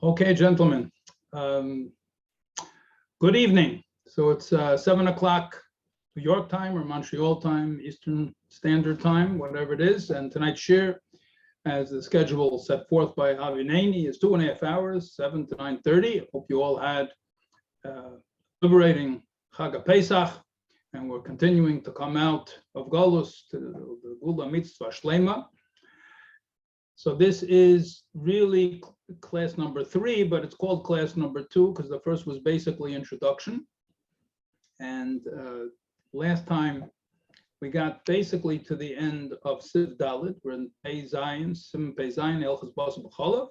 Okay, gentlemen. Good evening. So it's 7 o'clock New York time or Montreal time, Eastern Standard Time, whatever it is. And tonight's shiur, as the schedule set forth by Havineni, is 2.5 hours, 7 to 9:30. Hope you all had liberating Chag Pesach, and we're continuing to come out of Golus to the Gula Mitzvah Shlema. So this is really class number 3, but it's called class number 2 because the first was basically introduction. And last time we got basically to the end of Siv Dalit. We're in Pei Zayin, Sim Pei Zayin, Elchas Boser B'Cholav.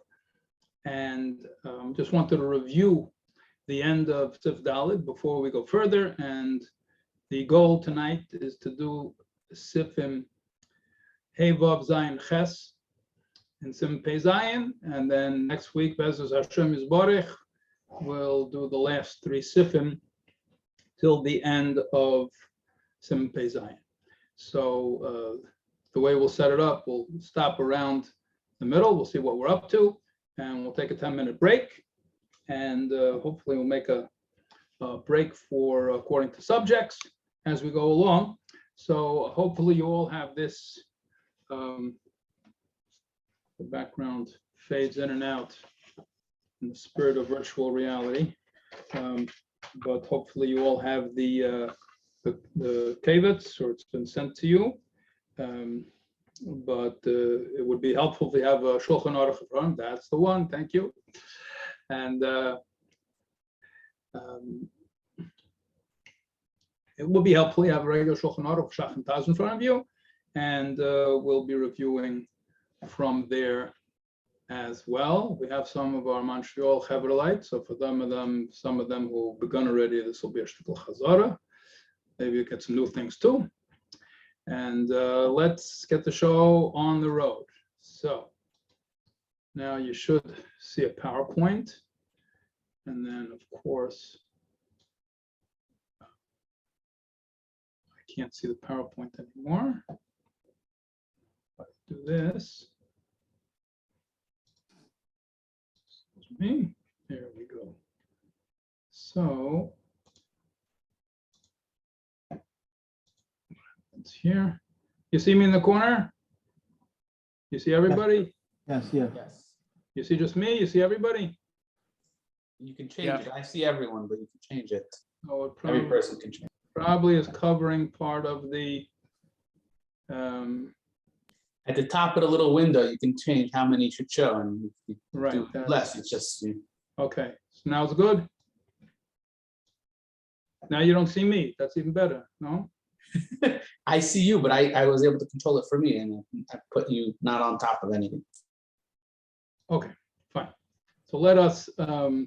And just wanted to review the end of Siv Dalit before we go further. And the goal tonight is to do Sifim Hey Vav Zayin Ches and Sim Pei Zayin, and then next week, Be'ezus Hashem Yisborech, we'll do the last 3 Sifim till the end of Sim Pei Zayin. So the way we'll set it up, we'll stop around the middle, we'll see what we're up to, and we'll take a 10-minute break, and hopefully we'll make a break for according to subjects as we go along. So hopefully you all have this. The background fades in and out in the spirit of virtual reality, but hopefully you all have the kavets, or it's been sent to you. But it would be helpful if you have a Shulchan Aruch in front. That's the one. Thank you. And it will be helpful. You have a regular Shulchan Aruch Shach and Taz in front of you, and we'll be reviewing from there as well. We have some of our Montreal Chavralites, so for some of them who've begun already, this will be a shtickle chazara. Maybe you get some new things too. And let's get the show on the road. So now you should see a PowerPoint, and then of course I can't see the PowerPoint anymore. Do this. Excuse me. There we go. So it's here. You see me in the corner? You see everybody? Yes, yes. You see just me? You see everybody? You can change it. I see everyone, but you can change it. Oh, it Every person can change it. probably is covering part of the At the top of the little window, you can change how many you should show, and if you right. do less, it's just Okay. So now it's good. Now you don't see me. That's even better. No? I see you, but I was able to control it for me, and I put you not on top of anything. Okay, fine. So let us, so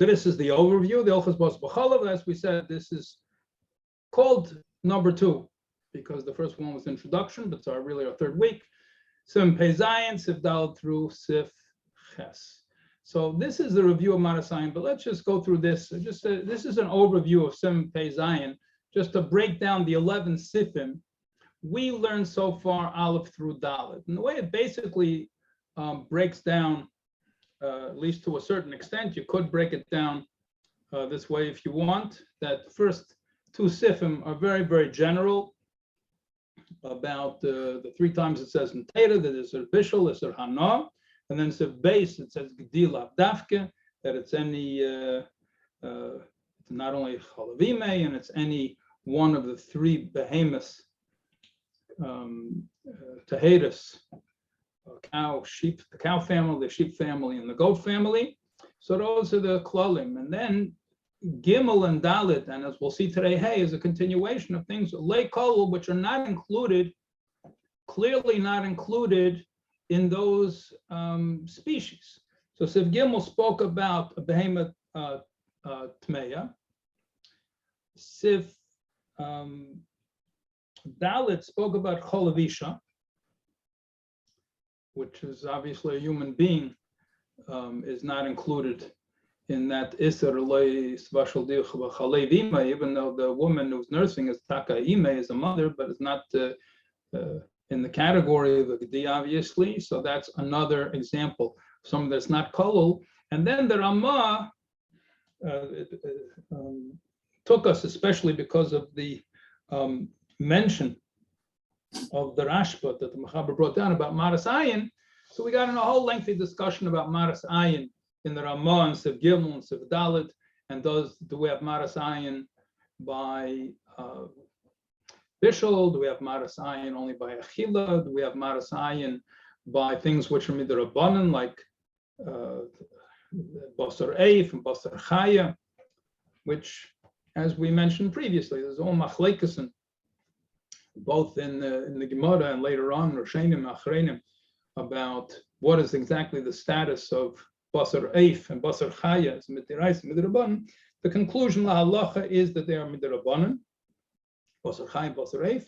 this is the overview, the Elchas Boser B'Cholav. As we said, this is called number 2, because the first one was introduction, but it's really our 3rd week. Sim Pei Zayin, Sif Dalet through Sif Ches. So this is the review of Marasayin, but let's just go through this. This is an overview of Sim Pei Zayin, just to break down the 11 Sifim. We learned so far Aleph through Dalet. And the way it basically breaks down, at least to a certain extent, you could break it down this way if you want, that the first 2 Sifim are very, very general about the 3 times it says in Torah that it's a Bishul, it's a Hana, and then Sif Beis, it says Gdil Avdavke, that it's any, it's not only Chalavime, and it's any one of the 3 behemoths, Teheris, cow, sheep, the cow family, the sheep family, and the goat family. So those are the Klalim. And then Gimel and Dalit, and as we'll see today, Hey, is a continuation of things, Leikol, which are not included, clearly not included in those species. So Sif Gimel spoke about a behemoth Tmeya. Sif Dalit spoke about Cholavisha, which is obviously a human being, is not included in that Isser even though the woman who's nursing is Taka Ime, is a mother, but it's not in the category of the Gdi, obviously. So that's another example. some that's not kolol. And then the Ramah took us, especially because of the mention of the Rashba that the Mechaber brought down about Maras Ayin. So we got in a whole lengthy discussion about Maras Ayin in the Ramah and Siv Gimel and Siv Dalet. And do we have Maras Ayin by Bishul? Do we have Maras Ayin only by Achila? Do we have Maras Ayin by things which are midrabanan, like Boser Eif and Boser Chaya, which, as we mentioned previously, there's all machlekesen, both in the Gemara and later on Rishonim Achreinim, about what is exactly the status of Boser Eif and Boser Chaya as midrash midrabanan. The conclusion la halacha is that they are midrabanan, Boser Chaya, Boser Eif,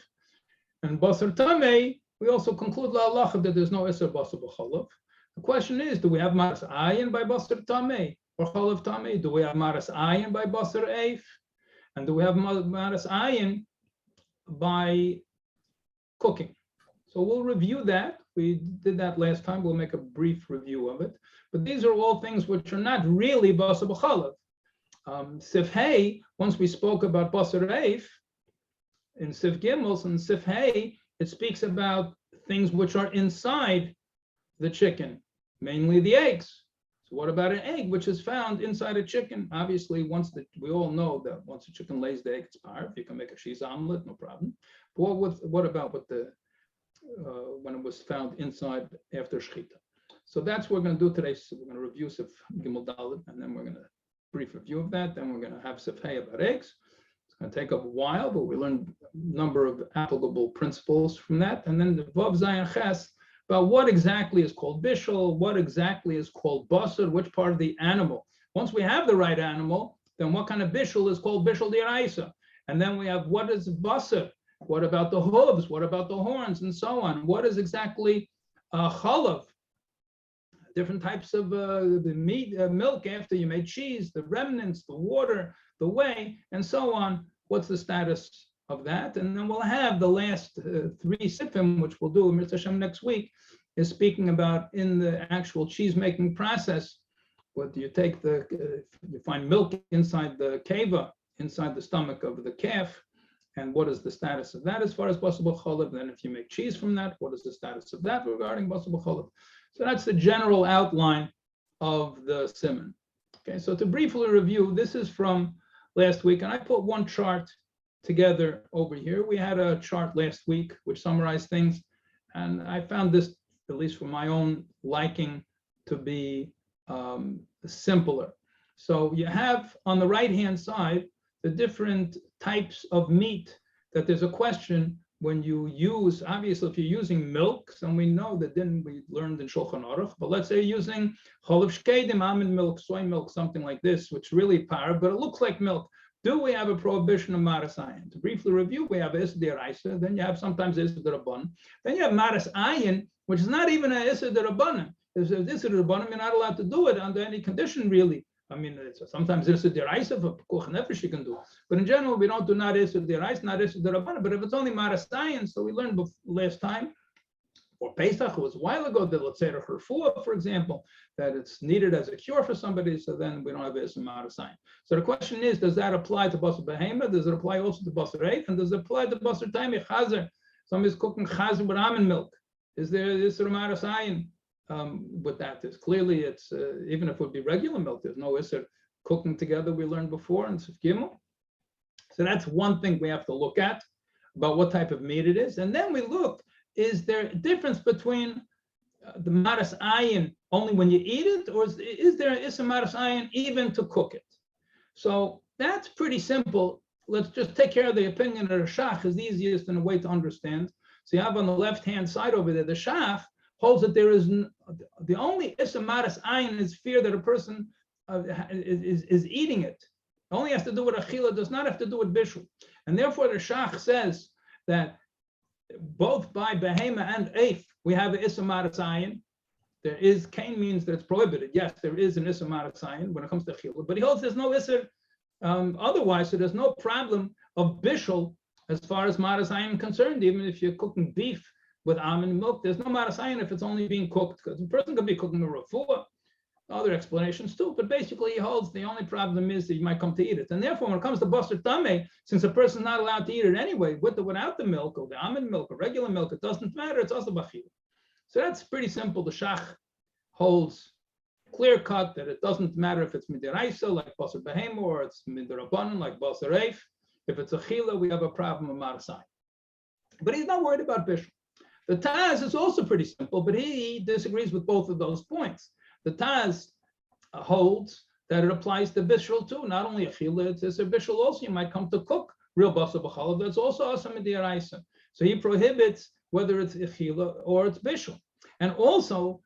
and Boser Tamei. We also conclude la halacha that there's no iser Boser b'chalav. The question is, do we have Maras Ayin by Boser Tamei or Chalav Tamei? Do we have Maras Ayin by Boser Eif? And do we have Maras Ayin by cooking? So we'll review that. We did that last time. We'll make a brief review of it. But these are all things which are not really Boser b'chalav. Sif Hey, once we spoke about Boser Eif, in Sif Gimels and Sif Hey, it speaks about things which are inside the chicken, mainly the eggs. So what about an egg which is found inside a chicken? Obviously, we all know that once a chicken lays the egg, it's parv. You can make a cheese omelet, no problem. But what about with the when it was found inside after shechita? So that's what we're going to do today. So we're going to review Sif Gimel Dalet, and then we're going to brief review of that. Then we're going to have Sif Hey about eggs. It's going to take up a while, but we learned a number of applicable principles from that. And then the Vav Zayin Ches about what exactly is called bishul, what exactly is called boser, which part of the animal. Once we have the right animal, then what kind of bishul is called bishul d'oraisa? And then we have what is boser, what about the hooves, what about the horns, and so on. What is exactly chalav? Different types of the meat, milk after you made cheese, the remnants, the water, the whey, and so on. What's the status of that? And then we'll have the last three sifim, which we'll do Mr. Hashem next week, is speaking about in the actual cheese making process. What you take you find milk inside the keva, inside the stomach of the calf, and what is the status of that as far as basar b'chalav? Then if you make cheese from that, what is the status of that regarding basar b'chalav? So that's the general outline of the siman. Okay, so to briefly review, this is from last week, and I put one chart together over here. We had a chart last week which summarized things, and I found this, at least for my own liking, to be simpler. So you have on the right-hand side the different types of meat that there's a question when you use. Obviously, if you're using milk, and we know that then we learned in Shulchan Aruch, but let's say you're using cholav shkedim, almond milk, soy milk, something like this, which really power, but it looks like milk. Do we have a prohibition of maras ayin? To briefly review, we have Issa d'Oraisa, then you have sometimes Issa d'Rabbanan, then you have maras ayin, which is not even a Issa d'Rabbanan. If it's Issa d'Rabbanan, you're not allowed to do it under any condition, really. I mean, sometimes Issa d'Oraisa for Pekuach Nefesh you can do, but in general, we don't do not Issa d'Oraisa, not Issa d'Rabbanan. But if it's only maras ayin, so we learned last time, or Pesach, it was a while ago, the L'tzerach Refuah, for example, that it's needed as a cure for somebody, so then we don't have Issa maras ayin. So the question is, does that apply to Basar Behema? Does it apply also to Basar Eif? And does it apply to Basar Taimi, Chazer? Somebody's cooking Chazer with almond milk. Is there Issa maras ayin with that? There's clearly, it's even if it would be regular milk, there's no Issa cooking together, we learned before in Sif Gimel. So that's one thing we have to look at, about what type of meat it is. And then we look, is there a difference between the maras ayin only when you eat it, or is there Issa maras ayin even to cook it? So that's pretty simple. Let's just take care of the opinion of the Shach, is the easiest in a way to understand. So you have on the left-hand side over there, the Shach holds that there is the only Issa maras ayin is fear that a person is eating it. It only has to do with achila, does not have to do with bishul. And therefore the Shach says that both by behema and eif, we have an Issa maras ayin. There is, Cain means that it's prohibited. Yes, there is an Issa maras ayin when it comes to chila, but he holds there's no Issa otherwise, so there's no problem of bishul as far as maras ayin concerned, even if you're cooking beef with almond milk, there's no marasayan if it's only being cooked, because a person could be cooking a refuah, other explanations too, but basically he holds the only problem is that you might come to eat it. And therefore, when it comes to Boser Tameh, since a person's not allowed to eat it anyway, with or without the milk, or the almond milk, or regular milk, it doesn't matter, it's also bachil. So that's pretty simple. The Shach holds clear cut that it doesn't matter if it's midiraisa, like Boser Behemo, or it's midirabanan, like Boser Reif. If it's a chila, we have a problem with marasai. But he's not worried about bishul. The Taz is also pretty simple, but he disagrees with both of those points. The Taz holds that it applies to bishul too, not only a chila, it's a bishul also. You might come to cook real basar b'chalav, that's also asam midiraisa. So he prohibits whether it's a chila or it's bishul. And also,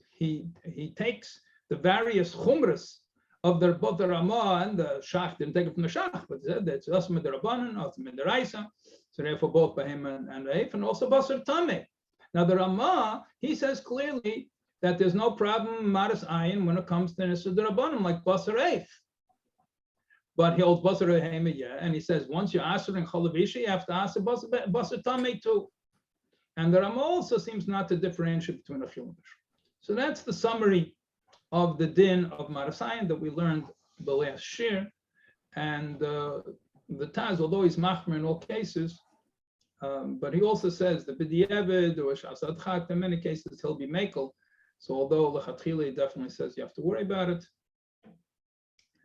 he takes the various chumras of both the Ramah and the Shach, didn't take it from the Shach, but said that it's asam midirabanan, asam midiraisa. So therefore, both Behema and Reif, and also Boser Tameh. Now the Ramah, he says clearly that there's no problem maras ayin when it comes to Nisud Rabbanim, like Boser Reif. But he holds Boser Behema, yeah, and he says once you aser in Chalavisha, you have to aser Boser Tameh too. And the Ramah also seems not to differentiate between a chil and bishul. So that's the summary of the din of maras ayin that we learned the last shiur. And the Taz, although he's machmer in all cases, but he also says that b'di'evid or sh'asad chat, in many cases he'll be mekel. So although lechatchila he definitely says you have to worry about it,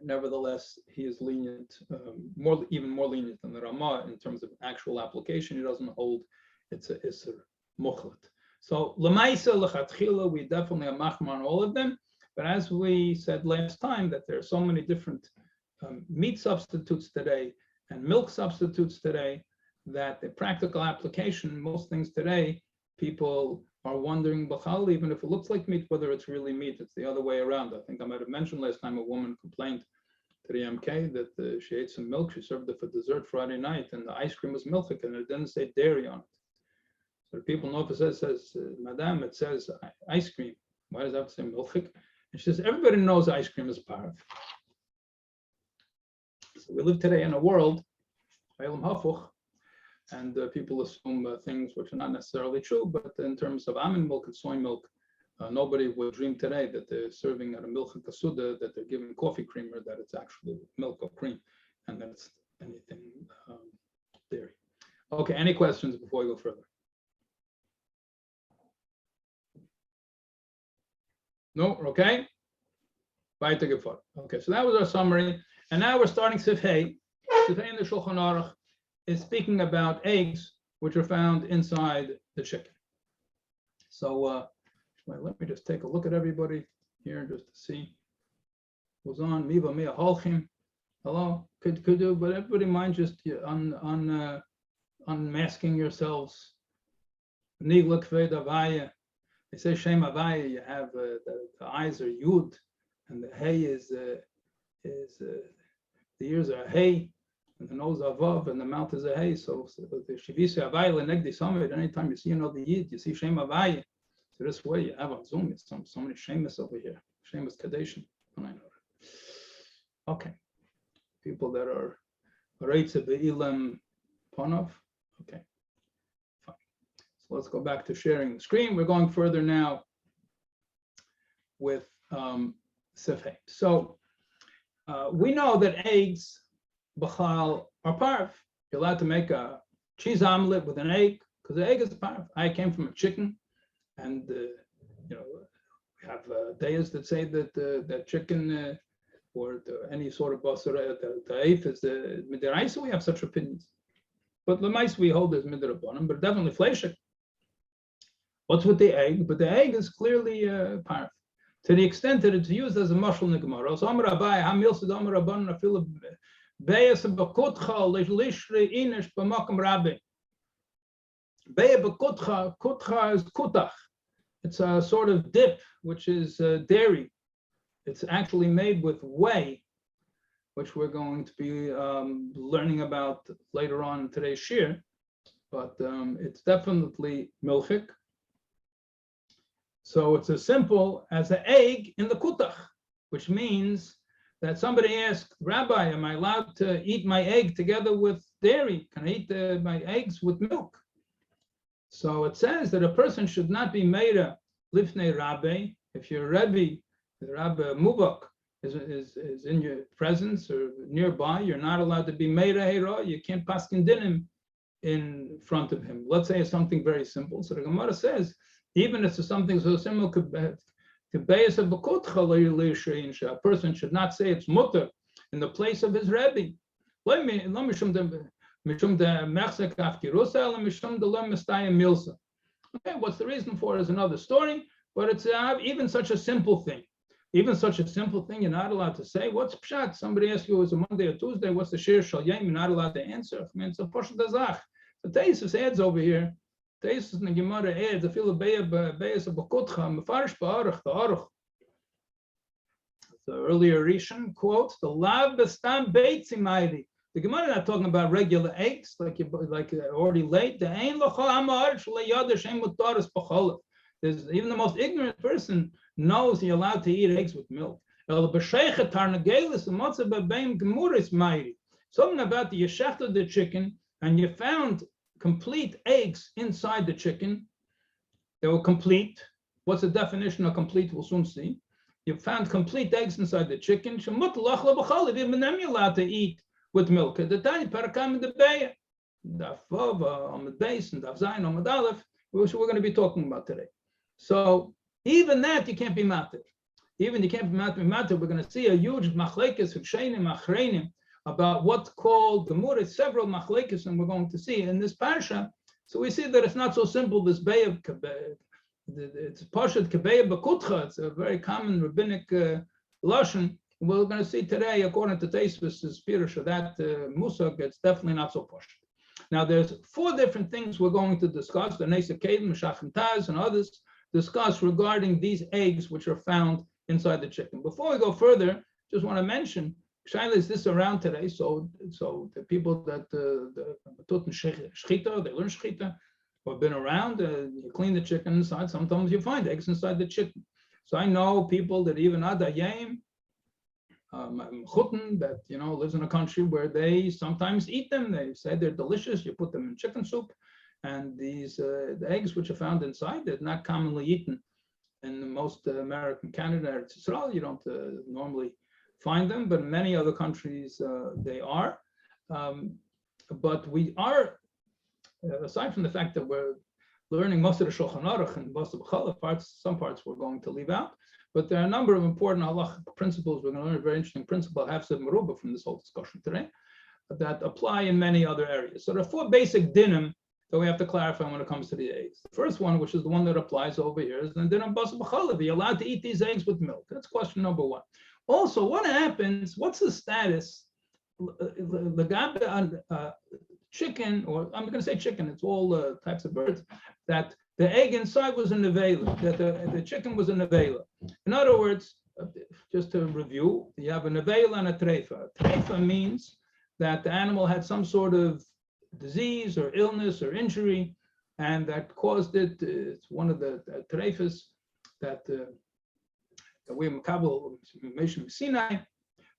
nevertheless he is lenient, even more lenient than the Ramah in terms of actual application. He doesn't hold it's a muchlat. So lemaisa lechatchila we definitely are machmer on all of them. But as we said last time, that there are so many different meat substitutes today and milk substitutes today, that the practical application, most things today, people are wondering, even if it looks like meat, whether it's really meat. It's the other way around. I think I might have mentioned last time a woman complained to the MK that she ate some milk, she served it for dessert Friday night, and the ice cream was milchik, and it didn't say dairy on it. So people know if it says Madame, it says ice cream. Why does that have to say milchik? And she says, everybody knows ice cream is parv. So we live today in a world, and people assume things which are not necessarily true, but in terms of almond milk and soy milk, nobody would dream today that they're serving at a milk and kasuda, that they're giving coffee creamer, that it's actually milk or cream, and that it's anything dairy. Okay, any questions before we go further? No, okay. Okay, so that was our summary. And now we're starting Sifhei. Sifhei in the Shulchan Aruch is speaking about eggs which are found inside the chicken. So let me just take a look at everybody here just to see who's on. Miva Mia Holchim. Hello. Could do, but everybody mind just unmasking yourselves. Nigla Kved Avaya. They say Shem Avaya, you have the eyes are Yud, and the Hey is the ears are Hey, and the nose are Vav, and the mouth is a Hey. So the Shivisa Avaya Lenegdi Summit, anytime you see another Yid, you see Shem Avaya. So this way you have on Zoom, it's so many Shemus over here. Shemus Kadeshim. Okay. People that are Reitze Be'ilam Ponov. Okay. Let's go back to sharing the screen. We're going further now with Sifhei. So we know that eggs, b'chal, are parv. You're allowed to make a cheese omelet with an egg because the egg is parv. I came from a chicken, and we have dayas that say that that chicken or any sort of basar, the eif is the midiraisa. We have such opinions, but the mice we hold as midirabanan, but definitely fleshik. What's with the egg? But the egg is clearly parv. To the extent that it's used as a mashal in the Gemara. So Amar Rabbi, Hamil Sid Amar Rabban Afil Beyas Bakutcha Lishri Inish B'Makam Rabbi. Beya Bakutcha, Kutcha is kutach. It's a sort of dip, which is dairy. It's actually made with whey, which we're going to be learning about later on in today's shiur. But it's definitely milchik. So it's as simple as an egg in the kutach, which means that somebody asked, Rabbi, am I allowed to eat my egg together with dairy? Can I eat my eggs with milk? So it says that a person should not be made a lifnei Rabbi. If your Rabbi, the Rabbi Mubak, is in your presence or nearby, you're not allowed to be made a hera. You can't paskin dinim in front of him. Let's say it's something very simple. So the Gemara says, even if it's something so simple, a person should not say it's mutter in the place of his Rebbe. Okay, what's the reason for it is another story, but it's even such a simple thing. Even such a simple thing, you're not allowed to say. What's pshat? Somebody asks you, it was a Monday or Tuesday, what's the Shiur Shal Yom? You're not allowed to answer. I mean, it's a Poshut Azach. The Teisus adds over here. Teisus in the Gemara adds, I feel a Beis of Bakutcha, Mefarish Ba'arach, the Aruch. The earlier Rishon quotes, the Lav Bestam Beitzi Mairi. The Gemara not talking about regular eggs, like already late. The Ein Locha Amar Shle Yadash Ein Mutaris B'Cholev. There's even the most ignorant person knows you're allowed to eat eggs with milk. Something about you shechted the chicken and you found complete eggs inside the chicken. They were complete. What's the definition of complete? We'll soon see. You found complete eggs inside the chicken. Even them you're allowed to eat with milk. The tiny parakam in the bay, Daf Vav on the base and Daf Zayin on the Aleph, which we're going to be talking about today. So even that you can't be matir. Even you can't be matir. We're going to see a huge machlekes of sheinim achreinim about what's called the Gemara, several machlekes, and we're going to see in this parsha. So we see that it's not so simple. This bay of it's pashat kabei bakutcha. It's a very common rabbinic lashon. We're going to see today, according to Teisvus' pirush of that musag, it's definitely not so pashat. Now, there's 4 different things we're going to discuss. The Nesa Kedim, Shachim Taz, and others discuss regarding these eggs which are found inside the chicken. Before we go further, just want to mention, Shaila is this around today, so the people that shchita, they learn shchita, or been around, you clean the chicken inside, sometimes you find eggs inside the chicken. So I know people that even Adayim, Chutin, that lives in a country where they sometimes eat them. They say they're delicious. You put them in chicken soup, and these the eggs which are found inside, they're not commonly eaten in most American Canada. Israel, you don't normally find them, but in many other countries they are. But we are, aside from the fact that we're learning most of the Shulchan Aruch and most of the Challah parts, some parts we're going to leave out. But there are a number of important halachic principles. We're going to learn a very interesting principle, Hafsid Meruba, from this whole discussion today, that apply in many other areas. So there are 4 basic dinim that we have to clarify when it comes to the eggs. The first one, which is the one that applies over here, is the dinim Basar B'Chalav. You're allowed to eat these eggs with milk. That's question number 1. Also, what happens? What's the status? The chicken, or I'm going to say chicken. It's all types of birds. That the egg inside was a nevela. That the chicken was a nevela. In other words, just to review, you have a nevela and a treifa. Treifa means that the animal had some sort of disease or illness or injury, and that caused it. It's one of the treifas that we Makabel Sinai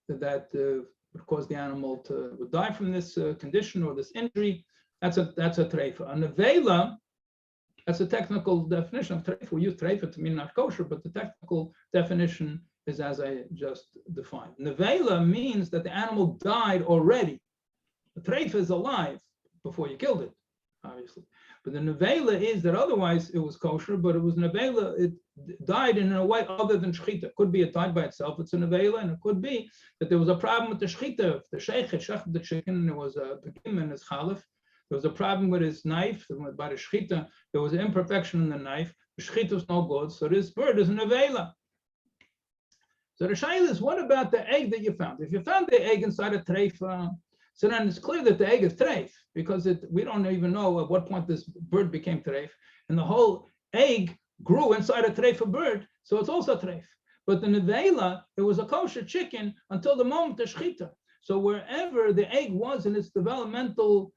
that would cause the animal to would die from this condition or this injury. That's a treifa. A nevela, that's a technical definition of treifa. We use treifa to mean not kosher, but the technical definition is as I just defined. Nevela means that the animal died already. The treifa is alive before you killed it, obviously. But the nevela is that otherwise it was kosher, but it was nevela, it died in a way other than shechita. It could be it died by itself, it's a nevela, and it could be that there was a problem with the shechita. If the sheikh had shechted the chicken and there was a begim in his chalif, there was a problem with his knife, by the shechita, there was an imperfection in the knife, the shechita was no good, so this bird is a nevela. So the shaila is, what about the egg that you found? If you found the egg inside a treifa, so then it's clear that the egg is treif, because we don't even know at what point this bird became treif, and the whole egg grew inside a treifa bird, so it's also treif. But the nevela, it was a kosher chicken until the moment of shechita. So wherever the egg was in its developmental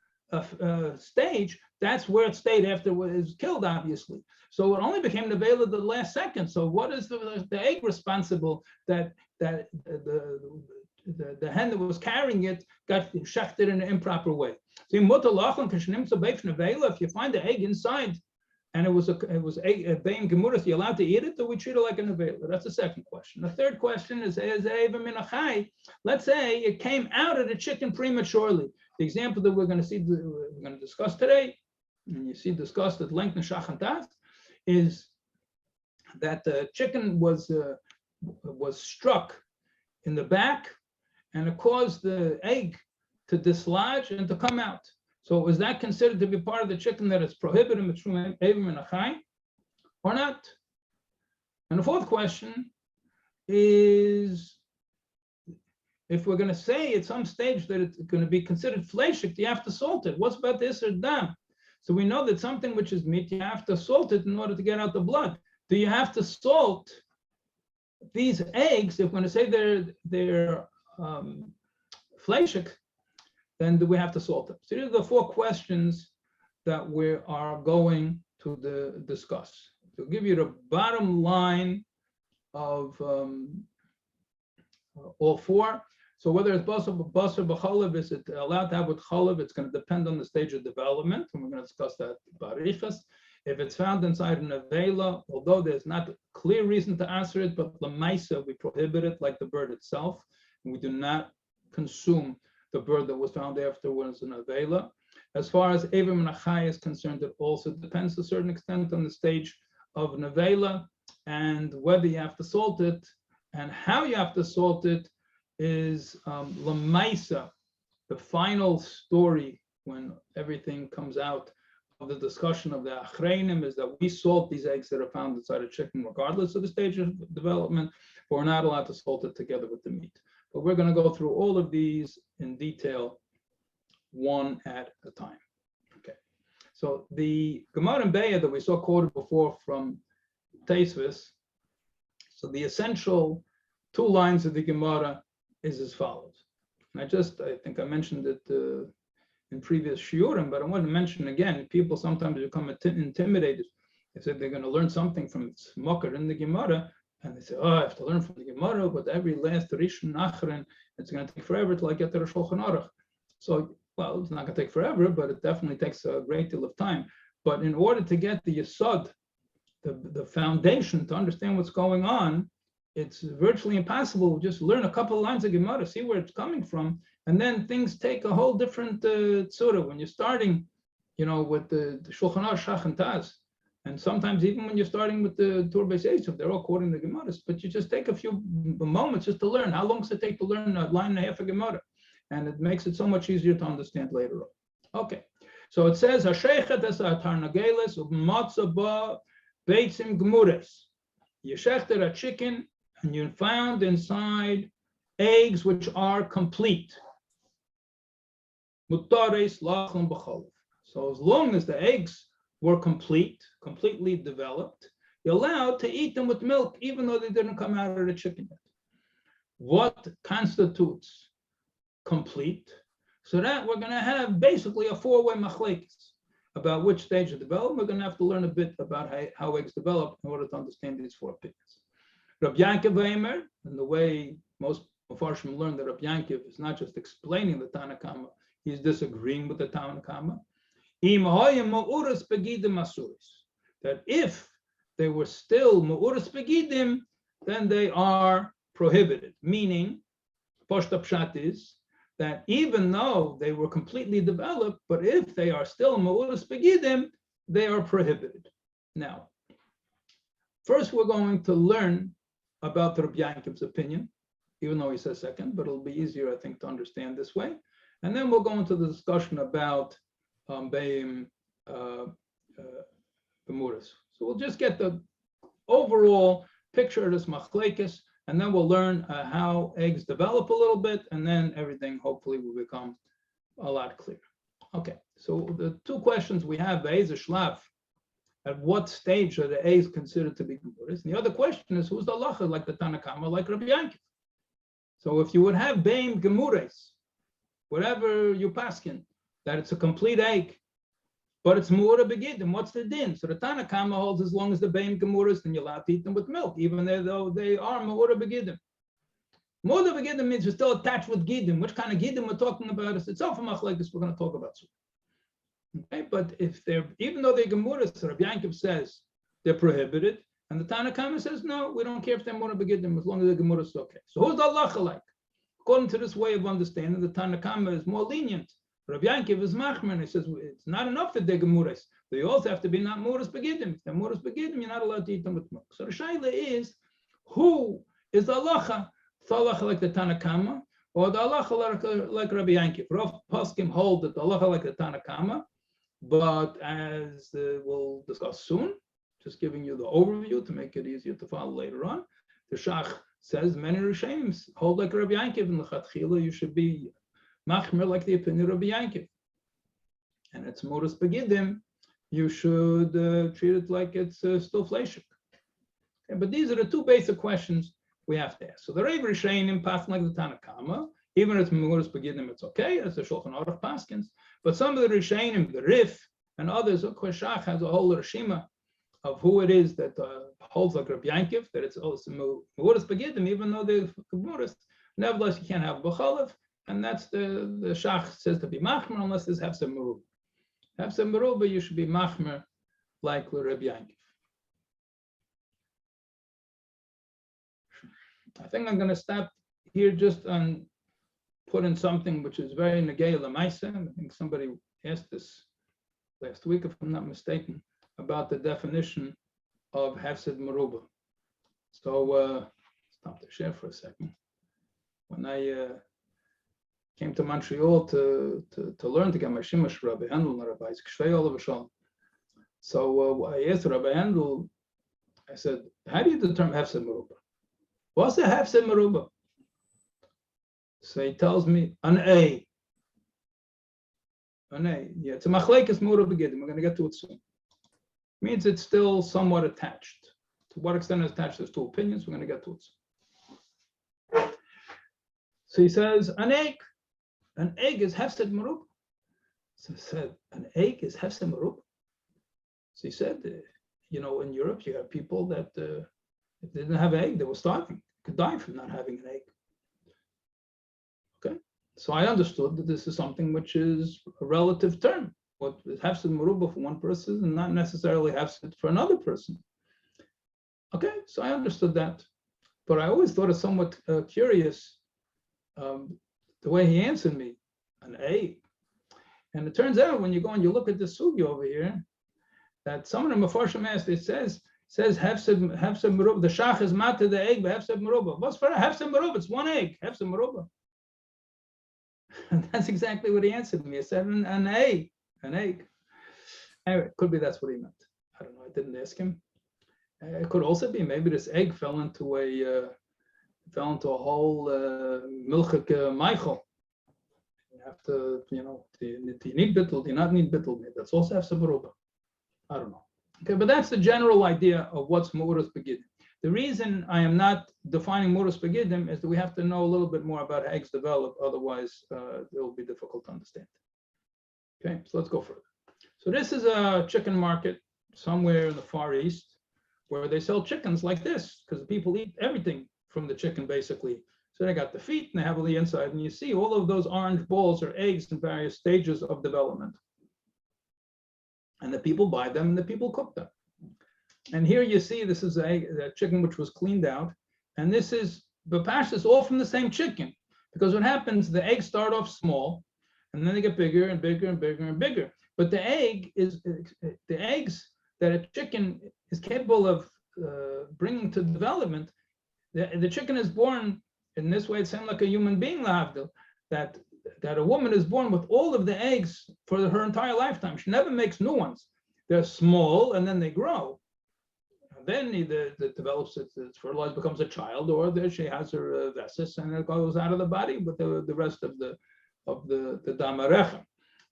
stage, that's where it stayed after it was killed, obviously. So it only became nevela the last second. So what is the egg responsible that the the hen that was carrying it got shechted in an improper way. So if you find the egg inside and it was a bein gemuras, you're allowed to eat it, or we treat it like a nevela? That's the second question. The third question is let's say it came out of the chicken prematurely. The example that we're going to discuss today, and you see discussed at length in Shachantas, is that the chicken was struck in the back, and it caused the egg to dislodge and to come out. So is that considered to be part of the chicken that is prohibited or not? And the fourth question is, if we're going to say at some stage that it's going to be considered fleshik, you have to salt it. What's about this or dam? So we know that something which is meat, you have to salt it in order to get out the blood. Do you have to salt these eggs? If we're going to say they're fleshik, then do we have to salt them? So these are the four questions that we are going to discuss. To give you the bottom line of all four. So whether it's Boser b'chalav, is it allowed to have with chalav? It's going to depend on the stage of development, and we're going to discuss that barichas. If it's found inside an avela, although there's not a clear reason to answer it, but lemaisa, we prohibit it like the bird itself. We do not consume the bird that was found afterwards in avela. As far as Evim Nachai is concerned, it also depends to a certain extent on the stage of avela, and whether you have to salt it and how you have to salt it is lemaisa. The final story, when everything comes out of the discussion of the achreinim, is that we salt these eggs that are found inside a chicken regardless of the stage of development, but we're not allowed to salt it together with the meat. But we're going to go through all of these in detail, one at a time. Okay. So the Gemara and Beya that we saw quoted before from Teisvis, so the essential two lines of the Gemara is as follows. And I think I mentioned it in previous shiurim, but I want to mention again, people sometimes become intimidated. They say they're going to learn something from Smoker in the Gemara, and they say, oh, I have to learn from the Gemara, but every last Rishon Achron, it's going to take forever till I get to the Shulchan Aruch. So, well, it's not going to take forever, but it definitely takes a great deal of time. But in order to get the yesod, the foundation to understand what's going on, it's virtually impossible. Just learn a couple of lines of Gemara, see where it's coming from, and then things take a whole different tzura. When you're starting, with the Shulchan Aruch Shachantas, and sometimes even when you're starting with the Tur Beis Yosef, they're all quoting the Gemaras, but you just take a few moments just to learn. How long does it take to learn a line and a half of Gemara? And it makes it so much easier to understand later on. Okay, so it says, Hasheichet es ha'tarnageles u'matzah ba beitzim gemures. You shechted a chicken, and you found inside eggs which are complete. Mutares lachlan b'chalav. So as long as the eggs were completely developed, you're allowed to eat them with milk, even though they didn't come out of the chicken yet. What constitutes complete? So that we're going to have basically a four-way machlekes about which stage of development. We're going to have to learn a bit about how eggs develop in order to understand these four opinions. Rabbi Yankov Eimer, and the way most Mefarshim learn that Rabbi Yankov is not just explaining the Tanna Kama, he's disagreeing with the Tanna Kama. That if they were still ma'uras begidim, then they are prohibited. Meaning, Poshta Pshat is that even though they were completely developed, but if they are still ma'uras begidim, they are prohibited. Now, first we're going to learn about Rabbi Yankov's opinion, even though he says second, but it'll be easier, I think, to understand this way. And then we'll go into the discussion about Beim Gemuras. So we'll just get the overall picture of this machlekes, and then we'll learn how eggs develop a little bit, and then everything hopefully will become a lot clearer. Okay, so the two questions we have, Be'ez Shlav, at what stage are the eggs considered to be Gemuras? And the other question is, who's the halacha, like the Tanna Kama, like Rabbi Yankov? So if you would have Beim Gemuras, whatever you paskin, that it's a complete egg, but it's mu'ura begidim, what's the din? So the Tanna Kama holds as long as the beim gemuras, then you're allowed to eat them with milk, even though they are mu'ura begidim. Moda begidim means we're still attached with gidim. Which kind of gidim we're talking about is itself a machlekes we're going to talk about soon. Okay, but if they're, even though they're gemuras, Rabbi Yankov says they're prohibited, and the Tanna Kama says no, we don't care if they're moda begidim as long as the gemura is okay. So who's the halacha like? According to this way of understanding, the Tanna Kama is more lenient. Rabbi Yankov is machmer. He says it's not enough that they're gemuras. They also have to be not modas begidim. If they're modas begidim, you're not allowed to eat them with milk. So the shaila is, who is the halacha? The halacha like the Tanna Kama, or the halacha like Rabbi Yankov? Rav Poskim hold that the halacha like the Tanna Kama, but as we'll discuss soon, just giving you the overview to make it easier to follow later on, the Shach says many Rishonim hold like Rabbi Yankov in the Chatchila. You should be machmer like the opinion of Rabbi Yankov, and it's modas begidim. You should treat it like it's still fleshik. Okay, but these are the two basic questions we have to ask. So the Reb Rishonim pass like the Tanna Kama, even if it's modas begidim, it's okay. That's the Shulchan Aruch paskins. But some of the Rishonim, the Rif and others, Shach has a whole rishima of who it is that holds like Rabbi Yankov, that it's also modas begidim, even though they're modas. Nevertheless, you can't have b'chalav, and that's the Shach says to be machmer unless there's hefsed merubah. Hefsed merubah, you should be machmer like Rabbi Yankov. I think I'm going to stop here just on put in something which is very negay l'maisa. I think somebody asked this last week, if I'm not mistaken, about the definition of hefsed merubah. So stop the share for a second. When I came to Montreal to learn to get my shimush Rabbi Handel and Rabbi Shvei. So I asked Rabbi Handel, I said, how do you determine hefsed merubah? What's the hefsed merubah? So he tells me an A. An A. Yeah, it's a machlekes moda begidim. We're going to get to it soon. Means it's still somewhat attached. To what extent it's attached? There's two opinions. We're going to get to it soon. So he says an egg. An egg is hefsed merubah. So he said an egg is hefsed merubah. So he said, in Europe you have people that if they didn't have an egg, they were starving. Could die from not having an egg. Okay, so I understood that this is something which is a relative term. What is hefsed merubah for one person and not necessarily hefsed for another person. Okay, so I understood that, but I always thought it somewhat curious the way he answered me, an egg. And it turns out when you go and you look at the sugi over here, that some of the Mefarshim asked, it says hefsed merubah. The shach is matter the egg, but hefsed merubah. What's for a hefsed merubah? It's one egg, hefsed merubah. And that's exactly what he answered me. He said an egg, an egg. Anyway, could be that's what he meant. I don't know. I didn't ask him. It could also be maybe this egg fell into a whole milchik Michael. You have to, do you need bittul? Do you not need bittul? That's also hefsed merubah. I don't know. Okay, but that's the general idea of what's modas begidim. The reason I am not defining modas begidim is that we have to know a little bit more about how eggs develop. Otherwise, it will be difficult to understand. Okay, so let's go further. So this is a chicken market somewhere in the Far East where they sell chickens like this because people eat everything from the chicken basically. So they got the feet and they have the inside, and you see all of those orange balls are eggs in various stages of development. And the people buy them and the people cook them. And here you see this is a chicken which was cleaned out, and this is bapashas all from the same chicken. Because what happens, the eggs start off small, and then they get bigger and bigger and bigger and bigger. But the eggs that a chicken is capable of bringing to development, the chicken is born in this way. It sounds like a human being, lahavdil, that a woman is born with all of the eggs for her entire lifetime. She never makes new ones. They're small and then they grow. And then it develops, it's fertilized, becomes a child, or she has her vessis and it goes out of the body with the rest of the damarecha.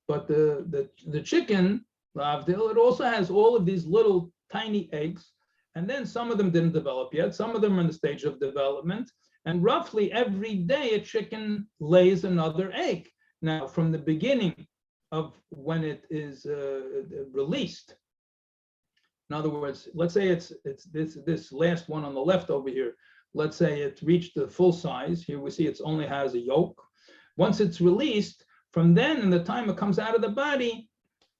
But the chicken, it also has all of these little tiny eggs, and then some of them didn't develop yet. Some of them are in the stage of development. And roughly every day, a chicken lays another egg. Now, from the beginning of when it is released, in other words, let's say it's this last one on the left over here, let's say it reached the full size. Here we see it only has a yolk. Once it's released, from then and the time it comes out of the body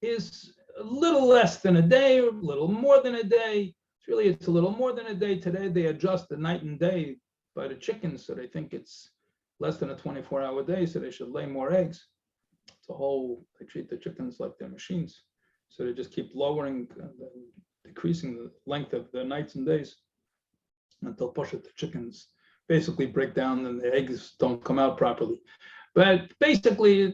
is a little less than a day, or a little more than a day. It's a little more than a day. Today they adjust the night and day by the chickens, so they think it's less than a 24-hour day, so they should lay more eggs. It's a whole, they treat the chickens like they're machines. So they just keep lowering, decreasing the length of the nights and days until the chickens basically break down and the eggs don't come out properly. But basically,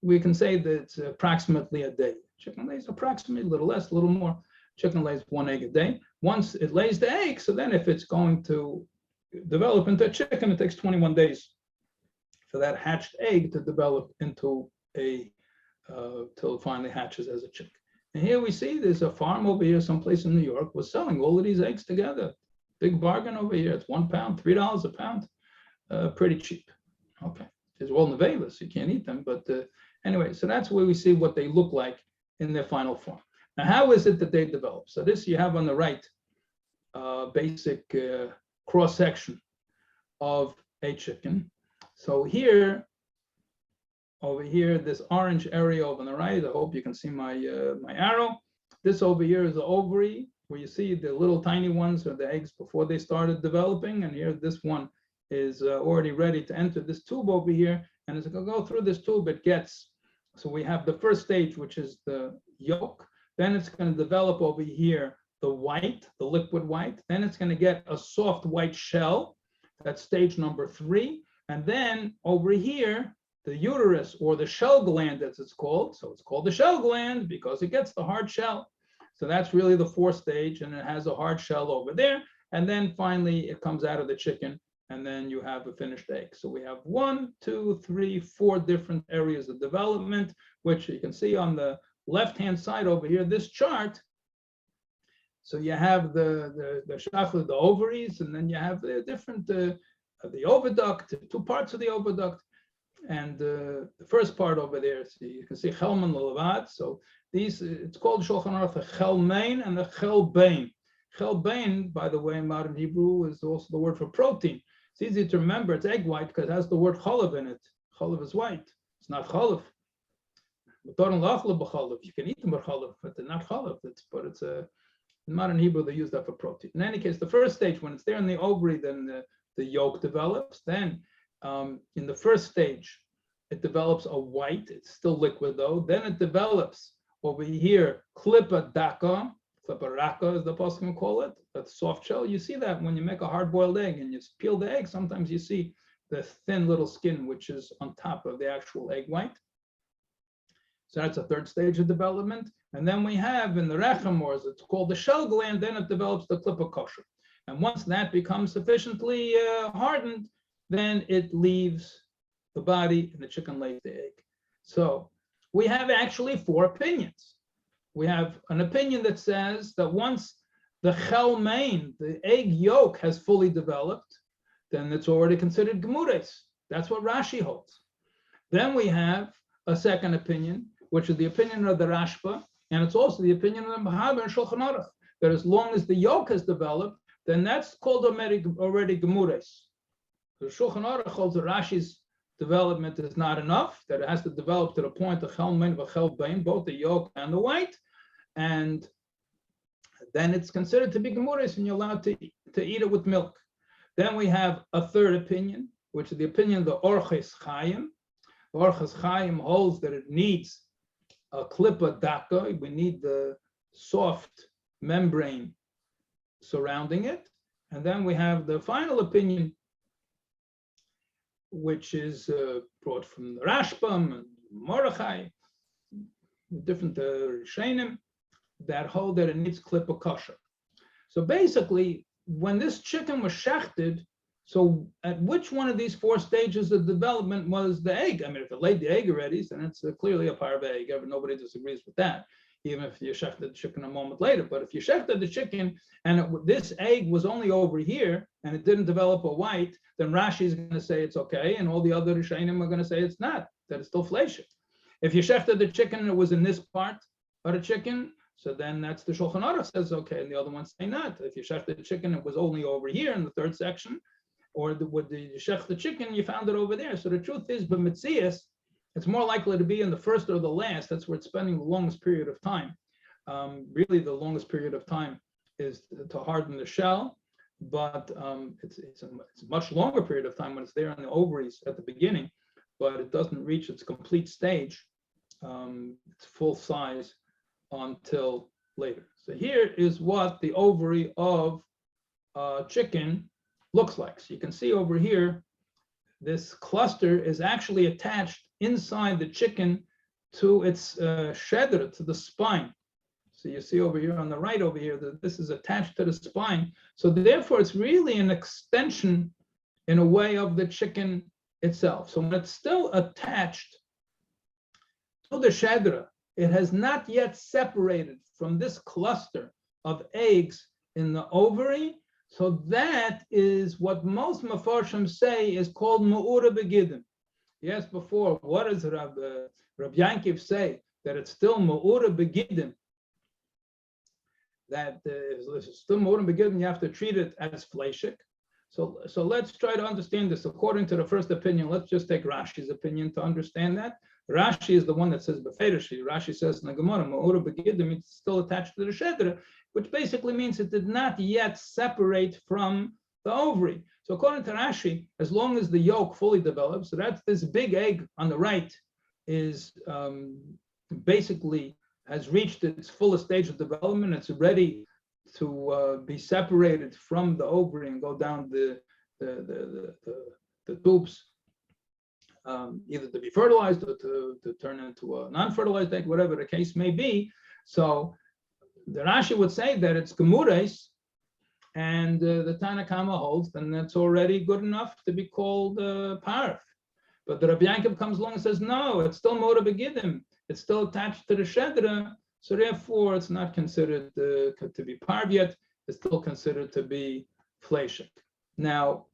we can say that it's approximately a day. Chicken lays approximately a little less, a little more. Chicken lays 1 egg a day. Once it lays the egg, so then if it's going to develop into a chicken, it takes 21 days for that hatched egg to develop into a, till it finally hatches as a chick. And here we see there's a farm over here, someplace in New York, was selling all of these eggs together. Big bargain over here. It's £1, $3 a pound, pretty cheap. Okay, there's all neveilas, you can't eat them, but anyway, so that's where we see what they look like in their final form. Now, how is it that they develop? So this you have on the right, basic cross-section of a chicken. So here, over here, this orange area over on the right, I hope you can see my my arrow. This over here is the ovary, where you see the little tiny ones are the eggs before they started developing, and here this one is already ready to enter this tube over here, and as it go through this tube, it gets, so we have the first stage, which is the yolk, then it's going to develop over here the white, the liquid white, then it's going to get a soft white shell, that's stage number 3, and then over here, the uterus, or the shell gland as it's called, so it's called the shell gland because it gets the hard shell. So that's really the 4th stage, and it has a hard shell over there, and then finally it comes out of the chicken, and then you have a finished egg. So we have 1, 2, 3, 4 different areas of development, which you can see on the left-hand side over here, this chart. So you have the shachla, the ovaries, and then you have the different, the oviduct, 2 parts of the oviduct. And the first part over there, so you can see chelman lelevad. So these, it's called Shulchan Aruch the chelmein and the chelbein. Chelbein, by the way, in modern Hebrew is also the word for protein. It's easy to remember. It's egg white because it has the word chalav in it. Chalav is white. It's not chalav. You can eat them with chalav, but they're not chalav. But it's a, in modern Hebrew they use that for protein. In any case, the first stage, when it's there in the ovary, then the yolk develops. Then in the first stage, it develops a white. It's still liquid though. Then it develops over here klipa daka, klipa raka as the Poskim call it. That's soft shell. You see that when you make a hard-boiled egg and you peel the egg. Sometimes you see the thin little skin which is on top of the actual egg white. So that's a 3rd stage of development. And then we have in the rechem, or as it's called the shell gland, then it develops the klipa kosher. And once that becomes sufficiently hardened, then it leaves the body and the chicken lays the egg. So we have actually 4 opinions. We have an opinion that says that once the chelmein, the egg yolk, has fully developed, then it's already considered gemures. That's what Rashi holds. Then we have a second opinion, which is the opinion of the Rashba, and it's also the opinion of the Mahaber and Shulchan Aruch, that as long as the yolk has developed, then that's called already gemures. The Shulchan Aruch holds that Rashi's development is not enough, that it has to develop to the point of chelmein v'chelbein, both the yolk and the white, and then it's considered to be gemures and you're allowed to eat it with milk. Then we have a 3rd opinion, which is the opinion of the Orches Chaim. The Orches Chaim holds that it needs a klipa daka. We need the soft membrane surrounding it. And then we have the final opinion, which is brought from the Rashbam and Mordechai, different Rishonim, that hold that it needs klipa kosher. So basically, when this chicken was shechted, so at which one of these 4 stages of development was the egg? I mean, if it laid the egg already, then it's clearly a parva egg. Nobody disagrees with that, even if you shechted the chicken a moment later. But if you shechted the chicken and this egg was only over here and it didn't develop a white, then Rashi is going to say it's okay, and all the other Rishonim are going to say it's not, that it's still fleishik. If you shechted the chicken and it was in this part of the chicken, So then that's the Shulchan Aruch says, okay, and the other ones say not. If you shech the chicken, it was only over here in the third section, or with the shech the chicken, you found it over there. So the truth is, but Metzias, it's more likely to be in the first or the last. That's where it's spending the longest period of time. Really, the longest period of time is to harden the shell, but it's a much longer period of time when it's there in the ovaries at the beginning, but it doesn't reach its complete stage, its full size, until later. So here is what the ovary of chicken looks like. So you can see over here, this cluster is actually attached inside the chicken to its shedder, to the spine. So you see over here on the right over here that this is attached to the spine. So therefore, it's really an extension in a way of the chicken itself. So when it's still attached to the shedder, it has not yet separated from this cluster of eggs in the ovary. So that is what most Mefarshim say is called Ma'ura Begidim. Yes, before, what does Rabbi Yankiv say? That it's still Ma'ura Begidim. That it's still Ma'ura Begidim, you have to treat it as fleishik. So let's try to understand this. According to the first opinion, let's just take Rashi's opinion to understand that. Rashi is the one that says Befeirishi. Rashi says in the Gemara, Ma'ura Begidim, it's still attached to the shedder, which basically means it did not yet separate from the ovary. So according to Rashi, as long as the yolk fully develops, so that's this big egg on the right is basically has reached its fullest stage of development. It's ready to be separated from the ovary and go down the tubes, either to be fertilized or to turn into a non-fertilized egg, whatever the case may be. So the Rashi would say that it's gemures, and the Tanna Kama holds, then that's already good enough to be called parv. But the Rabbi Yankiv comes along and says, no, it's still Ma'ura Begidim. It's still attached to the shedra, so therefore it's not considered to be parv yet. It's still considered to be fleishik. Now,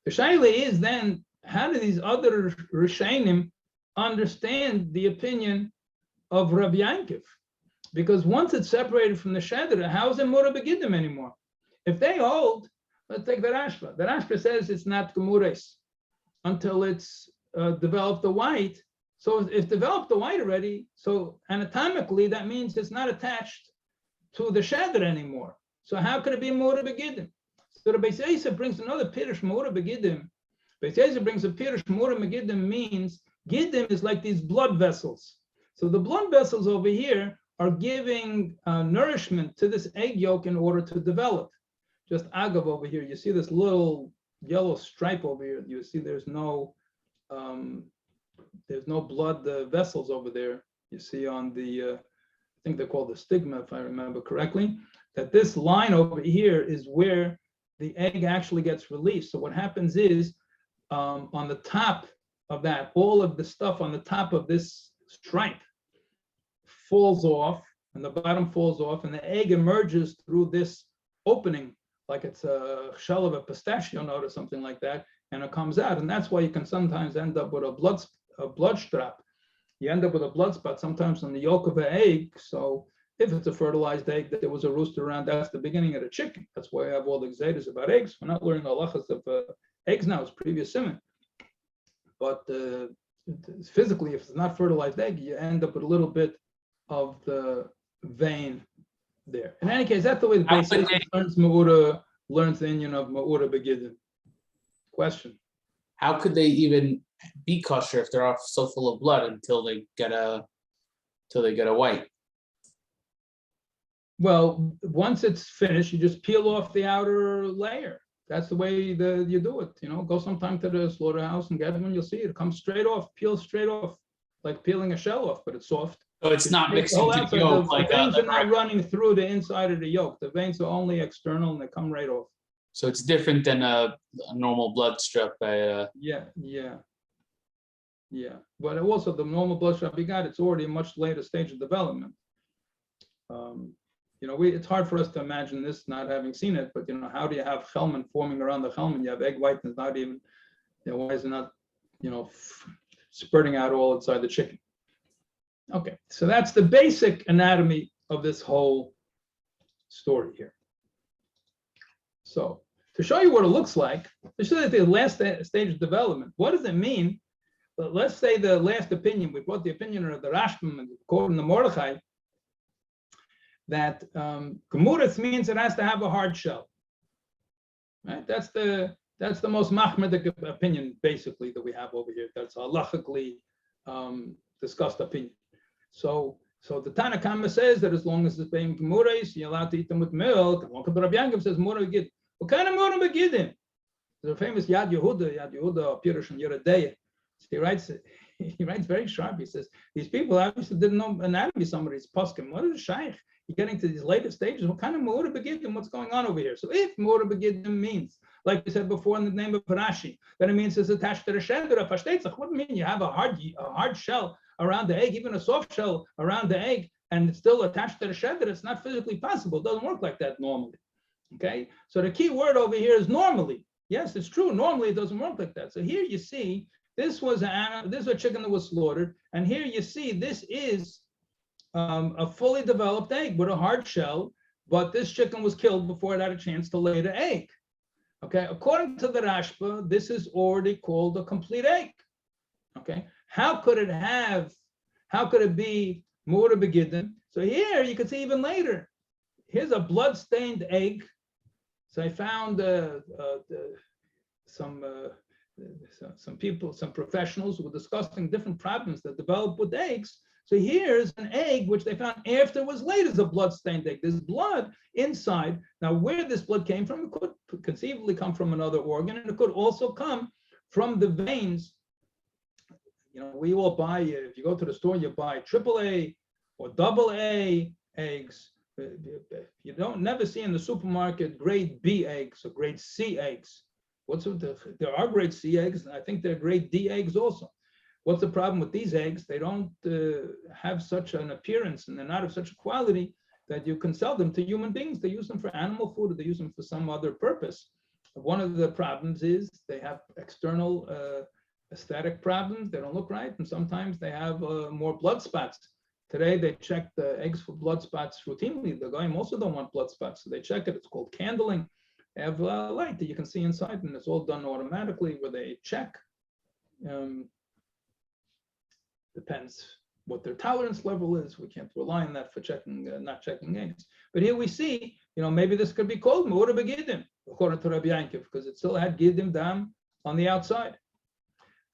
the shaila is then, how do these other Rishonim understand the opinion of Rabbi Yankiv? Because once it's separated from the shedra, how is it Ma'ura Begidim anymore? If they hold, let's take the Rashba. The Rashba says it's not gemures until it's developed the white. So if developed the white already, so anatomically that means it's not attached to the shedder anymore. So how could it be Ma'ura Begidim? So the Beis Yosef brings another pirush Ma'ura Begidim. Beis Yosef brings a pirush Ma'ura Begidim means Gidim is like these blood vessels. So the blood vessels over here are giving nourishment to this egg yolk in order to develop. Just agav over here, you see this little yellow stripe over here. You see there's no blood vessels over there. You see on the, I think they're called the stigma, if I remember correctly, that this line over here is where the egg actually gets released. So what happens is on the top of that, all of the stuff on the top of this stripe falls off, and the bottom falls off, and the egg emerges through this opening, like it's a shell of a pistachio nut or something like that, and it comes out. And that's why you can sometimes end up with a blood strap. You end up with a blood spot sometimes on the yolk of an egg. So if it's a fertilized egg, that there was a rooster around, that's the beginning of the chicken. That's why I have all the exedas about eggs. We're not learning halachas of eggs now, it's previous simon. But physically, if it's not fertilized egg, you end up with a little bit of the vein there. In any case, that's the way the Beis Yosef learns Ma'ura, learns the Inyan of Ma'ura Begidim. Question. How could they even be kosher if they're all so full of blood until they get a white? Well, once it's finished, you just peel off the outer layer. That's the way you do it. Go sometime to the slaughterhouse and get it, and you'll see it comes straight off, peels straight off, like peeling a shell off, but it's soft. So it's not mixing to yolk like the veins are not running through the inside of the yolk. The veins are only external and they come right off. So it's different than a normal blood strip. Yeah. But also the normal blood strip you got, it's already a much later stage of development. It's hard for us to imagine this not having seen it, but how do you have chelman forming around the chelman? You have egg white and it's not even, why is it not, spurting out all inside the chicken? Okay, so that's the basic anatomy of this whole story here. So to show you what it looks like, to show you the last stage of development, what does it mean? But let's say the last opinion, we brought the opinion of the Rashbam and according to Mordechai, that Gemuris means it has to have a hard shell. Right? That's the most machmedic opinion, basically, that we have over here. That's a halachically discussed opinion. So the Tana Kama says that as long as it's being Gemuris, you're allowed to eat them with milk. And Rabbi Yankiv says Mura Begid. What kind of Mura Begidim? There's a famous Yad Yehuda, Pirush and Yeredeya. He writes very sharp. He says, these people obviously didn't know anatomy, somebody's poskim. What is a shaykh? You're getting to these later stages. What kind of Mura Begidim? What's going on over here? So if Mura Begidim means, like we said before in the name of Rashi, then it means it's attached to the shedder of Hashtetzach. What do you mean? You have a hard shell around the egg, even a soft shell around the egg, and it's still attached to the shedder. It's not physically possible. It doesn't work like that normally. Okay? So the key word over here is normally. Yes, it's true. Normally it doesn't work like that. So here you see, this was a chicken that was slaughtered, and here you see this is a fully developed egg with a hard shell, but this chicken was killed before it had a chance to lay the egg. Okay, according to the Rashba, this is already called a complete egg. Okay, how could it be Mura Begidin? So here you can see even later. Here's a blood-stained egg. So I found some people, some professionals who were discussing different problems that develop with eggs. So here's an egg which they found after it was laid as a blood-stained egg. There's blood inside. Now, where this blood came from, it could conceivably come from another organ, and it could also come from the veins. You know, we all buy, if you go to the store, you buy AAA or AA eggs. You don't never see in the supermarket grade B eggs or grade C eggs. There are grade C eggs, and I think there are grade D eggs also. What's the problem with these eggs? They don't have such an appearance, and they're not of such a quality that you can sell them to human beings. They use them for animal food, or they use them for some other purpose. One of the problems is they have external aesthetic problems. They don't look right, and sometimes they have more blood spots. Today, they check the eggs for blood spots routinely. The Goyim also don't want blood spots, so they check it. It's called candling. They have light that you can see inside, and it's all done automatically where they check. Depends what their tolerance level is. We can't rely on that for checking, not checking eggs. But here we see, maybe this could be called Mura Begidim, according to Rabbi Yankiv, because it still had Gidim Dam on the outside.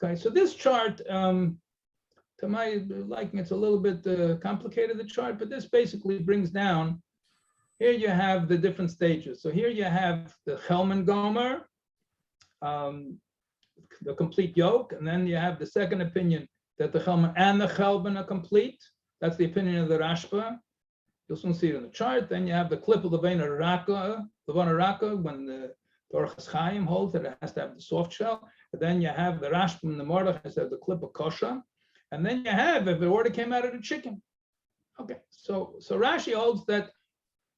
Okay, so this chart, to my liking, it's a little bit complicated, the chart, but this basically brings down, here you have the different stages. So here you have the Chelman Gomer, the complete yolk, and then you have the second opinion that the Chelman and the Chelban are complete. That's the opinion of the Rashba. You'll soon see it in the chart. Then you have the clip of Levana Raka, when the Orchos Chaim holds that it has to have the soft shell. And then you have the Rashba and the Mordechai has to have the clip of kosher. And then you have if it already came out of the chicken. Okay, so Rashi holds that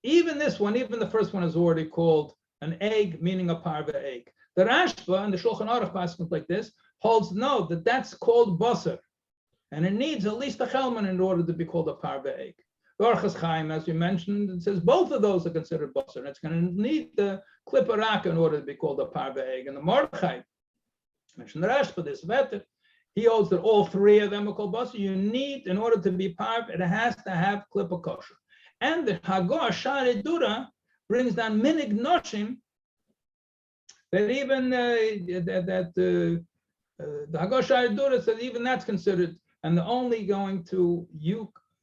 even this one, even the first one is already called an egg, meaning a parva egg. The Rashba and the Shulchan Aruch passages like this holds no, that's called Boser. And it needs at least a chelman in order to be called a parva egg. The Orchos Chaim, as we mentioned, it says both of those are considered Boser. And it's going to need the klippa raka in order to be called a parva egg. And the Mordechai, mentioned the Rashba, this better. He holds that all three of them are called Boser. You need, in order to be parva, it has to have klippa kosher. And the Hagor Shari Dura brings down minig noshim that even the Hagor Shari Dura says even that's considered, and they're only going to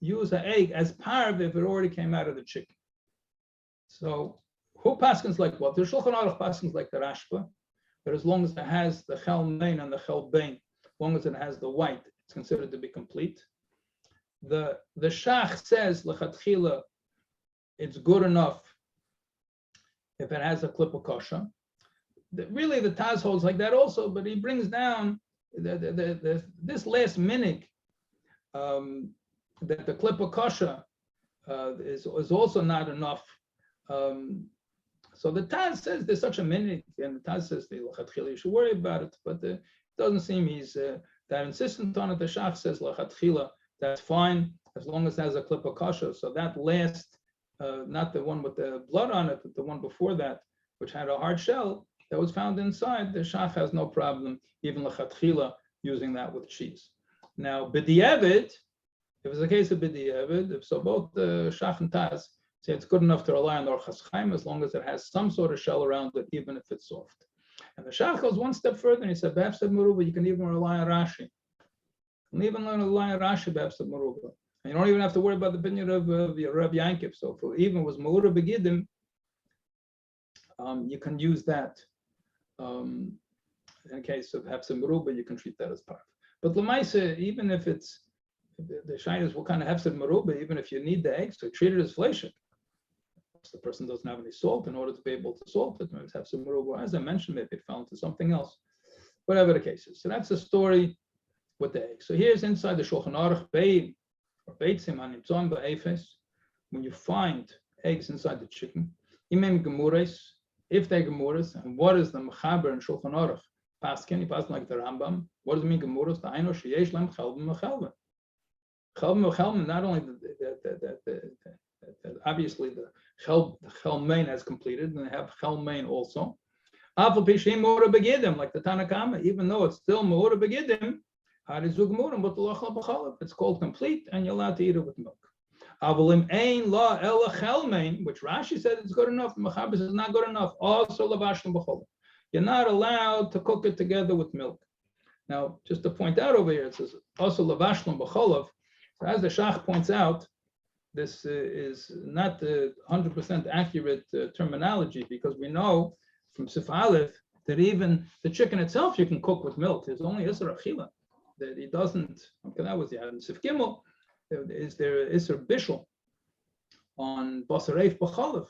use an egg as parv if it already came out of the chicken. So who paskins like what? The Shulchan Aruch paskins like the Rashba, but as long as it has the chel main and the chel bein, as long as it has the white, it's considered to be complete. The Shach says lechatchila, it's good enough if it has a klippa kosher. Really, the Taz holds like that also, but he brings down this last minig that the klippa kosher is also not enough. So the Taz says there's such a minig, and the Taz says the lechatchila you should worry about it, but it doesn't seem he's that insistent on it. The Shach says lechatchila, that's fine. as long as it has a clip of kasha. So that last, not the one with the blood on it, but the one before that, which had a hard shell that was found inside, the shach has no problem, even lechatchila, using that with cheese. Now, b'di'evid, if it's a case of b'di'evid, if so both the shach and taz say it's good enough to rely on the Orchas Chaim as long as it has some sort of shell around it, even if it's soft. And the shach goes one step further, and he said, b'efsed meruba, you can even rely on Rashi. You can even rely on Rashi b'efsed meruba. And you don't even have to worry about the opinion of Rabbi Yankiv. So if it even was me'ura begidim, you can use that. In case of hefsed meruba, you can treat that as part. But l'maisa, even if it's the shayna is what kind of hefsed meruba, even if you need the egg, so treat it as fleshik. The person doesn't have any salt in order to be able to salt it. Maybe hefsed meruba, as I mentioned, maybe it fell into something else. Whatever the case is. So that's the story with the egg. So here's inside the Shulchan Aruch Bein or Beitzim Hanimtzon Ba'efes. When you find eggs inside the chicken, imem gemures, if they're gemures, and what is the mechaber in Shulchan Aruch? Paskin, he passed like the Rambam. What does it mean gemures? The Aino sheyesh lem chelben mechelben. Chelben mechelben, not only obviously the chelmein has completed, and they have chelmein also. Afal pishim me'ura begidim, like the Tanakama, even though it's still me'ura begidim, it's called complete, and you're allowed to eat it with milk. Avalim ein la ela chelmein, which Rashi said is good enough, Machabis is not good enough. Also lavashlim b'cholim. You're not allowed to cook it together with milk. Now, just to point out over here, it says also lavashlim b'cholav. So as the Shach points out, this is not 100% accurate terminology, because we know from Sif Aleph that even the chicken itself you can cook with milk. There's only Isra Achila that he doesn't. Okay, that was the Adam Sif Gimel. Is there Isra Bishul on Boser B'chalav,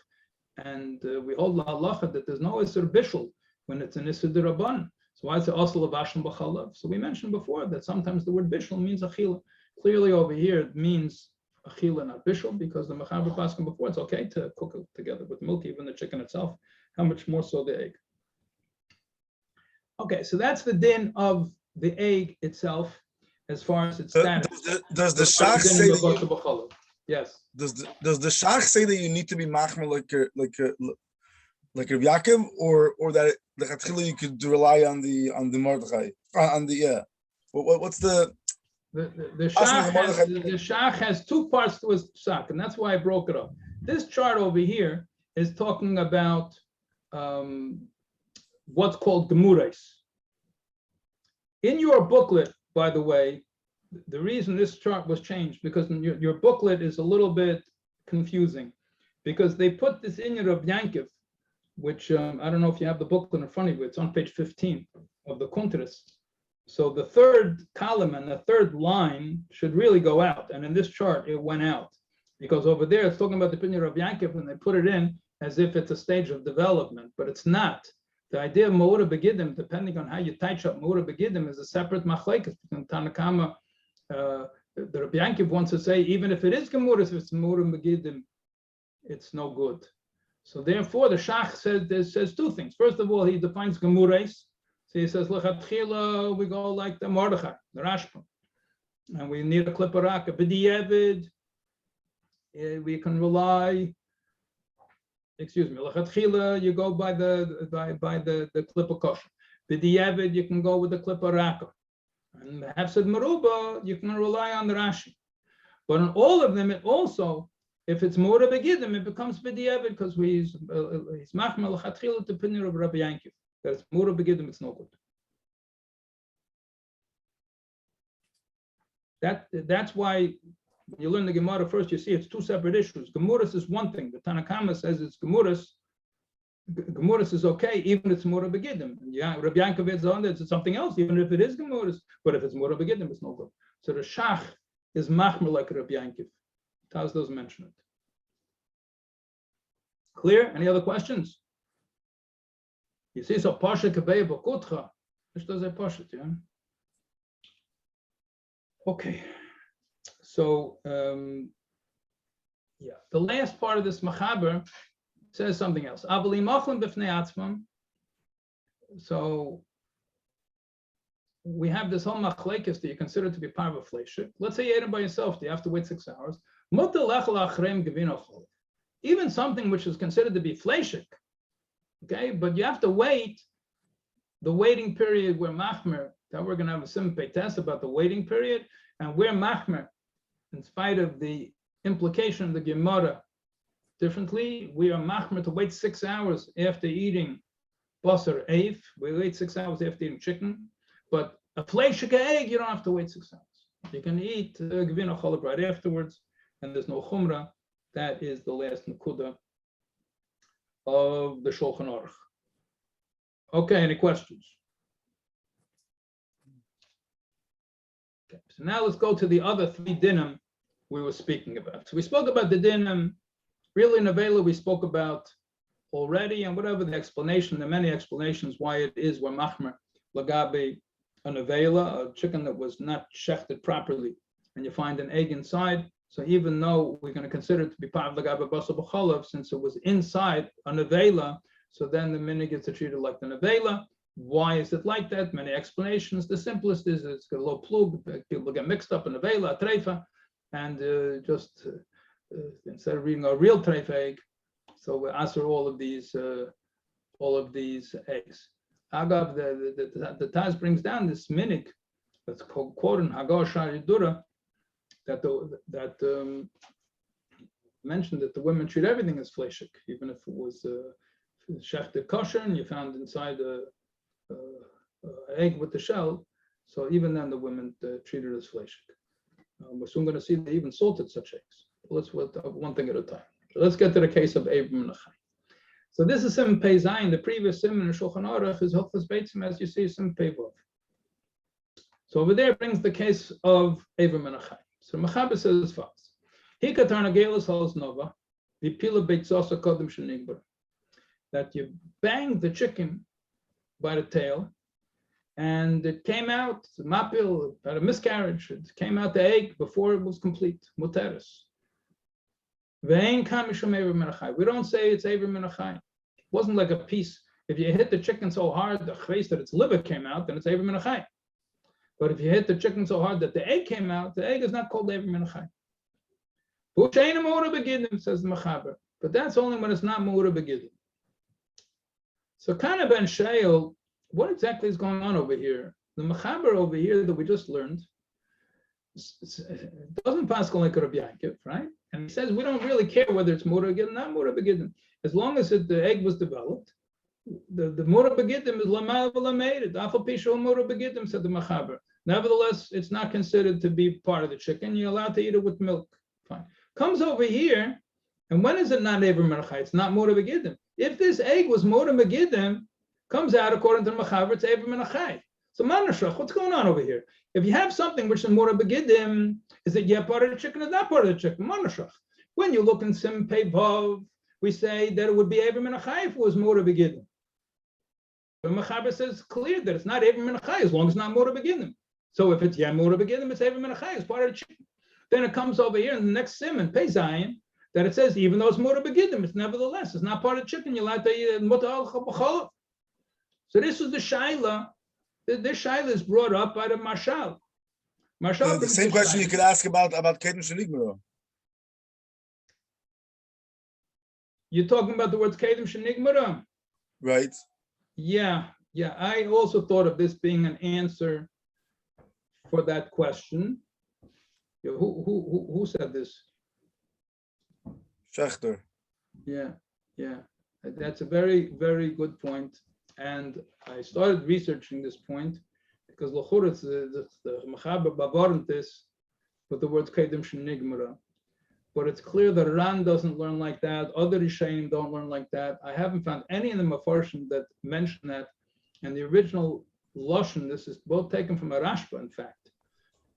and we hold la halacha that there's no Isra Bishul when it's an Isra D'Rabban. So why is it also Lavashim B'chalav? So we mentioned before that sometimes the word Bishul means Achila. Clearly over here it means Achila, not Bishul, because the Mechaber Paskin before it's okay to cook it together with milk, even the chicken itself. How much more so the egg? Okay, so that's the din of the egg itself, as far as its status. Does the Shach say that yes? Does the Shach say that you need to be machmer like Rabbi Yaakov, or that the Chatchila you could rely on the Mordechai on the what's the Shach has two parts to his psak, and that's why I broke it up. This chart over here is talking about what's called gemures. In your booklet, by the way, the reason this chart was changed, because your booklet is a little bit confusing, because they put this in your Rabbi Yankiv, which I don't know if you have the booklet in front of you. It's on page 15 of the Kuntres. So the third column and the third line should really go out, and in this chart it went out, because over there it's talking about the opinion of Rabbi Yankiv, and they put it in as if it's a stage of development, but it's not. The idea of Me'ura Begidim, depending on how you touch up Me'ura Begidim, is a separate machlekes between Tanakama. The Rabbi Yankiv wants to say, even if it is Gemuras, if it's Me'ura Begidim, it's no good. So therefore, the Shach says two things. First of all, he defines Gemuras. So he says, L'chatchila, we go like the Mordechai, the Rashba. And we need a klipparaka. B'di'evid, we can rely. Excuse me, l'chatchila, you go by the klippa kosher. B'di'evid, you can go with the klippa raka. And the hefsed meruba, you can rely on the Rashi. But in all of them, it also, if it's me'ura begidim, it becomes b'di'evid, because he's machmer l'chatchila to opinion of Rabbi Yankiv. That it's me'ura begidim, it's no good. That's why when you learn the Gemara first, you see it's two separate issues. Gemuras is one thing. The Tanakama says it's Gemuras. Gemuras is okay, even if it's Me'ura Begidim. Yeah, Rabbi Yaakov is on it's something else, even if it is Gemuras. But if it's Me'ura Begidim, it's no good. So the Shach is machmer like Rabbi Yaakov. Taz doesn't mention it. Clear? Any other questions? You see, so Pasha Kabei Bakutcha. This does a Pasha, yeah? Okay. So, the last part of this Machaber says something else. So, we have this whole machlekes that you consider to be part of a fleishik. Let's say you ate it by yourself. Do you have to wait 6 hours? Even something which is considered to be fleishik, okay, but you have to wait. The waiting period, we're machmer. That we're going to have a simple test about the waiting period, and we're machmer, in spite of the implication of the Gemara differently. We are machmer to wait 6 hours after eating Boser eif. We wait 6 hours after eating chicken, but a fleishik egg, you don't have to wait 6 hours. You can eat gvina cholab right afterwards, and there's no chumrah. That is the last nakuda of the Shulchan Aruch. Okay, any questions? Okay, so now let's go to the other 3 dinim we were speaking about. So we spoke about the dinim, really nevela we spoke about already, and whatever the explanation, there are many explanations why it is we're machmer lagabe a nevela, a chicken that was not shechted properly, and you find an egg inside. So even though we're going to consider it to be part of lagabe basar b'chalav, since it was inside a nevela, so then the minig gets treated like the nevela. Why is it like that? Many explanations. The simplest is it's got a low plug. People get mixed up in nevela, a treifa, and instead of reading a real treifa egg, so we answer all of these eggs. Agav, the Taz brings down this minig that's called quoting Hagar Sharidura, that mentioned that the women treat everything as fleishik, even if it was shechted kosher and you found inside a egg with the shell. So even then the women treat it as fleishik. We're soon going to see they even salted such eggs. Let's one thing at a time. So let's get to the case of Abram and Achai. So this is Sim Pei Zayin. The previous Sim in the Shulchan Aruch is Hilchos Beitzim, as you see, Sim Pei Vav. So over there brings the case of Abram and Achai. So Mechaber says as follows: Hikatarna Gelas Halos Nova, Vipila Beitzosa Kodim Shenigbar. That you banged the chicken by the tail, and it came out, mapil, had a miscarriage, it came out the egg before it was complete, muteris. We don't say it's Eivir Min Achai. It wasn't like a piece. If you hit the chicken so hard, the chveis that its liver came out, then it's Eivir Min Achai. But if you hit the chicken so hard that the egg came out, the egg is not called Eivir Min Achai. Says the Mechaber. But that's only when it's not Mura Begidim. So Kana ben Shail, what exactly is going on over here? The Mechaber over here that we just learned, it doesn't pass like Rabbi Yaakov, right? And he says we don't really care whether it's Mura Begidim, not Mura Begidim. As long as the egg was developed, the Mura Begidim is Lamal V'Lameid. Afal Pishu Mura Begidim, said the Mechaber. Nevertheless, it's not considered to be part of the chicken. You're allowed to eat it with milk. Fine. Comes over here, and when is it not Eivir Min Achai? It's not Mura Begidim. If this egg was Mura Begidim, comes out according to the Mechaber, it's Eivir Min Achai. So Manashach, what's going on over here? If you have something which is Mura Begidim, is it part of the chicken or not part of the chicken? Manashach. When you look in Sim Pei Vav, we say that it would be Eivir Min Achai if it was Mura Begidim. The Mechaber says clear that it's not Eivir Min Achai as long as it's not Mura Begidim. So if it's Mura Begidim, it's Eivir Min Achai as part of the chicken. Then it comes over here in the next Sim in Pei Zayin that it says even though it's Mura Begidim, it's nevertheless, it's not part of the chicken. You're allowed to eat Muta al Chabachalav. So this is the Shaila. This Shaila is brought up by the Marshal. The same question you could ask about Kedem Shenigmara. You're talking about the words Kedem Shenigmara? Right. Yeah. I also thought of this being an answer for that question. Who said this? Schechter. Yeah. That's a very, very good point. And I started researching this point because l'chur it's the Mechaber Bavarntis with the words Kedem Shenigmara. But it's clear that Ran doesn't learn like that. Other Rishonim don't learn like that. I haven't found any of the Mefarshim that mention that. And the original Lashon, this is both taken from a Rashba, in fact.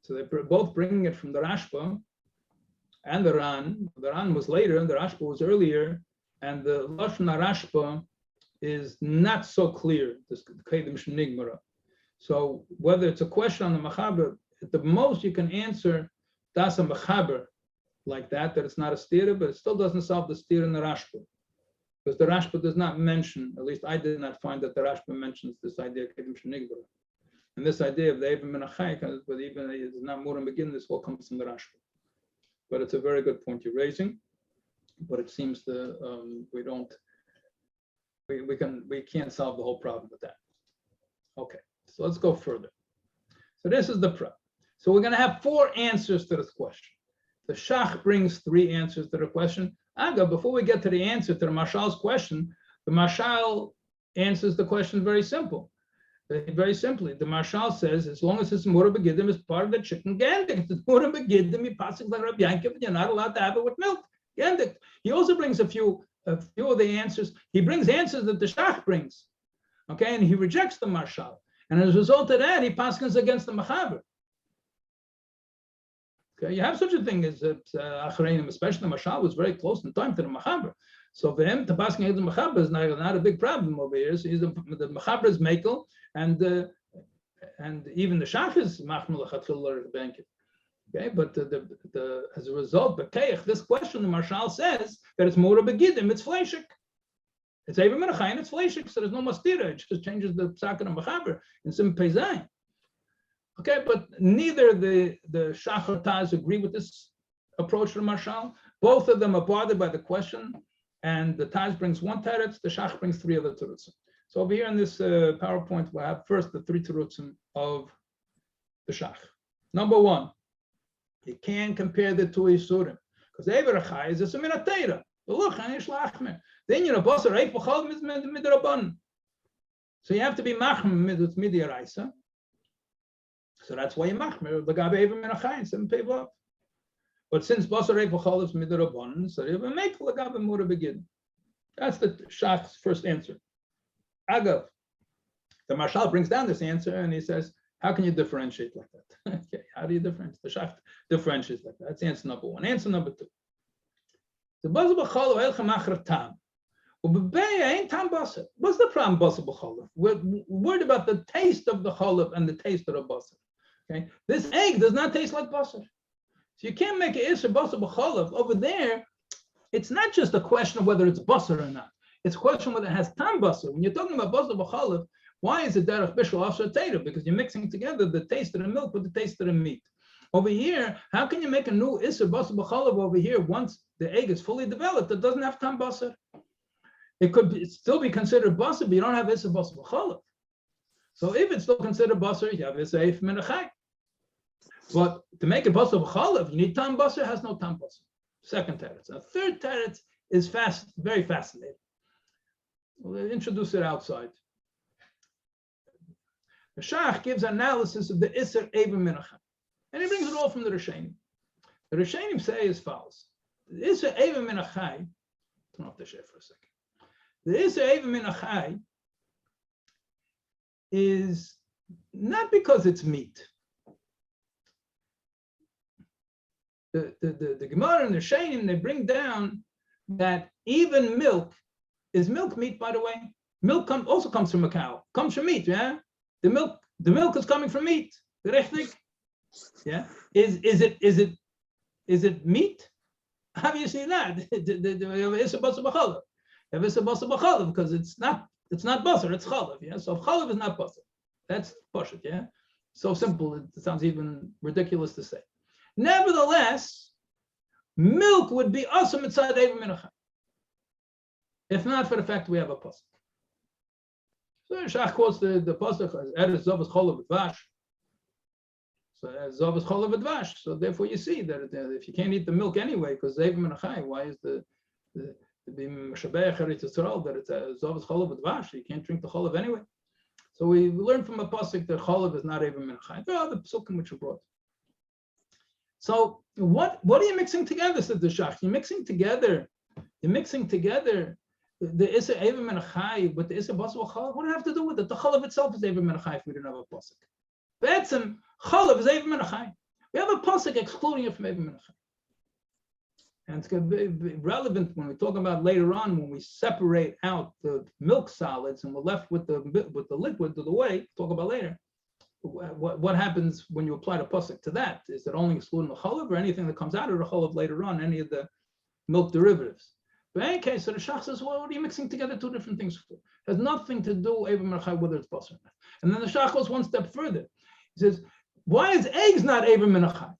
So they're both bringing it from the Rashba and the Ran. The Ran was later and the Rashba was earlier. And the Lashon Rashba is not so clear, this Kedem Shenigmara. So whether it's a question on the Mechaber, at the most you can answer Das a Mechaber like that it's not a stira, but it still doesn't solve the stira in the Rashba. Because the Rashba does not mention, at least I did not find that the Rashba mentions this idea of Kedem Shenigmara. And this idea of the Eiva min Achai, but even it's not more than begin, this all comes from the Rashba. But it's a very good point you're raising. But it seems we can't solve the whole problem with that. Okay, so let's go further. So this is the problem. So we're going to have 4 answers to this question. The Shach brings 3 answers to the question. Aga, before we get to the answer to the Mashal's question, the Mashal answers the question very simple. Very simply, the Mashal says, as long as it's Mura Begidim is part of the chicken gandik, if it's Mura Begidim, you pass it like Rabbi Yankiv, you're not allowed to have it with milk. Gandik. He also brings a few of the answers. He brings answers that the Shach brings. Okay, and he rejects the Mashal. And as a result of that, he passes against the Machaber. Okay, you have such a thing as Achreinim, especially the Mashal was very close in time to the Machaber. So for him, to pass against the Machaber is not a big problem over here. So the Machaber is Mekel, and even the Shach is Machmel Lechatchil or Benkin. Okay, but as a result, this question, the Mashal says that it's Mura Begidim, it's Fleishik. It's Eiva min Achai, it's Fleishik, so there's no Mastira. It just changes the Psak and Machaber in Sim Peizayin. Okay, but neither the Shach or Taz agree with this approach to the Mashal. Both of them are bothered by the question, and the Taz brings 1 teretz, the Shach brings 3 other terutzim. So over here in this PowerPoint, we'll have first the 3 terutzim of the Shach. Number 1, you can't compare the 2 Yisurim, because Eiva Achai is a Minatera. Then you know, Boser Eif B'chol Midrabban. So you have to be Machm with Midiraisa. So that's why you machmer the Gabe Eiva min Achai and 7 Peivav. But since Boser Eif B'chol is Midrabban, so you have a make the Gabe Mura Begin. That's the Shach's first answer. Agav, the Mashal brings down this answer and he says, how can you differentiate like that? Okay, how do you differentiate? The Shach differentiates like that. That's answer number 1. Answer number 2. The Boser B'chol El Chamachar Tam. Ain't Tam Boser. What's the problem, Boser B'chol? We're worried about the taste of the cholov and the taste of the Boser. Okay, this egg does not taste like Boser. So you can't make an Isser Boser B'chol. Over there, it's not just a question of whether it's Boser or not. It's a question whether it has Tam Boser. When you're talking about Boser B'chol, why is it Derech Bishul Afshar Teira? Because you're mixing together the taste of the milk with the taste of the meat. Over here, how can you make a new Isser Boser B'chol over here once the egg is fully developed? It doesn't have Tam Boser. It could still be considered Boser, but you don't have Isser Boser B'chol. So if it's still considered Boser, you have Isser Eif min Achai. But to make it Boser B'chol, you need Tam Boser, has no Tam Boser. Second teretz. A third teretz is very fascinating. We'll introduce it outside. The Shach gives analysis of the Isser Eiva min Achai. And he brings it all from the Rishonim. The Rishonim say as follows. The Isser Eiva min Achai, turn off the share for a second. The Isser Eiva min Achai is not because it's meat. The Gemara and the Rishonim, they bring down that even milk, is milk meat, by the way? Milk also comes from a cow, comes from meat, yeah? The milk is coming from meat. Richtig? Yeah. Is it meat? Obviously not. It's a Boser B'chol. It's a Boser B'chol because it's not Boser, it's Cholav. Yeah. So Cholav is not Boser. That's Pashut, yeah. So simple, it sounds even ridiculous to say. Nevertheless, milk would be also mitzad Eiva min Achai, if not for the fact we have a pasuk. So Shach quotes the pasuk as Eretz Zovas Cholav V'Dvash. So Zovas Cholav V'Dvash. So therefore, you see that if you can't eat the milk anyway, because Eiva min Achai, why is the Meshabeach Eretz Yisrael that it's Zovas Cholav V'Dvash? You can't drink the Cholav anyway. So we learn from a pasuk that Cholav is not Eiva min Achai. There are other pasukim which are brought. So what are you mixing together, said the Shach? You're mixing together the Isser Eiva min Achai with the Isser Boser B'chol. What do you have to do with it? The Cholav itself is Eiva min Achai if we don't have a pasuk. Be'etzem, Cholav is Eiva min Achai. We have a pasuk excluding it from Eiva min Achai. And it's going to be relevant when we talk about later on when we separate out the milk solids and we're left with the liquid to the whey. Talk about later. What happens when you apply the pasuk to that? Is it only excluding the cholav or anything that comes out of the cholav later on, any of the milk derivatives? But in any case, so the Shach says, well, what are you mixing together 2 different things for? It has nothing to do Eiva min Achai whether it's pasuk or not. And then the Shach goes one step further. He says, why is eggs not Eivim min achai?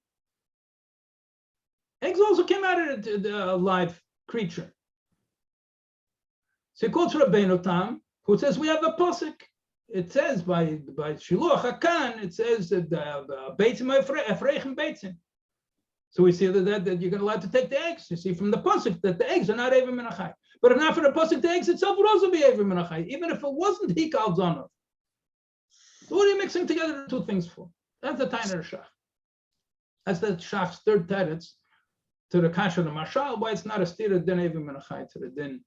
Eggs also came out of a live creature. So he quotes Rabbeinu Tam, who says we have a pasuk. It says by Shiluach Hakan, it says that beitzim efreichem beitzim. So we see that you're allowed to take the eggs. You see from the pasuk that the eggs are not Eivim min achai. But if not for the pasuk, the eggs itself would also be Eivim min achai, even if it wasn't hikal zonov. So what are you mixing together the two things for? That's the Tainer Shach. That's the Shach's third teretz to the kasha the mashal, why it's not a stira din Eivim min achai to the din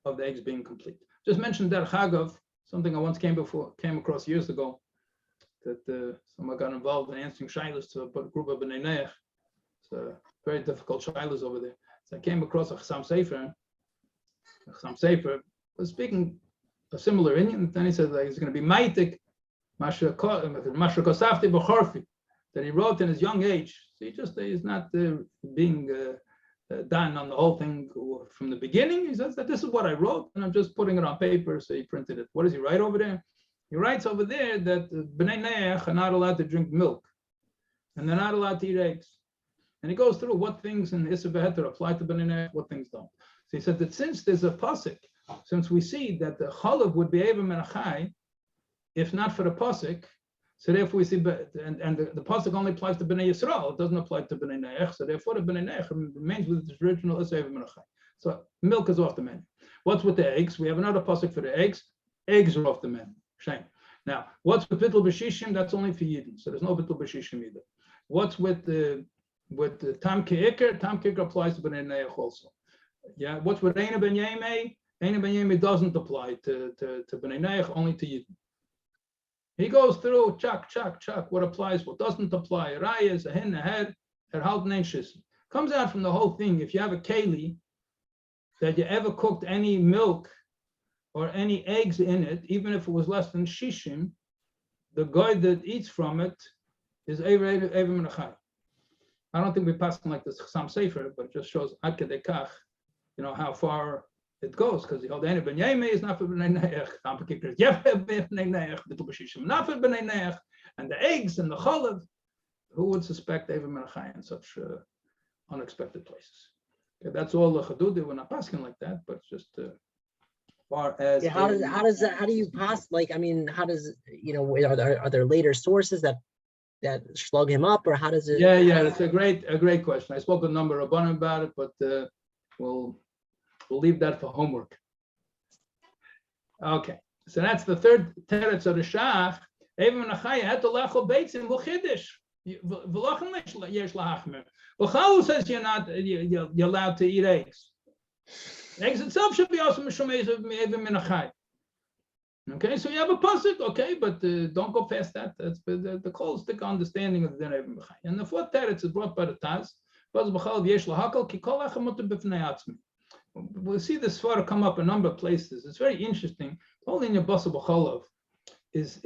of the eggs being complete. Just mentioned that Chagav, something I once came across years ago, that someone got involved in answering shilas to a group of B'nai Neach. It's a very difficult shilas over there. So I came across a Chassam Sefer. Chassam Sefer was speaking a similar Indian, and then he said that he's going to be maitik Masha Kosafti B'chorfi, that he wrote in his young age. So he's not being done on the whole thing from the beginning. He says that this is what I wrote, and I'm just putting it on paper. So he printed it. What does he write over there? He writes over there that B'nai Neach are not allowed to drink milk, and they're not allowed to eat eggs. And he goes through what things in Issa V'Heter apply to B'nai Neach, what things don't. So he said that since there's a pasuk, since we see that the chalav would be Eivim min achai, if not for the pasuk, so therefore we see, and the pasuk only applies to B'nai Yisrael, it doesn't apply to B'nai Neach, so therefore the B'nai Neach remains with its original Issa Eivim min achai. So milk is off the menu. What's with the eggs? We have another pasuk for the eggs. Eggs are off the menu. Shame. Now, what's with Bittul B'Shishim? That's only for Yidden, so there's no Bittul B'Shishim either. What's with the Tam Ke'ikr? Tam Ke'ikr applies to B'nai Neach also. Yeah. What's with Eina Ben Yemei? Eina Ben Yemei doesn't apply to B'nai Neach, only to Yidden. He goes through chak, what applies, what doesn't apply. Rayas, a hin, a head, her halt shis. Comes out from the whole thing. If you have a keli that you ever cooked any milk or any eggs in it, even if it was less than shishim, the guy that eats from it is Eivim min achai. I don't think we pass like this Chassam Sefer, but it just shows ad kedei kach, how far it goes, because the Eina Ben Yemei is not for B'nai Neach, Tam Ke'ikr is B'nai Neach, Bittul B'Shishim not for B'nai Neach, and the eggs and the chalav, who would suspect Eivim min achai in such unexpected places? Okay, that's all the Chadudi. We're not passing like that, but just far as how do you pass? Like, I mean, how does are there later sources that slug him up, or how does it? Yeah, that's a great question. I spoke with a number of Rabbanim about it, but we'll leave that for homework. Okay, so that's the third teretz of the Shach. Eivim min achai had to lechol beitzim v'chidish v'lochem yesh lahachmer. V'chalu says you're allowed to eat eggs. Eggs itself should be also mishum Eivim min achai. Okay, so you have a pasuk, okay, but don't go past that. That's the holistic understanding of the din Eivim min achai. And the fourth teretz is brought by the Taz. We'll see this svara come up a number of places. It's very interesting. Only in your Boser b'cholav is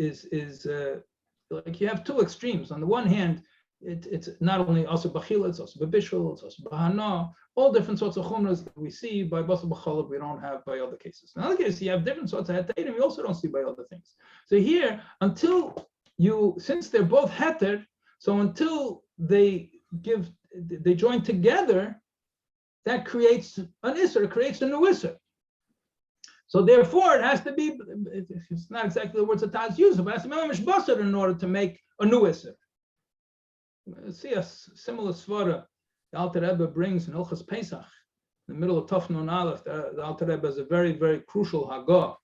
like you have two extremes. On the one hand, it's not only also b'chila, it's also b'bishul, it's also b'hana, all different sorts of chumras that we see by Boser b'cholav we don't have by other cases. In other cases, you have different sorts of heterim you also don't see by other things. So here, since they're both heter, so until they join together, that creates an isser, creates a new isser. So therefore, it has to be, it's not exactly the words that Taz uses, but it has to be mamish Boser in order to make a new isser. See a similar svara the Alter Rebbe brings in Ilchas Pesach, in the middle of Tov Nun Aleph. The Alter Rebbe is a very, very crucial hagah.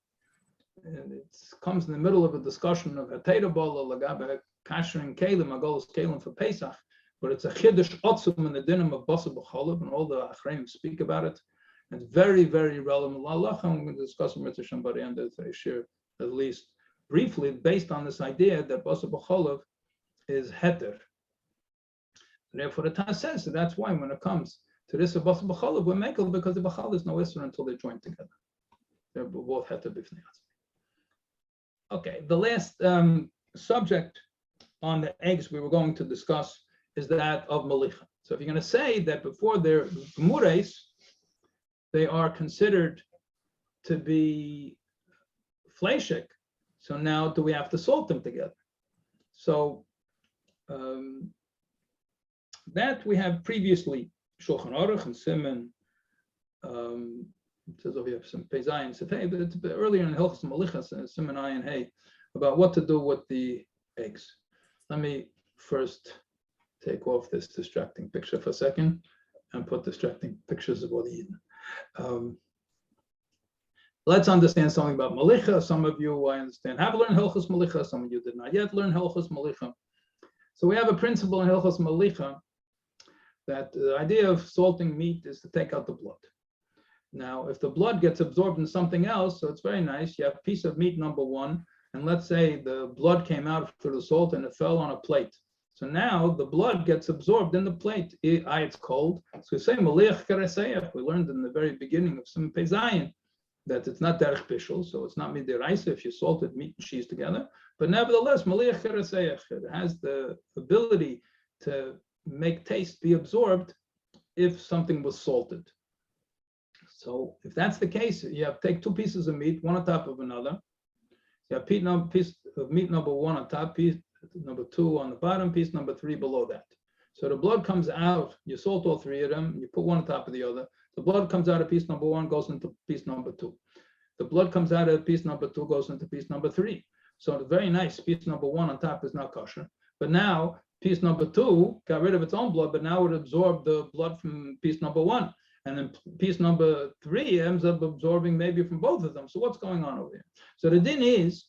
And it comes in the middle of a discussion of Hatera Bola, Lagabe, Kasher and Kalim, Agolos Kalim for Pesach. But it's a chiddush otzum in the dinim of Boser b'cholav, and all the achreim speak about it. It's very, very relevant. Allah, I'm going to discuss with Mr. Shambari and the Shiur, at least briefly, based on this idea that Boser b'cholav is heter. Therefore, the Taz says that that's why when it comes to this of Boser b'cholav, we're makel because the b'cholav is no isser until they join together. They're both heter b'fnei atzmi. Okay, the last subject on the eggs we were going to discuss is that of malicha. So if you're going to say that before they're gemures, they are considered to be fleishik, So now do we have to salt them together? So that we have previously, Shulchan Aruch and Siman, it says over here some Peizayin Sefei, but it's a bit earlier in Hilchos Malichas and Siman Ayin Hey about what to do with the eggs. Let me first take off this distracting picture for a second and put distracting pictures of what Eden. Let's understand something about Malicha. Some of you, I understand, have learned Hilchos Malicha. Some of you did not yet learn Hilchos Malicha. So we have a principle in Hilchos Malicha that the idea of salting meat is to take out the blood. Now, if the blood gets absorbed in something else, so it's very nice. You have a piece of meat, number one, and let's say the blood came out through the salt and it fell on a plate. So now the blood gets absorbed in the plate. It's cold. So we say Maliach Kareseyach. We learned in the very beginning of some Peizayin that it's not derech bishul, so it's not midiraisa if you salted meat and cheese together. But nevertheless, Maliach Kareseyach, it has the ability to make taste be absorbed if something was salted. So if that's the case, you have to take two pieces of meat, one on top of another. You have piece of meat number one on top, piece number two on the bottom, piece number three below that. So the blood comes out, you salt all three of them, you put one on top of the other. The blood comes out of piece number one, goes into piece number two. The blood comes out of piece number two, goes into piece number three. So it's very nice. Piece number one on top is not kosher. But now piece number two got rid of its own blood, but now it absorbed the blood from piece number one. And then piece number three ends up absorbing maybe from both of them. So what's going on over here? So the din is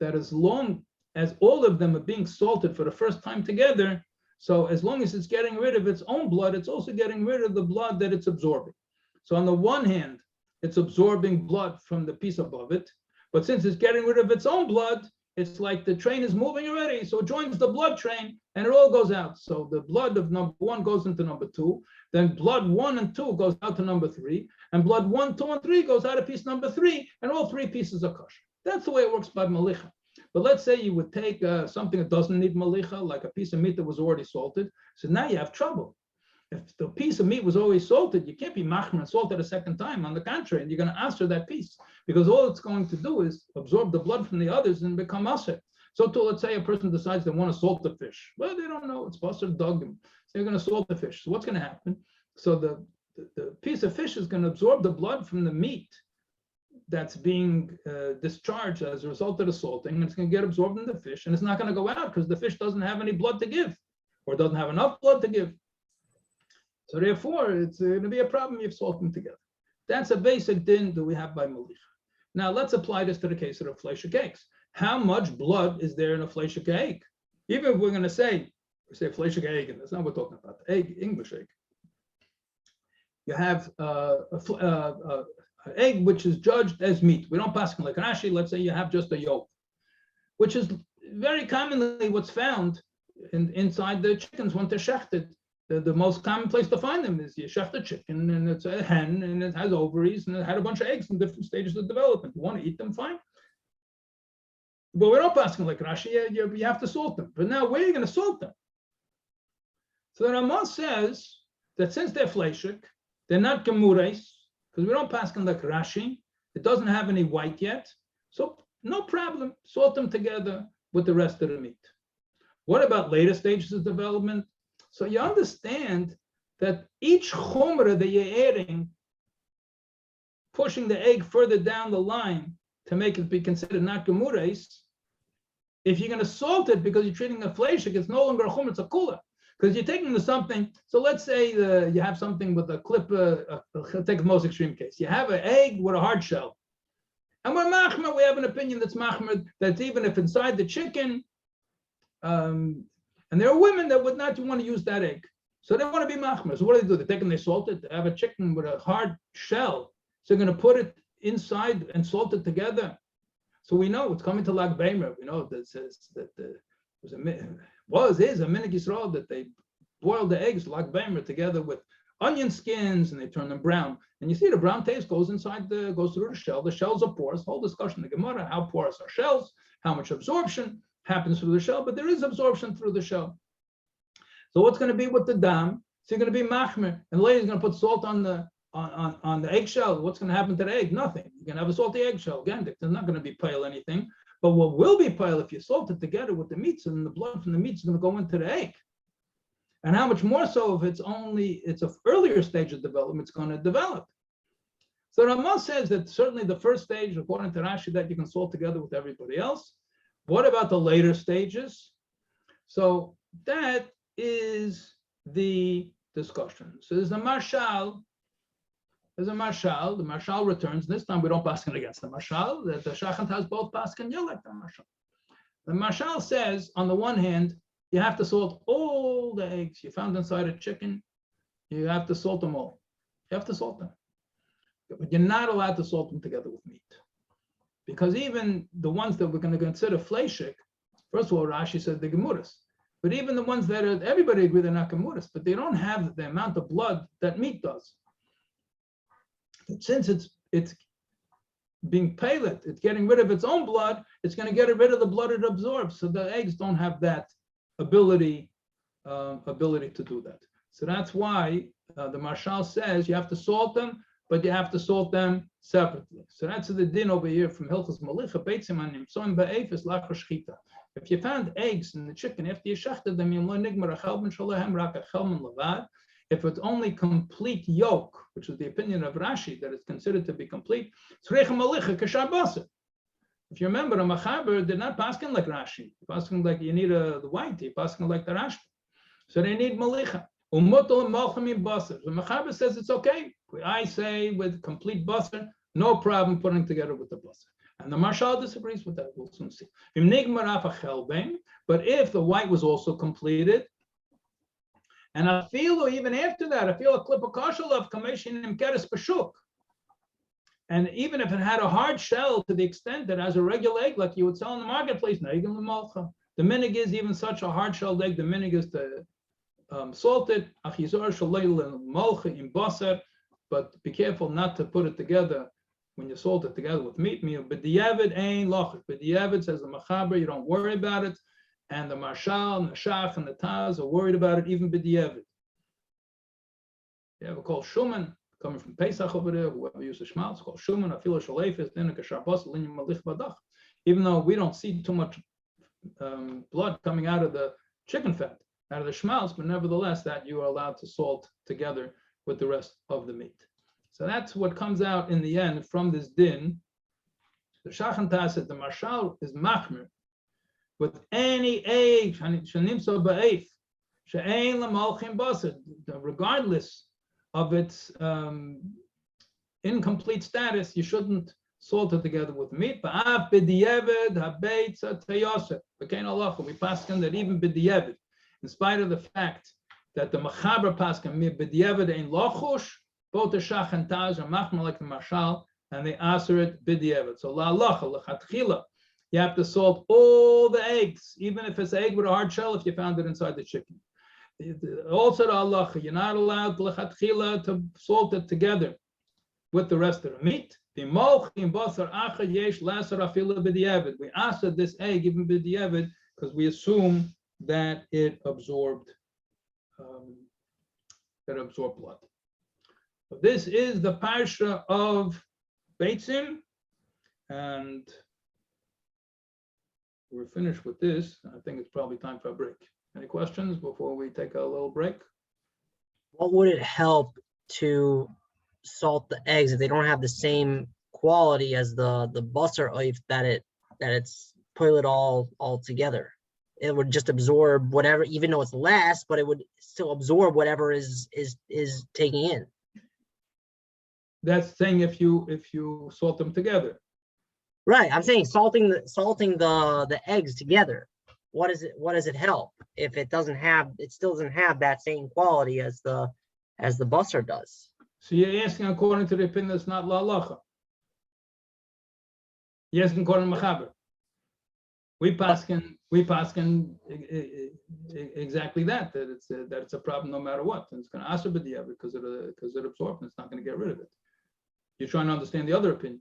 that as long as all of them are being salted for the first time together, so as long as it's getting rid of its own blood, it's also getting rid of the blood that it's absorbing. So on the one hand, it's absorbing blood from the piece above it, but since it's getting rid of its own blood, it's like the train is moving already, so it joins the blood train and it all goes out. So the blood of number one goes into number two, then blood one and two goes out to number three, and blood one, two, and three goes out of piece number three, and all three pieces are kosher. That's the way it works by malicha. But let's say you would take something that doesn't need malicha, like a piece of meat that was already salted. So now you have trouble. If the piece of meat was always salted, you can't be machmer and salt it a second time. On the contrary, you're going to answer that piece because all it's going to do is absorb the blood from the others and become aser. So too, let's say a person decides they want to salt the fish. Well, they don't know. It's Boser dogim. So they're going to salt the fish. So what's going to happen? So the piece of fish is going to absorb the blood from the meat that's being discharged as a result of the salting, and it's going to get absorbed in the fish, and it's not going to go out because the fish doesn't have any blood to give or doesn't have enough blood to give. So therefore, it's going to be a problem if you salt them together. That's a basic din that we have by malicha. Now let's apply this to the case of the fleishik eggs. How much blood is there in a fleishik egg? Even if we're going to say fleishik egg, and that's not what we're talking about, egg, English egg. You have an egg which is judged as meat. We don't pass like Rashi. Let's say you have just a yolk, which is very commonly what's found inside the chickens when they're shechted. The most common place to find them is you shecht a chicken and it's a hen and it has ovaries and it had a bunch of eggs in different stages of development. You want to eat them, fine. But we're not passing like Rashi. You have to salt them. But now where are you going to salt them? So the Ramah says that since they're fleishik, they're not gemures, because we don't pass them like Rashi. It doesn't have any white yet. So no problem. Salt them together with the rest of the meat. What about later stages of development? So you understand that each chumrah that you're adding, pushing the egg further down the line to make it be considered not gemures, if you're going to salt it because you're treating a fleishik, it's no longer a chumrah, it's a kula. Because you're taking something, so let's say you have something with a clip, take the most extreme case. You have an egg with a hard shell. And we're machmer, we have an opinion that's machmer, that even if inside the chicken, and there are women that would not want to use that egg. So they want to be machmer. So what do? They take and they salt it. They have a chicken with a hard shell. So they're going to put it inside and salt it together. So we know it's coming to Lag Beimer. We know that says that is a minig Yisrael that they boil the eggs Lag Beimer together with onion skins and they turn them brown. And you see the brown taste goes through the shell. The shells are porous. Whole discussion in the Gemara, how porous are shells, how much absorption happens through the shell, but there is absorption through the shell. So what's going to be with the dam? So you're going to be machmer, and the lady's going to put salt on the eggshell. What's going to happen to the egg? Nothing. You're going to have a salty eggshell. Again, there's not going to be pale anything. But what will be pile if you salt it together with the meats, and the blood from the meat is going to go into the egg. And how much more so if it's an earlier stage of development, it's going to develop. So Ramah says that certainly the first stage, according to Rashi, that you can salt together with everybody else. What about the later stages? So that is the discussion. So there's a marshal. The marshal returns. This time we don't paskin against the marshal. The shachant has both paskin. You like the marshal. The marshal says, on the one hand, you have to salt all the eggs you found inside a chicken. You have to salt them all. You have to salt them. But you're not allowed to salt them together with meat. Because even the ones that we're going to consider fleshik, first of all, Rashi said the gemuras. But even the ones that are, everybody agree they're not gemuras, but they don't have the amount of blood that meat does. But since it's being pellet, it's getting rid of its own blood, it's going to get rid of the blood it absorbs. So the eggs don't have that ability to do that. So that's why the marshal says you have to salt them, but you have to salt them separately. So that's the din over here from Hilchos Malicha, Beitzim Anim, Soim Ba'efes Lachar Shchita. If you found eggs in the chicken after you shechted them, if it's only complete yolk, which is the opinion of Rashi, that it's considered to be complete, if you remember, a machaber did not paskin like Rashi. Paskin like you need the white, you paskin like the Rashi. So they need malicha. The machaber says it's okay. I say with complete Boser, no problem putting together with the Boser. And the marshal disagrees with that. We'll soon see. But if the white was also completed, and I feel even after that, I feel a clip of kashal of kameshin imkeres pashuk. And even if it had a hard shell to the extent that as a regular egg, like you would sell in the marketplace, the minig is even such a hard shelled egg, the minig is to salt it, but be careful not to put it together when you salt it together with meat meal. But the Yavid ain't lochik. But the Yavid says the machaber, you don't worry about it. And the marshal, and the shach, and the taz are worried about it, even with the Yavid. You have a called shuman, coming from Pesach over there, whoever uses shmal, it's called shuman, afilo shalefes, dinner kashabos, linyum malich badach. Even though we don't see too much blood coming out of the chicken fat, out of the shmals, but nevertheless, that you are allowed to salt together with the rest of the meat. So that's what comes out in the end from this din. The shachan said the marshal is machmir with any egg, regardless of its incomplete status, you shouldn't salt it together with meat. We paskin that even b'diavad, in spite of the fact that the machaber paskin b'diavad ain't lochush, both the shach and taz are machmir like the marshal, and they answer it b'diavad. So la lacha lechatchila, you have to salt all the eggs, even if it's an egg with a hard shell, if you found it inside the chicken. Also the halacha, you're not allowed lechatchila to salt it together with the rest of the meat. We answered this egg even b'diavad because we assume that it absorbed blood. So this is the parsha of Beitzim, and we're finished with this. I think it's probably time for a break. Any questions before we take a little break? What would it help to salt the eggs if they don't have the same quality as the Boser oif that it's put it all together? It would just absorb whatever, even though it's less, but it would still absorb whatever is taking in. That's saying if you salt them together. Right. I'm saying salting the eggs together. What does it help if it still doesn't have that same quality as the Boser does? So you're asking according to the opinion that's not la halacha. You're asking according to Machaber. We paskin exactly that it's a problem no matter what. And it's going to answer b'diavad because it absorbs and it's not going to get rid of it. You're trying to understand the other opinion.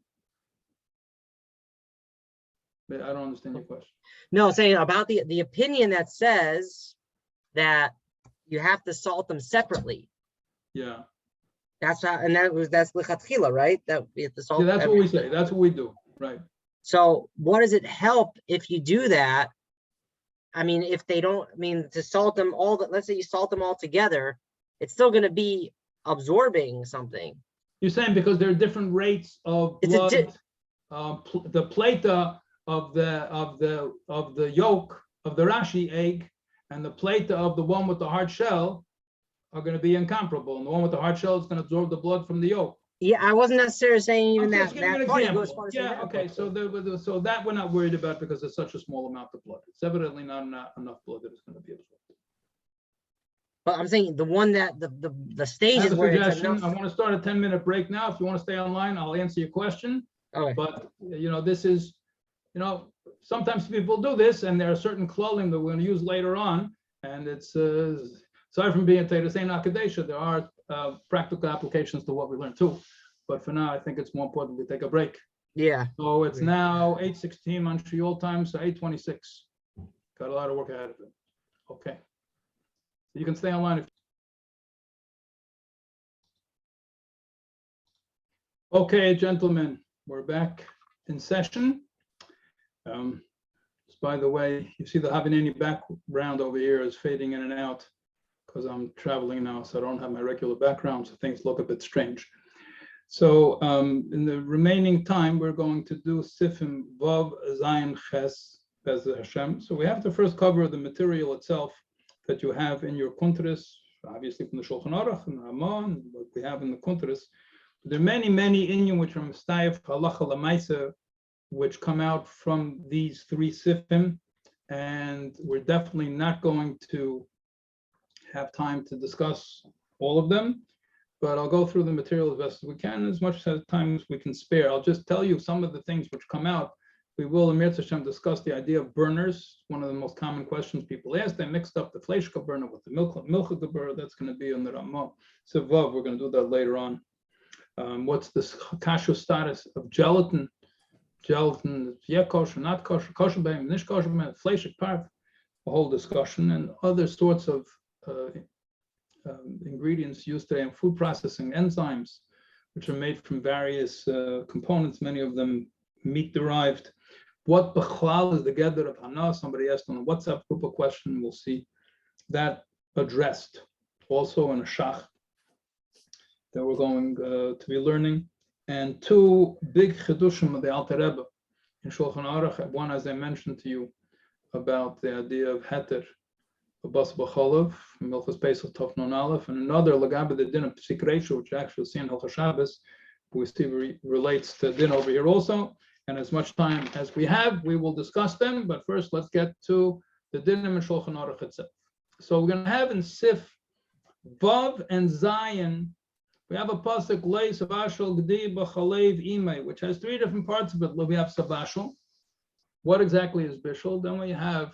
But I don't understand your question. No, saying about the opinion that says that you have to salt them separately. Yeah. That's lichatchila, right? That we have to salt. Yeah, that's what we say. That's what we do. Right. So what does it help if you do that? I mean, if they don't, I mean, to salt them all, let's say you salt them all together, it's still going to be absorbing something. You're saying because there are different rates of It's a blood, the plata of the yolk of the Rashi egg and the plata of the one with the hard shell are going to be incomparable, and the one with the hard shell is going to absorb the blood from the yolk. Yeah, I wasn't necessarily saying even I'm that just giving you an part goes example. far as Yeah, that, okay. but- So that we're not worried about because it's such a small amount of blood. It's evidently not enough blood that is going to be absorbed. But I'm saying the one that the I stages have a where it's suggestion. enough. I want to start a 10-minute break now. If you want to stay online, I'll answer your question. Okay. But this is, sometimes people do this, and there are certain clothing that we're going to use later on, and it's aside from being Teres Ein Akadesha, there are practical applications to what we learned too. But for now, I think it's more important we take a break. Yeah. So it's Okay. now 8:16 on Shiur time, so 8:26. Got a lot of work ahead of it. Okay. You can stay online. Okay, gentlemen, we're back in session. Just by the way, you see the Havanini background over here is fading in and out because I'm traveling now, so I don't have my regular background, so things look a bit strange. So in the remaining time, we're going to do Sifim Vav Zayin Ches Bez Hashem. So we have to first cover the material itself that you have in your Kuntris, obviously from the Shulchan Aruch and the Ramah, and what we have in the Kuntris. There are many inyan which are Mustayef, Halacha Lamaisa, which come out from these three Sifim, and we're definitely not going to have time to discuss all of them. But I'll go through the material as best as we can, as much time as we can spare. I'll just tell you some of the things which come out. We will, Amir Hashem, discuss the idea of burners. One of the most common questions people ask. They mixed up the Fleischka burner with the Milchika burner. That's going to be on the Ramah. So Vav, we're going to do that later on. What's this kasher status of gelatin? Gelatin, yeah, kosher, not kosher, kosher beim, nicht kosher beim, Fleischik parv. A whole discussion, and other sorts of ingredients used today in food processing, enzymes, which are made from various components, many of them meat derived. What b'chlal is the gather of hana? Somebody asked on a WhatsApp group a question. We'll see that addressed also in a shach that we're going to be learning. And two big chidushim of the Alter Rebbe in Shulchan Aruch. One, as I mentioned to you, about the idea of heter, Bas B'cholav, Milchus Pesach Tov Non Aleph, and another Lagabe the din of Psik Reisha, which actually see in Hilchos Shabbos, we see relates to din over here also. And as much time as we have, we will discuss them. But first, let's get to the din in Shulchan Aruch itself. So we're going to have in Sif, Vav and Zion, we have a pasuk Leis Savashal Gdi B'chalev Imei, which has three different parts of it. We have Savashal. What exactly is Bishul? Then we have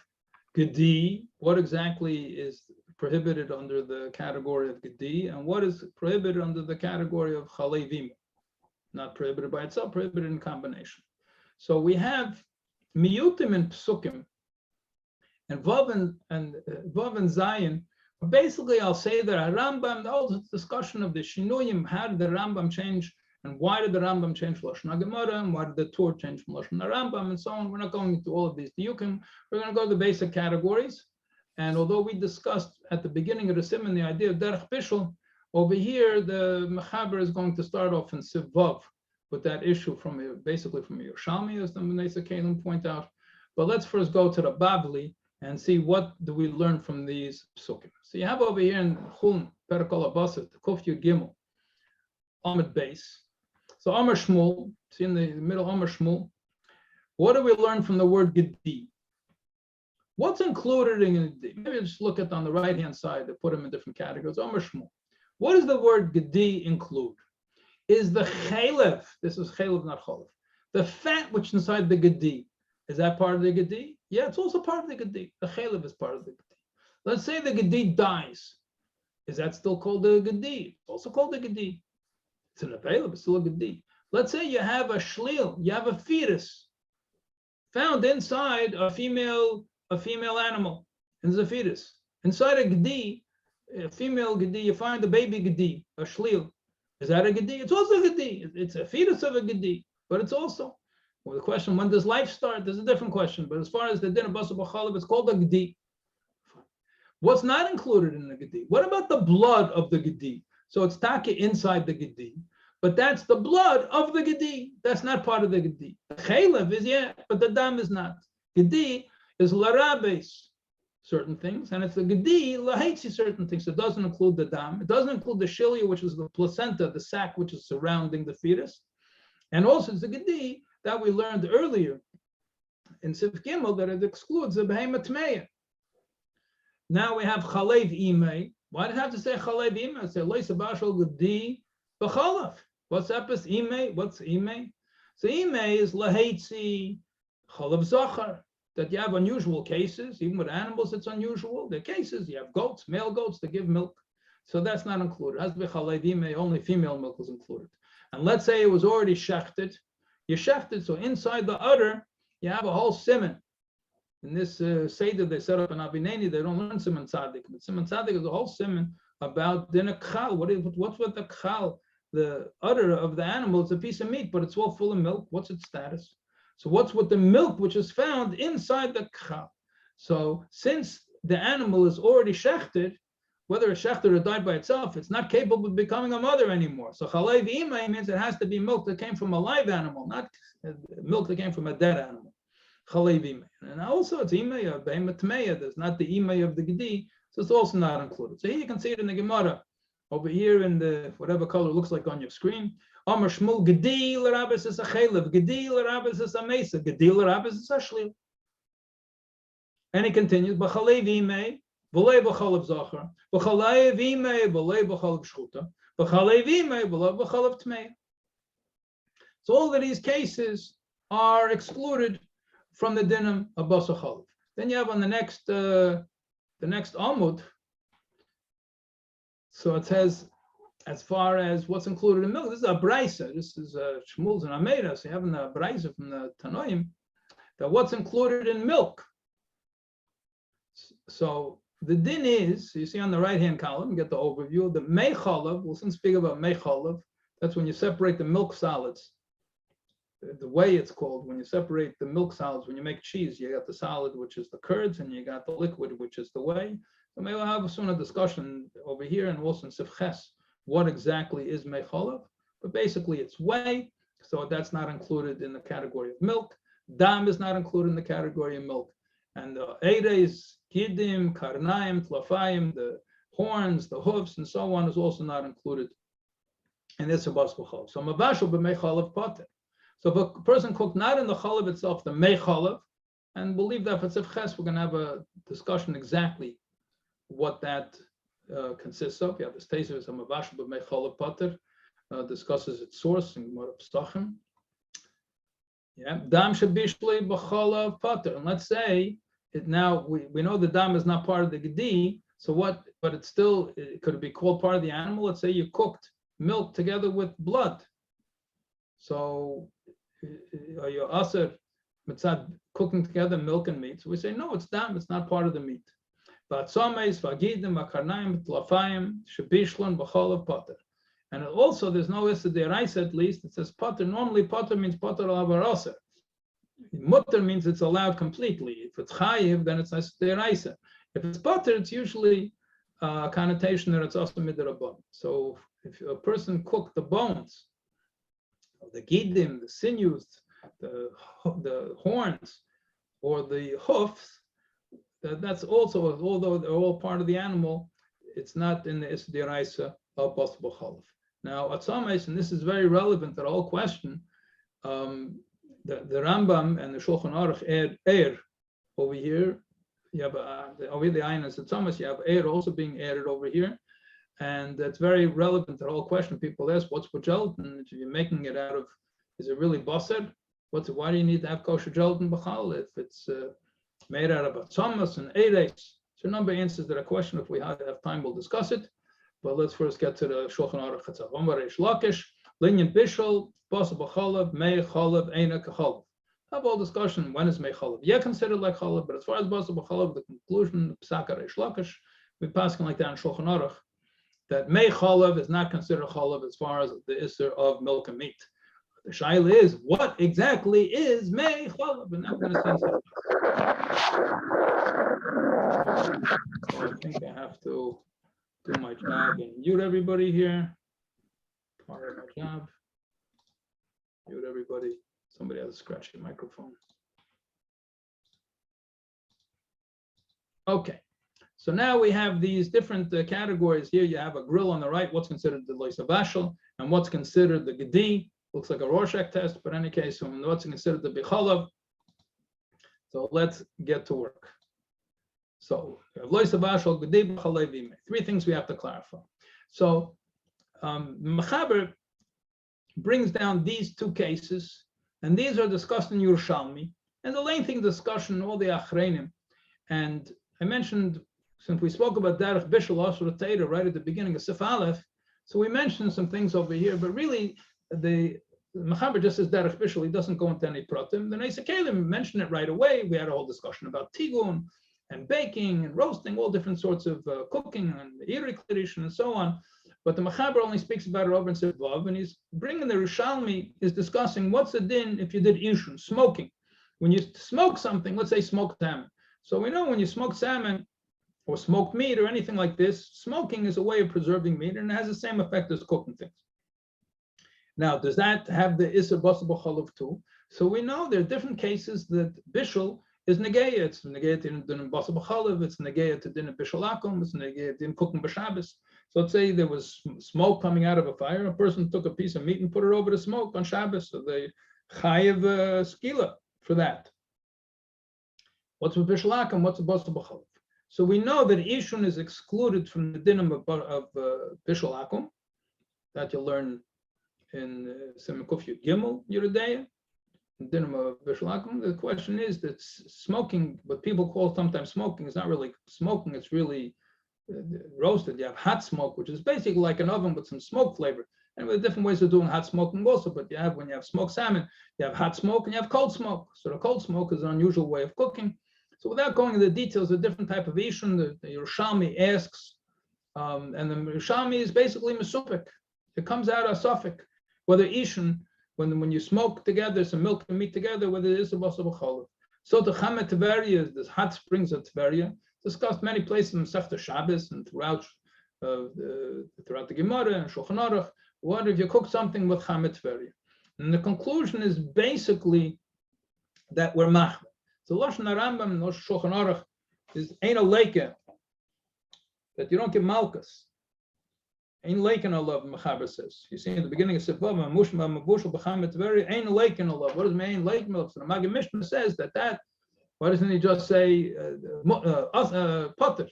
Gedi, what exactly is prohibited under the category of Gedi, and what is prohibited under the category of Chalevim? Not prohibited by itself, prohibited in combination. So we have Miyutim and Psukim, and Vav and Zion. Basically, I'll say that Rambam, the whole discussion of the Shinuyim, how did the Rambam change, and why did the Rambam change Lashon HaGemara, and why did the Torah change from Lashon HaRambam, and so on. We're not going into all of these diukim. We're going to go to the basic categories. And although we discussed at the beginning of the Siman the idea of Derech Bishul, over here the Mechaber is going to start off in Siv Vav with that issue basically from Yerushalmi, as the Menesa Kalim point out. But let's first go to the Bavli and see what do we learn from these psukim. So you have over here in Chum, Perakol Abasit, Kuf Yud Gimel, Amid Base. So Amar Shmuel, see in the middle, Amar Shmuel. What do we learn from the word Gedi? What's included in Gedi? Maybe just look at on the right-hand side, they put them in different categories. Amar Shmuel. What does the word Gedi include? Is the chalev, this is chalev, not chalev, the fat which is inside the Gedi, is that part of the Gedi? Yeah, it's also part of the Gedi. The chalev is part of the Gedi. Let's say the Gedi dies. Is that still called the Gedi? It's also called the Gedi. It's an available, it's still a Gedi. Let's say you have a shlil, you have a fetus found inside a female animal, and there's a fetus. Inside a Gedi, a female Gedi, you find a baby Gedi, a shlil. Is that a Gedi? It's also a Gedi. It's a fetus of a Gedi, but it's also. Well, the question, when does life start? There's a different question. But as far as the din of basar b'chalav, it's called a gedi. What's not included in the gedi? What about the blood of the gedi? So it's taka inside the gedi, but that's the blood of the gedi. That's not part of the gedi. The chaylev is, yeah, but the dam is not. Gedi is larabes, certain things, and it's the gedi lahetzi, certain things. It doesn't include the dam. It doesn't include the shilia, which is the placenta, the sac which is surrounding the fetus, and also it's the gedi that we learned earlier in Sif Gimel that it excludes the behemoth tmeya. Now we have chalev imei. Why did I have to say chalev imei? Say loisa bashal gedi b'chalav. What's epis imei? What's imei? So imei is lahetzi chalav zachar. That you have unusual cases, even with animals, it's unusual. There are cases you have goats, male goats that give milk, so that's not included. Has to be chalev imei. Only female milk is included. And let's say it was already shechted. You shechted, so inside the udder you have a whole siman. In this Seder they set up in Avineni, they don't learn Siman Tzadik, but Siman Tzadik is a whole siman about dinner kchal. What's with the kchal? The udder of the animal is a piece of meat, but it's all full of milk. What's its status? So what's with the milk which is found inside the kchal? So since the animal is already shechted, whether it's shechted or died by itself, it's not capable of becoming a mother anymore. So chalev imei means it has to be milk that came from a live animal, not milk that came from a dead animal. Chalev imei. And also it's imei of behemoth tmeya. There's not the imei of the gedi, so it's also not included. So here you can see it in the Gemara. Over here in the whatever color looks like on your screen. Amar Shmuel gedi l'rabes is a chalev, gedi l'rabes is a mesa, gedi l'rabes is a shlil. And he continues, b'chalev imei, v'lei b'chalev zachar, b'chalev imei, v'lei b'chalev shchuta, b'chalev imei, v'lei b'chalev tmeya. So all of these cases are excluded from the dinim of basar chalev. Then you have on the next amud. So it says, as far as what's included in milk, this is a brisa. This is Shmuel's and Ameda. So you have in the brisa from the Tanoim that what's included in milk. So the din is, you see on the right-hand column, you get the overview. The mei chalav, we'll soon speak about mei chalav. That's when you separate the milk solids. The way it's called, when you separate the milk solids, when you make cheese, you got the solid, which is the curds, and you got the liquid, which is the whey. So maybe we'll have soon a discussion over here and also in Sifches, what exactly is mei chalav. But basically it's whey, so that's not included in the category of milk. Dam is not included in the category of milk. And the eires, gidim, karnaim, tlafayim, the horns, the hoofs, and so on is also not included in this basar b'chalav. So mavashal b'mei chalav pater. So if a person cooked not in the chalav itself, the mei chalav, and we'll leave that for Sifches, we're going to have a discussion exactly what that consists of. You have this tesis of mavashal b'mei chalav pater, discusses its source in Gemara Psachim. Yeah, dam shabishlei b'chalav pater. And let's say it now we know the dam is not part of the gedi. So what? But it's still, could it be called part of the animal? Let's say you cooked milk together with blood. So are you aser mitzad cooking together milk and meat? So we say no, it's dam. It's not part of the meat. But someis vagidim vakarnaim tlafayim shabishlon b'chalav pater. And also, there's no issa deraisa, at least. It says pater. Normally, pater means pater al-avaraser. Mutter means it's allowed completely. If it's chayiv, then it's issa deraisa. If it's pater, it's usually a connotation that it's also midrabban. So if a person cooked the bones, the gidim, the sinews, the horns, or the hoofs, that's also, although they're all part of the animal, it's not in the issa deraisa of basar b'chalav. Now, at Sameis, and this is very relevant to the whole question, the Rambam and the Shulchan Aruch add over here. You have over here the Ainas at Sameis. You have add also being added over here, and that's very relevant to the whole question. People ask, "What's with gelatin? If you're making it out of, is it really Boser? Why do you need to have kosher gelatin b'chal if it's made out of atzamas and eres?" So a number of answers to that question. If we have time, we'll discuss it. But let's first get to the Shulchan Aruch Chatzav. Amar Reish Lakish, Linyan Bishul, basar b'chalav, mei chalav, eina k'chalav. Have all discussion, when is mei chalav? Yeah, considered like chalav, but as far as basar b'chalav, the conclusion, Psak Reish Lakish, we pass like that in Shulchan Aruch, that mei chalav is not considered chalav as far as the isser of milk and meat. The shaila is, what exactly is mei chalav? And I'm going to say something. So I think I have to do my job and mute everybody here. Part of my job. Mute everybody. Somebody has a scratchy microphone. Okay. So now we have these different categories here. You have a grill on the right, what's considered the lois avashal, and what's considered the gedi. Looks like a Rorschach test, but in any case, what's considered the bichalav. So let's get to work. So lois avashal, gedi, b'chalev v'imei. Three things we have to clarify. So Mechaber brings down these two cases, and these are discussed in Yerushalmi, and the lengthy discussion in all the Achreinim. And I mentioned, since we spoke about Derech Bishul Asur Teira right at the beginning of Sif Aleph, so we mentioned some things over here, but really the Mechaber just says Derech Bishul, he doesn't go into any pratim. The Neis HaKelim mentioned it right away. We had a whole discussion about tigun and baking and roasting, all different sorts of cooking and Iri Klirish and so on. But the Mechaber only speaks about it over in Sif Vav, and he's bringing the Rishalmi, is discussing what's the din if you did Ishun, smoking. When you smoke something, let's say smoked salmon. So we know when you smoke salmon or smoked meat or anything like this, smoking is a way of preserving meat, and it has the same effect as cooking things. Now, does that have the Isser Basar B'chalav too? So we know there are different cases that Bishul is Negeya. It's Negeya to din Basar B'chalav, it's Negeya to din Bishul Akum, it's Negeya to din cooking B'Shabbos. So let's say there was smoke coming out of a fire, a person took a piece of meat and put it over the smoke on Shabbos, so they chayev skila for that. What's with Bishul Akum, what's with Basar B'chalav? So we know that Ishun is excluded from the dinim of Bishul Akum, that you'll learn in Siman Kuf Yud Gimel Yerudeya, the dinim of Bishul Akum. The question is that smoking, what people call sometimes smoking, is not really smoking, it's really roasted. You have hot smoke, which is basically like an oven with some smoke flavor. And with different ways of doing hot smoking also, but when you have smoked salmon, you have hot smoke and you have cold smoke. So the cold smoke is an unusual way of cooking. So without going into the details, a different type of Ishun, the Yerushalmi asks, and the Yerushalmi is basically Mesupik. It comes out of Suffolk, whether Ishun, when you smoke together, some milk and meat together, whether it is a Basar B'chalav. So the Chamet Tveria, the hot springs of Tveria, discussed many places in Masechta Shabbos and throughout the Gemara and Shulchan Aruch. What if you cook something with Chamet Tveria? And the conclusion is basically that we're machmer. So Lashon Rambam and Shulchan Aruch is ain't a leike, that you don't give malchus. Ain't leike in Allah, Mechaber says. You see in the beginning of Sifov, Mabushal B'chamet Tveria, ain't a leike in Allah. What does mean leike? So the Maggid Mishnah says that. Why doesn't he just say potter?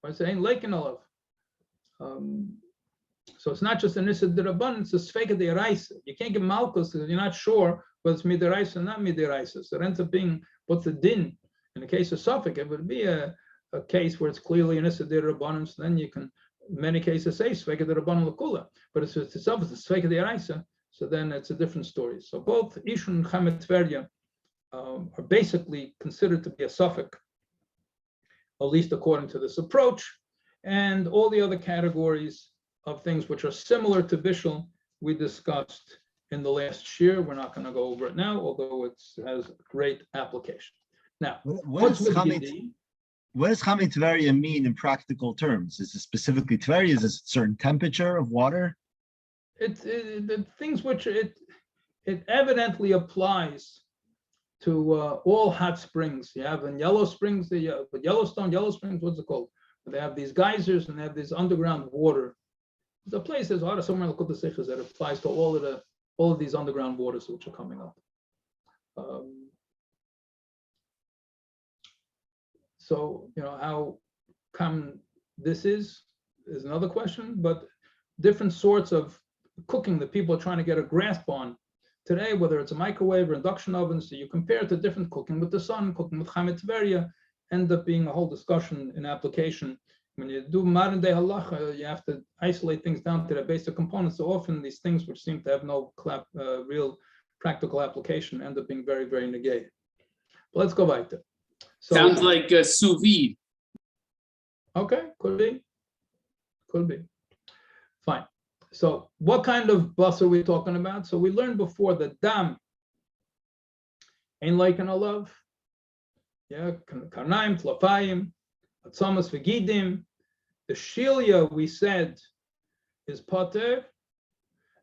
Why does it ain't leike in Allah? So it's not just an Issa D'Rabban, it's a Sfeika D'Oraisa. You can't give malchus because you're not sure whether it's Midiraisa or not Midiraisa. So it ends up being what's the din. In the case of Suffolk, it would be a case where it's clearly an Issa D'Rabban, so then you can, in many cases, say Sfeika D'Rabban L'Kula. But if it's itself, it's a Sfeika D'Oraisa, so then it's a different story. So both Ishun and Chamet Tveria are basically considered to be a Suffolk, at least according to this approach, and all the other categories of things which are similar to Bishul we discussed in the last Shiur. We're not going to go over it now, although it has great application. Now, what does Chamet Tveria mean in practical terms? Is it specifically Tveria? Is it a certain temperature of water? The things which it evidently applies to all hot springs. You have in Yellow Springs, Yellow Springs, what's it called? They have these geysers and they have this underground water. The place is somewhere in the Sikhs that applies to all of these underground waters which are coming up. So how common this is another question, but different sorts of cooking that people are trying to get a grasp on today, whether it's a microwave or induction oven, so you compare it to different cooking with the sun, cooking with Chamet Tveria, end up being a whole discussion in application. When you do modern day halacha, you have to isolate things down to their basic components. So often these things which seem to have no real practical application end up being very, very negated. But let's go back to it. So, sounds like a sous vide. Okay, could be. Fine. So what kind of bus are we talking about? So we learned before that dam ain't like an olav. Yeah, karnaim, tlafayim, atzamas v'gidim. The shilia, we said, is pater.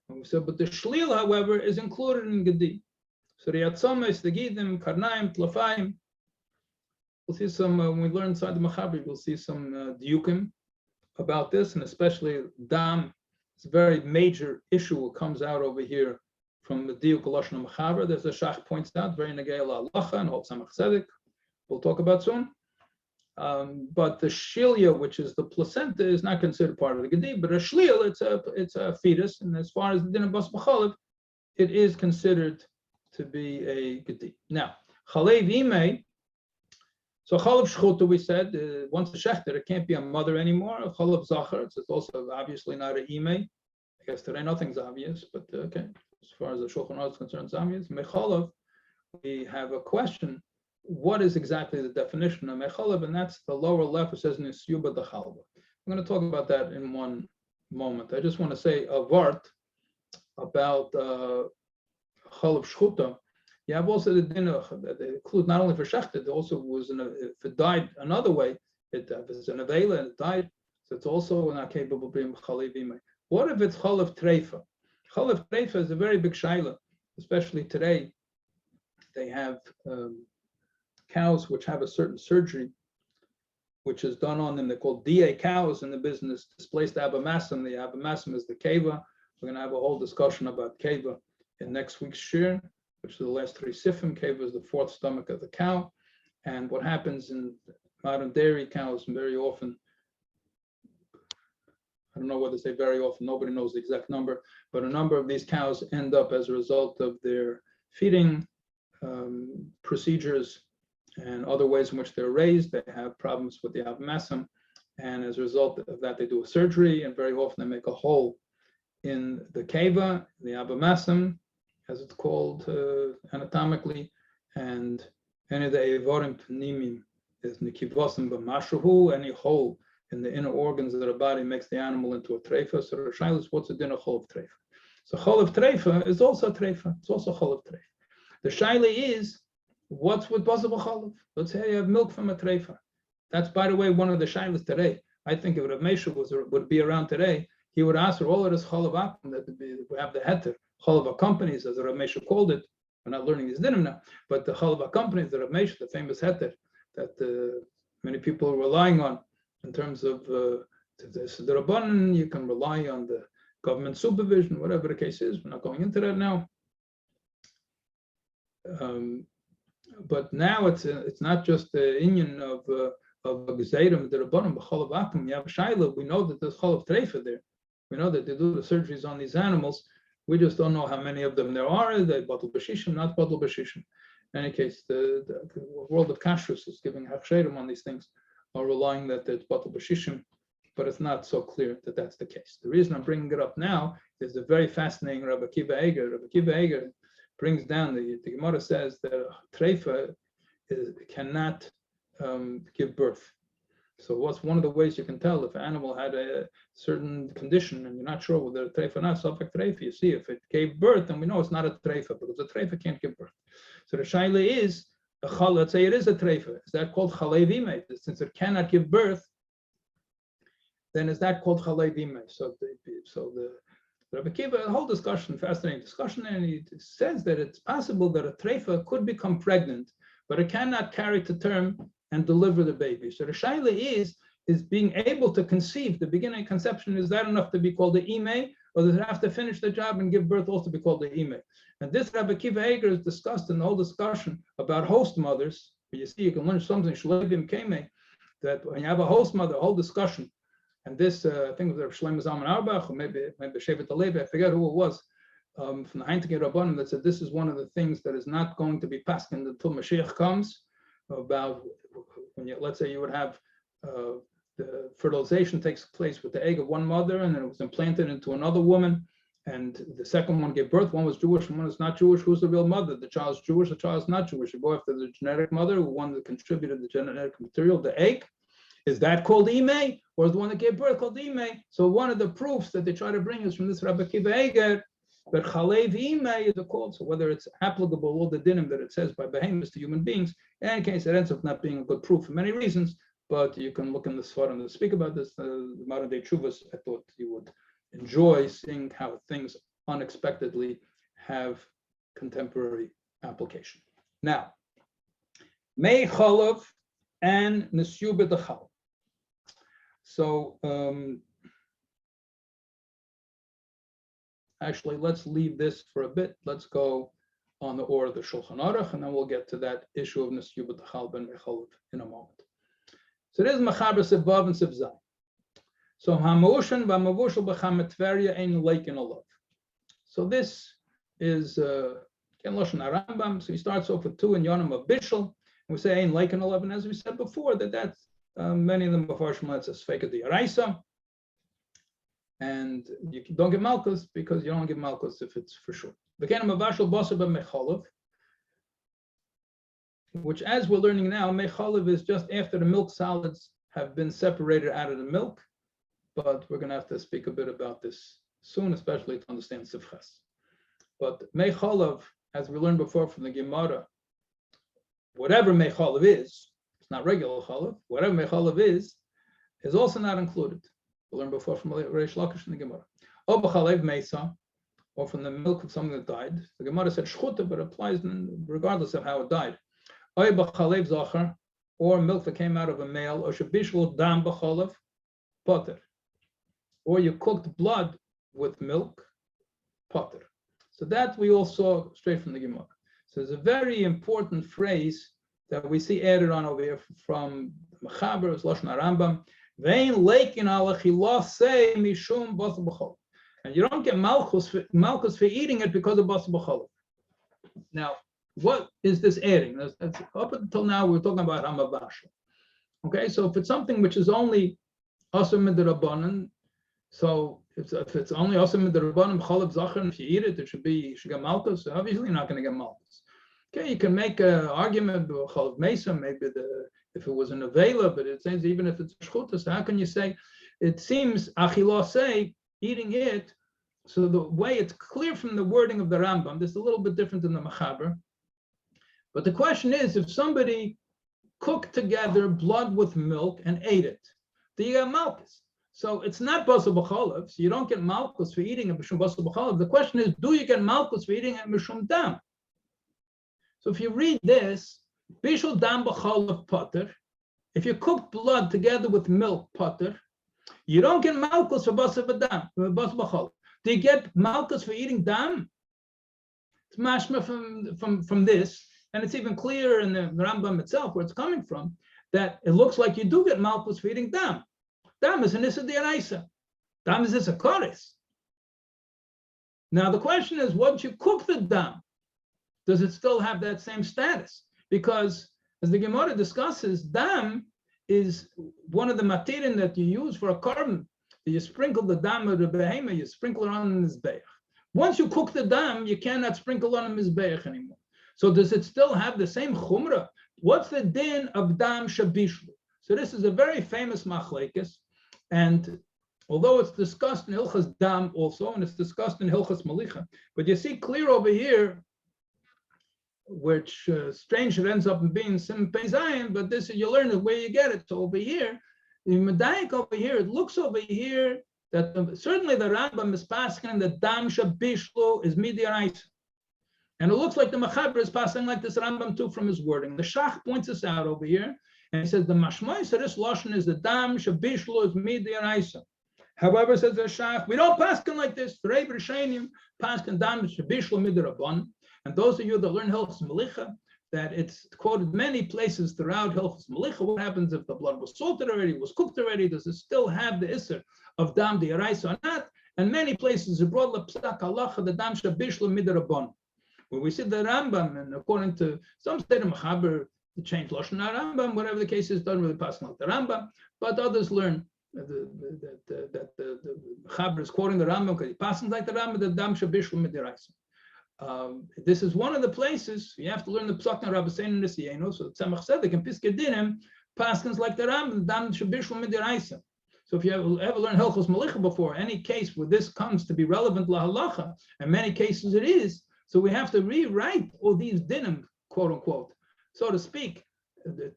And we said, but the shlil, however, is included in gedi. So the atzamas, the gidim, karnaim, tlafayim. We'll see some, when we learn inside the Machaber, we'll see some diukim about this, and especially dam. It's a very major issue. It comes out over here from the diuk lashon Machaber. There's a shach points out, very negay halacha and Hol Samach Tzedek. We'll talk about soon. But the shilia, which is the placenta, is not considered part of the gedi. But a shlil, it's a fetus, and as far as the din of bas b'chalev, it is considered to be a gedi. Now, chalev imei. So chalav shchuta, we said, once a shechter, it can't be a mother anymore. A chalav zachar, it's also obviously not an imei. I guess today nothing's obvious, but okay. As far as the Shulchan Aruch is concerned, it's obvious. Mechalav, we have a question. What is exactly the definition of mechalav? And that's the lower left. It says nisyuba d'chalva. I'm going to talk about that in one moment. I just want to say a vart about chalav shchuta. You have also the din that includes not only for shechted, it also was if it died another way, if it's an avela and it died, so it's also not capable of being chalev imei. What if it's chalav treifa? Chalav treifa is a very big shaila, especially today. They have cows which have a certain surgery, which is done on them. They're called DA cows in the business, displaced abamasum. The abamasum is the keva. We're going to have a whole discussion about keva in next week's shiur, which is the last three sifim. Keva is the fourth stomach of the cow. And what happens in modern dairy cows, very often, I don't know whether to say very often, nobody knows the exact number, but a number of these cows end up as a result of their feeding procedures and other ways in which they're raised. They have problems with the abamasum, and as a result of that, they do a surgery, and very often they make a hole in the keva, the abamasum, as it's called anatomically, and any of the evorim pnimim is nikivosim b'mashruhu, any hole in the inner organs of the body makes the animal into a treifa. So the shaila is, what's the din of chol of treifa? So chol of treifa is also a treifa. It's also chol of treifa. The shaila is, what's with Boser b'chalev? Let's say you have milk from a treifa. That's, by the way, one of the shailas today. I think if Rav Mesha would be around today, he would ask her all of this chalav akum that we have the heter. Chalav companies, as Rav Mesha called it. We're not learning his dinim now, but the chalav companies, the Rav Mesha, the famous heter that many people are relying on in terms of the Rabbanan. You can rely on the government supervision, whatever the case is. We're not going into that now. But now it's not just the inyan of Gezeirim, the Rabbanim, b'chalav akum. You have a shaila. We know that there's chalav treifa there. We know that they do the surgeries on these animals. We just don't know how many of them there are. They batul b'shishim, not batul b'shishim. In any case, the world of kashrus is giving hachsherim on these things, are relying that it's batul b'shishim, but it's not so clear that that's the case. The reason I'm bringing it up now is the very fascinating Rabbi Kiva Eger. Rabbi Kiva Eger brings down, the Gemara says that treifa cannot give birth. So what's one of the ways you can tell if an animal had a certain condition and you're not sure whether a treifa or not, suffix treifa, you see if it gave birth, then we know it's not a treifa, because a treifa can't give birth. So the shaila is, let's say it is a treifa, is that called chalev imei? Since it cannot give birth, then is that called chalev imei? So the Rabbi Kiva, a whole discussion, fascinating discussion, and he says that it's possible that a treifa could become pregnant, but it cannot carry to term and deliver the baby. So the shaila is being able to conceive. The beginning conception, is that enough to be called the imei, or does it have to finish the job and give birth also to be called the imei? And this Rabbi Kiva Eger is discussed in the whole discussion about host mothers. You see, you can learn something shleivim kemei, that when you have a host mother, a whole discussion. And this, I think it was Shlomo Zalman Auerbach, or maybe Shevet Alevi, I forget who it was, from the Heintige Rabbanim, that said this is one of the things that is not going to be paskened until Mashiach comes. About when you, let's say you would have the fertilization takes place with the egg of one mother, and then it was implanted into another woman, and the second one gave birth. One was Jewish and one is not Jewish. Who's the real mother? The child's Jewish, the child's not Jewish. You go after the genetic mother, the one that contributed the genetic material, the egg. Is that called imei, or the one that gave birth called Ime. So one of the proofs that they try to bring is from this Rabbi Kiva Eger, but Chalev Ime is a call. So whether it's applicable, all the dinim that it says by behemoths to human beings, in any case, it ends up not being a good proof for many reasons. But you can look in the Svarim to speak about this. The modern day Chuvas, I thought you would enjoy seeing how things unexpectedly have contemporary application. Now, Mei Chalav and Nesyu B'Dachal. So actually, let's leave this for a bit. Let's go on the order of the Shulchan Aruch, and then we'll get to that issue of Nesyu B'Dachal ben Mei Chalav in a moment. So there's Machaber Sev Vav and Sev Zayin. So Hamushan v'Mavushal b'Chamet Tveria ein leikin olav. So this is Ken Lashon Rambam. So he starts off with 2 in Yonim of Bishul, and we say ein leikin olav. And as we said before, that's many of them before Shema says fake the Araisa, and you don't get Malkus because you don't get Malkus if it's for sure. Began Mavashal Boser b'Mecholav, which, as we're learning now, Mecholav is just after the milk solids have been separated out of the milk. But we're going to have to speak a bit about this soon, especially to understand Sifchas. But Mecholav, as we learned before from the Gemara, whatever Mecholav is, it's not regular Cholav, whatever Mecholav is also not included. We learned before from Reish Lakish in the Gemara. Or B'Chalev Mesa, or from the milk of something that died. The Gemara said Shchuta, but it applies regardless of how it died. Or B'Chalev Zachar, or milk that came out of a male, or Shabishul Dam B'Cholav, Potter. Or you cooked blood with milk, potter. So that we all saw straight from the Gemara. So there's a very important phrase that we see added on over here from Machaber, it's Lashon Rambam. Vein leikin alachila say mishum basar b'chol. And you don't get malchus for eating it because of basar b'chol. Now, what is this adding? That's, up until now, we're talking about hamavashal. Okay, so if it's something which is only asur midrabanan, so if it's only awesome the Rabbanim Chalav Zachar, if you eat it, you should get Malkus. So obviously you're not going to get Malkus. Okay, you can make an argument about Chalav Mesa, maybe if it was an Avela, but it says even if it's Shchuta, so how can you say it seems Achilah say eating it? So the way it's clear from the wording of the Rambam, this is a little bit different than the Machaber. But the question is, if somebody cooked together blood with milk and ate it, do you get Malkus? So it's not basar b'cholav, so you don't get malchus for eating it mishum basar b'cholav. The question is, do you get malchus for eating it mishum dam? So if you read this, bishul dam b'cholav potter, if you cook blood together with milk potter, you don't get malchus for basar b'cholav. Do you get malchus for eating dam? It's mashma from this, and it's even clearer in the Rambam itself where it's coming from, that it looks like you do get malchus for eating dam. Dam is an issa d'oraisa. Dam is issa koris. Now the question is, once you cook the dam, does it still have that same status? Because as the Gemara discusses, dam is one of the matirin that you use for a korban. You sprinkle the dam of the behemoth, you sprinkle it on the mizbeach. Once you cook the dam, you cannot sprinkle on the mizbeach anymore. So does it still have the same chumrah? What's the din of dam shabishlu? So this is a very famous machlekes. And although it's discussed in Hilchas Dam also, and it's discussed in Hilchas Malicha, but you see clear over here, which strange it ends up being Sim Peizayin, but this you learn it where you get it. So over here, in Medayik over here, it looks over here that certainly the Rambam is passing the Dam Shabishlu is Midiaraisa. And it looks like the Machaber is passing like this Rambam too from his wording. The Shach points this out over here. And he says the mashmois of this lashon is the dam shabishlu is midiaraisa. However, says the Shach, we don't paskin like this. The Rebbe Rishonim paskin dam shabishlu midirabon. And those of you that learn Hilchos Melicha, that it's quoted many places throughout Hilchos Melicha. What happens if the blood was salted already, was cooked already? Does it still have the isser of dam diaraisa or not? And many places it brought lepsak halacha the dam shabishlu midirabon. Where we see the Rambam, and according to some state of Machaber, to change Lashon Rambam, whatever the case is, doesn't really pass like the Rambam, but others learn that the Chaber is quoting the Rambam because he passes like the Rambam, the Dam Shabishlu Midiraisa. This is one of the places you have to learn the Psak and Rabbi Sein and Nisiyeno. So Tzemach Tzedek and Piskei Dinim paskins like the Rambam, Dam Shabishlu Midiraisa. So if you ever learned Hilchos Malicha before, any case where this comes to be relevant lahalacha, in many cases it is. So we have to rewrite all these dinim, quote unquote, so to speak,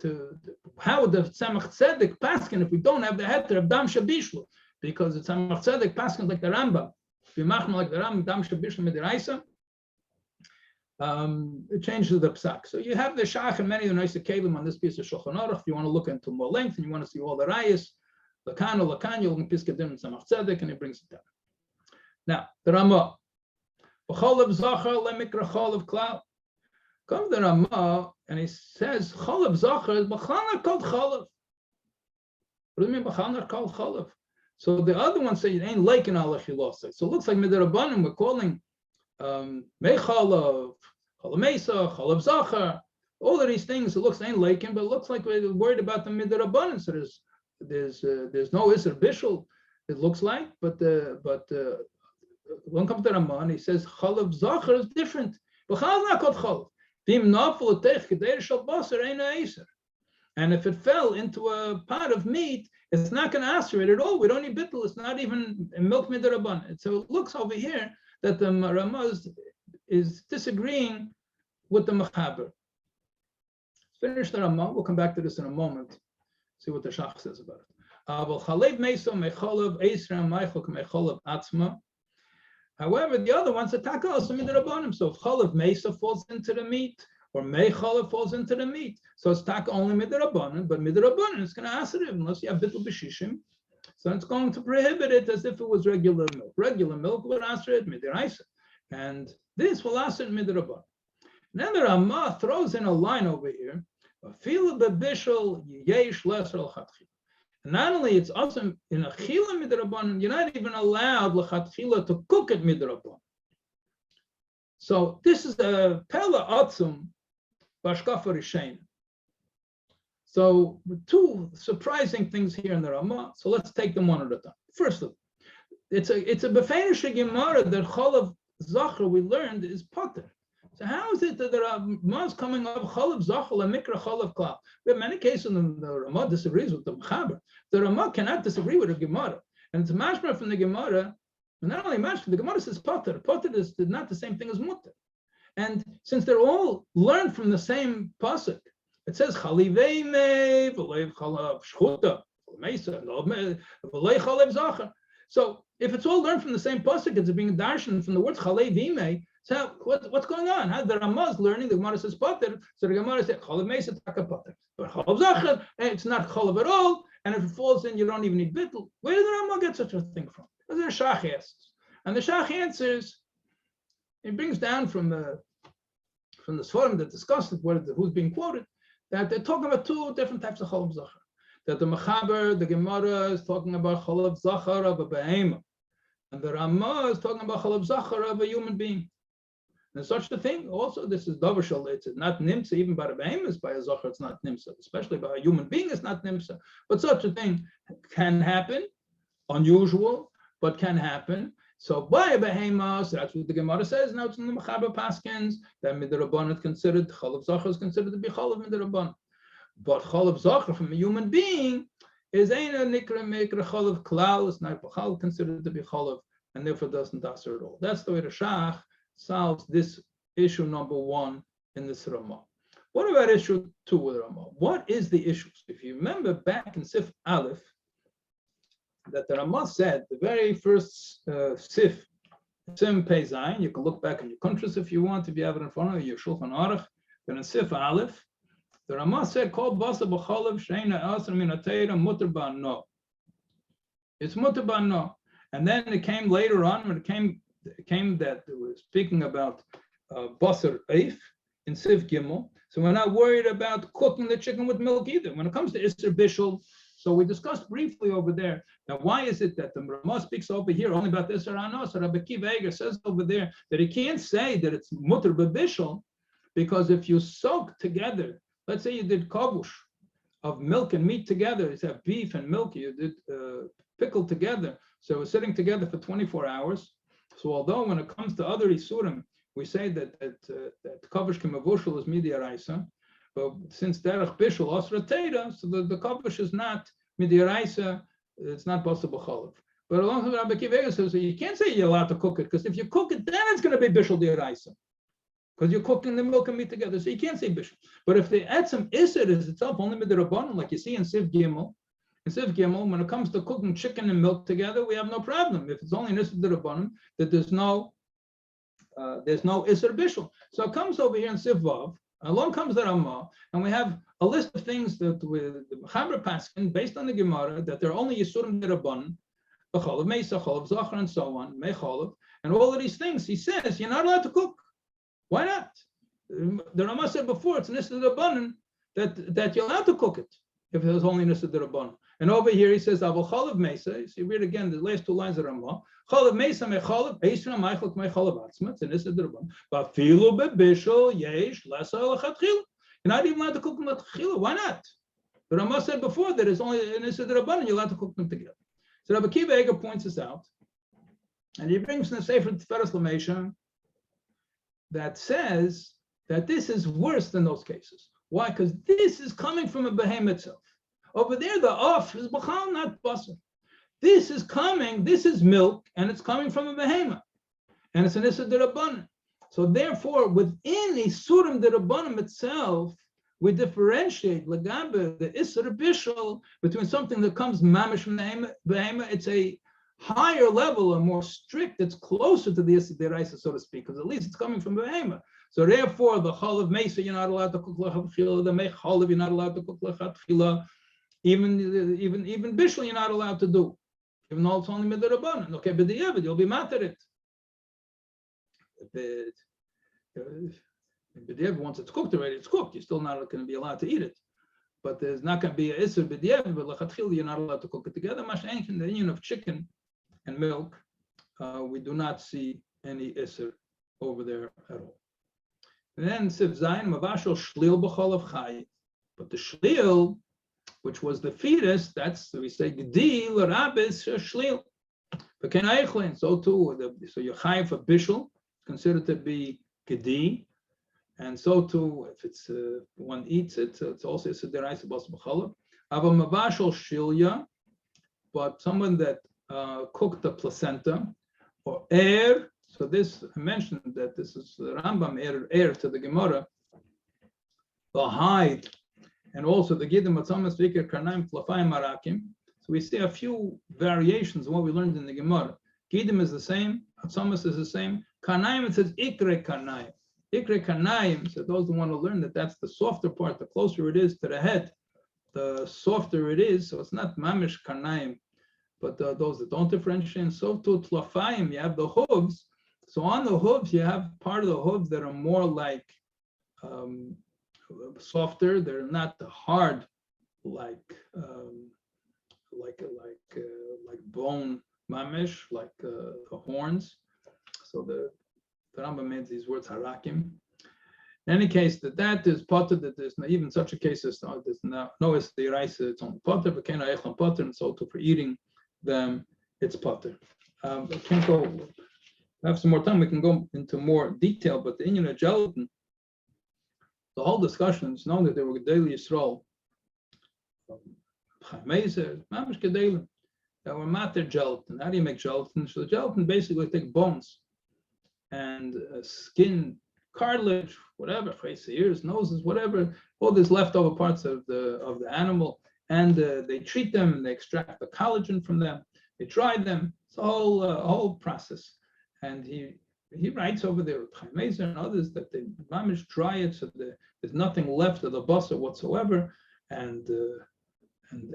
to how the Tzemach Tzedek paskin if we don't have the heter of dam shabishlu, because the Tzemach Tzedek paskin like the Rambam, b'machma like the Rambam dam shabishlu midiraisa. It changes the psak. So you have the shach and many of the nice kelim on this piece of Shulchan Aruch. If you want to look into more length and you want to see all the rayas, lakan, you'll look at Piskei and Tzemach Tzedek, and it brings it down. Now the Ramah, v'cholav zachar lemikra cholav klal. Comes the Ramah and he says cholav zachar is b'chalnar called cholav. What do you mean b'chalnar called cholav? So the other one say it ain't like an alachilosai. So it looks like midirabanim we're calling mechalav, cholav mesa, cholav zachar. All of these things it looks ain't like him, but it looks like we're worried about the midirabanim. So there's no iser bishul. It looks like, but one comes to Ramah and he says cholav zachar is different. B'chalnar not called cholav. And if it fell into a pot of meat, it's not going to aspirate at all. We don't need bittul. It's not even milk midiraban. So it looks over here that the Ramah is disagreeing with the Mechaber. Finish the Ramah. We'll come back to this in a moment. See what the Shach says about it. However, the other one's attack also midirabanim. So if chalav mesa falls into the meat, or mei chalav falls into the meat, so it's taka only midirabanim, but midirabanim it's going to aser it unless you have bittul b'shishim. So it's going to prohibit it as if it was regular milk. Regular milk would aser it midiraisa, and this will aser it midirabanim. Then the Ramah throws in a line over here. Feel the bishul yesh lesser al chatchil. Not only it's awesome in a chila midrabanan, you're not even allowed lechatchila to cook it midrabanan. So this is a pella atzum bashkafa rishain. So two surprising things here in the Ramah. So let's take them one at a time. First, it's a befeinishe gemara that cholav zachar we learned is potter. So how is it that the Ramah is coming up cholav zachar and mikra cholav klal? We have many cases in the Ramah disagrees with the Mechaber. The Ramah cannot disagree with the Gemara, and it's mashma from the Gemara. And not only mashma, the Gemara says potter. Potter is not the same thing as mutter. And since they're all learned from the same pasuk, it says chalivei me v'leiv chalav shchuta v'meisa v'leiv chalav zachar. So if it's all learned from the same pasuk, it's being darshan from the words chalev me. So what's going on? How the Ramah is learning, the Gemara says potter, so the Gemara says chalav meisa taka potter, but chalav zachar it's not chalav at all, and if it falls in, you don't even need bittul. Where did the Ramah get such a thing from? That's what the Shach asks, and the Shach answers. It brings down from the Sforim that discussed it, who's being quoted, that they're talking about two different types of chalav zachar. That the Mechaber, the Gemara is talking about chalav zachar of a behema, and the Ramah is talking about chalav zachar of a human being. And such a thing, also, this is davar, it's not nimsa, even by a behemoth, by a zachar, it's not nimsa, especially by a human being, it's not nimsa. But such a thing can happen, unusual, but can happen. So by a behemoth, that's what the Gemara says. Now it's in the Mechaber Paskins that midrabanan is considered, chalav zachar is considered to be chalav midrabanan. But chalav zachar from a human being is ain't a nikra mikra chalav klal, it's not considered to be chalav, and therefore doesn't aser at all. That's the way the Shach solves this issue number one in this Ramah. What about issue two with Ramah? What is the issues? If you remember back in Sif Aleph, that the Ramah said, the very first Sif, Sim Pei Zayin, you can look back in your countries if you want, if you have it in front of you, your Shulchan Aruch, then in Sif Aleph, the Ramah said, Kol Boser b'cholav sheina asr min ha'teira muter ba'no. It's muter ba'no. And then it came later on, when it came that we were speaking about Boser Eif in Siv Gimel. So we're not worried about cooking the chicken with milk either. When it comes to Isser Bishul, so we discussed briefly over there. Now, why is it that the Ramah speaks over here only about Isser Anos? Rabbi Kiva Eger says over there that he can't say that it's Mutter B'Bishul, because if you soak together, let's say you did kavush of milk and meat together, you have beef and milk, you did pickled together, so we're sitting together for 24 hours. So although when it comes to other isurim, we say that kavush kemavushal is midiaraisa, but since derech bishul asra teira, so the kavush is not midiaraisa it's not possible chalav. But along with Rabbi Akiva says, you can't say you're allowed to cook it, because if you cook it, then it's going to be bishul d'oraisa, because you're cooking the milk and meat together. So you can't say bishul. But if the etzem iser is itself only midrabanan, like you see in Siv Gimel, when it comes to cooking chicken and milk together, we have no problem. If it's only iser d'rabanan, that there's no iser bishul. So it comes over here in Siv Vav. Along comes the Ramah, and we have a list of things that with the Mechaber Paskin, based on the Gemara, that they're only Yisurim d'Rabbanan, B'cholav Meisa, Cholav Zachar, and so on, Mecholav, and all of these things. He says you're not allowed to cook. Why not? The Ramah said before it's Nisa d'Rabbanan that you're allowed to cook it if there's only Nisa d'Rabbanan. And over here he says Avol Cholav Meisa. So you read again the last two lines of Ramah. Cholav Meisa Mecholav Eisra Meichel Mecholav Atzma. It's a Nisa d'Rabbanan. But Filu Bebishol Yesh Lasa Lachatchil. You're not even allowed to cook them lechatchila. Why not? The Ramah said before that it's only an Issa d'Rabbanan, you're allowed to cook them together. So Rabbi Akiva Eiger points this out, and he brings in the Sefer Tiferes L'Meisha that says that this is worse than those cases. Why? Because this is coming from a behemoth itself. Over there, the off is b'chal, not basar. This is milk, and it's coming from a behemoth, and it's an Issa d'Rabbanan. So therefore, within Isurim d'Rabbanim itself, we differentiate Lagabe, the Isser Bishul, between something that comes mamish from the Behema. It's a higher level, a more strict, it's closer to the Isser d'Oraisa, so to speak, because at least it's coming from Behema. So therefore, the Chalav Mesa, you're not allowed to cook Lechatchila, the Mech Chalav, you're not allowed to cook Lechatchila, even Bishul, you're not allowed to do, even though it's only Midrabanan. Okay, but the Yevid, you'll be mad at it. B'diavad, once it's cooked already, it's cooked. You're still not going to be allowed to eat it. But there's not going to be an Isser b'diavad, but lechatchila, you're not allowed to cook it together. Masha'en, in the union of chicken and milk, we do not see any Isser over there at all. And then Siv Zayin, Mavashal Shlil b'cholav chai. But the Shlil, which was the fetus, that's, we say, Gdi l'rabis Shlil. But can Eichlin, so too, so you're chai for bishul, considered to be Gedi, and so too, if it's one eats it, it's also a deraisa bas b'chalav. Ava mavashal shilya, but someone that cooked the placenta or air. So this I mentioned that this is the Rambam air to the Gemara, the hide, and also the Gidim Matzamas Vikir Karnaim Flafayim Marakim. So we see a few variations of what we learned in the Gemara. Gidim is the same, Atzamas is the same. Karnaim, it says Ikre Karnaim. Ikre Karnaim, so those who want to learn that that's the softer part, the closer it is to the head, the softer it is. So it's not Mamish Karnaim, but those that don't differentiate. And so to Tlafayim, you have the hooves. So on the hooves, you have part of the hooves that are more like softer. They're not hard like bone mamish, like the horns. So the Rambam made these words harakim. In any case, that is potter. That there's not even such a case as there's no it's the rice. It's only potter, but can I potter, and so too for eating them, it's potter. I can't go. We have some more time. We can go into more detail, but the Inyan of gelatin, the whole discussion is known that there were Gedei Yisrael, Boser, Mamish Gedelim, that were matter gelatin. How do you make gelatin? So the gelatin basically take bones and skin, cartilage, whatever, face, ears, noses, whatever, all these leftover parts of the animal, and they treat them and they extract the collagen from them. They dry them. It's a whole process. And he writes over there with Boser and others that they mamish dry it so there's nothing left of the Boser whatsoever, and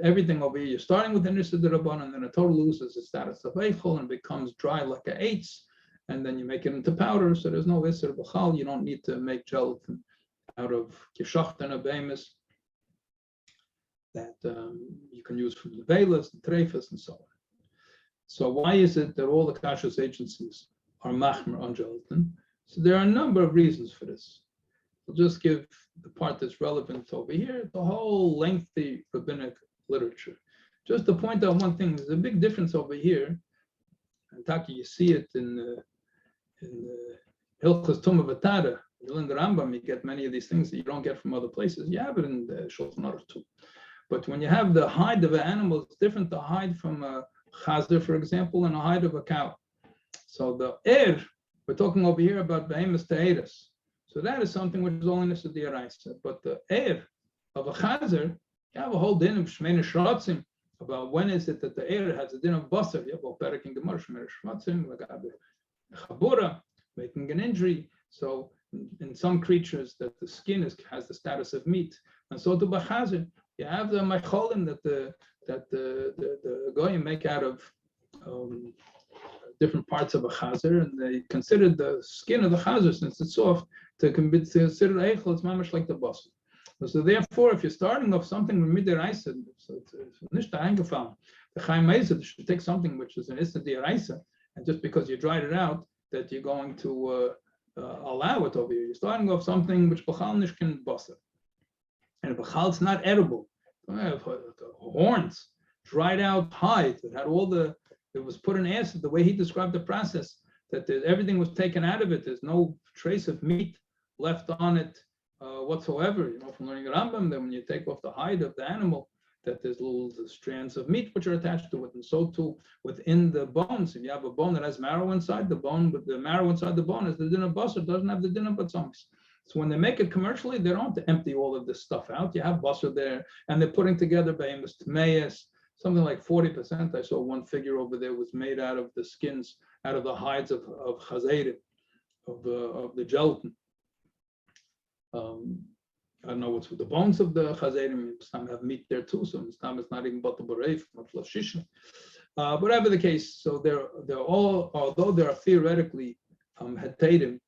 everything over here. You're starting with the Nisa d'Rabbanan, and then it totally loses its status of eichel and becomes dry like a eitz, and then you make it into powder. So there's no Isser b'chal. You don't need to make gelatin out of kishacht and abemis that you can use from the velas, the treifas, and so on. So why is it that all the kashrus agencies are machmer on gelatin? So there are a number of reasons for this. We'll just give the part that's relevant over here, the whole lengthy rabbinic literature. Just to point out one thing, there's a big difference over here. And Taki, you see it in Hilchos Tumah V'Tada. You learn the Rambam, you get many of these things that you don't get from other places. You have it in the Shulchan Aruch too. But when you have the hide of an animal, it's different to hide from a chazer, for example, and a hide of a cow. So the we're talking over here about behemoths te'eres. So that is something which is only Nisa D'Oraisa. But the of a chazer, you have a whole din of Shmeina Shratzim about when is it that the has a din of Boser. You have a Perek in Gemara, Shmeina Shratzim, Chabura, making an injury. So in some creatures that the skin has the status of meat. And so to Bachazer, you have the Macholim that the Goyim make out of different parts of a chazer, and they consider the skin of the chazer, since it's soft, to be considered eichel. It's mamish like the boss. So therefore, if you're starting off something with midiraisa, so it's nicht eingefallen. The Chaim Meiser should take something which is an issa d'oraisa, and just because you dried it out, that you're going to allow it over here. You're starting off something which b'chal nish can boss it, and b'chal it's not edible. Have horns, dried out hide that had all the. It was put in acid, the way he described the process, that everything was taken out of it. There's no trace of meat left on it whatsoever. You know, from learning Rambam, that when you take off the hide of the animal, that there's little strands of meat which are attached to it. And so too within the bones. If you have a bone that has marrow inside the bone, but the marrow inside the bone is the din of basar, doesn't have the din of batzomis. So when they make it commercially, they don't have to empty all of this stuff out. You have basar there, and they're putting together behemoths, tmeyes, something like 40%. I saw one figure over there was made out of the skins, out of the hides of chazerim, of the gelatin. I don't know what's with the bones of the chazerim. Some have meat there too, so some it's not even batal bareif, much less shisha. Whatever the case, so they're all, although they are theoretically hetadim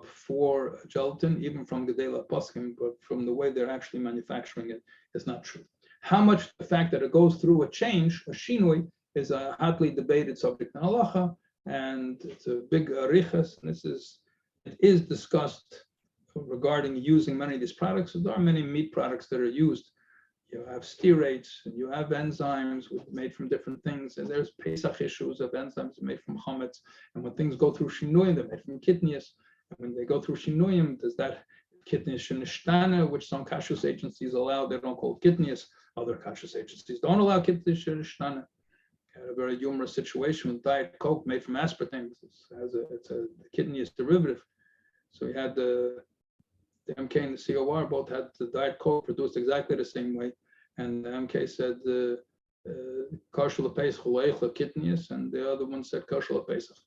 for gelatin, even from Gedela Poskim, but from the way they're actually manufacturing it, is not true. How much the fact that it goes through a change, a shinui, is a hotly debated subject in halacha, and it's a big arichas, and it is discussed regarding using many of these products. So there are many meat products that are used. You have stearates, and you have enzymes made from different things, and there's Pesach issues of enzymes made from chametz, and when things go through shinuyim, they're made from kidneys, and when they go through shinuyim, does that kidneys shenishtana, which some kashrus agencies allow, they don't call it kidneys. Other kashrus agencies don't allow kidneys shenishtana. A very humorous situation with Diet Coke made from aspartame. It's a kidneys derivative. So we had the MK and the COR both had the Diet Coke produced exactly the same way, and the MK said kosher lepesach kidneys, and the other one said kosher lepesach.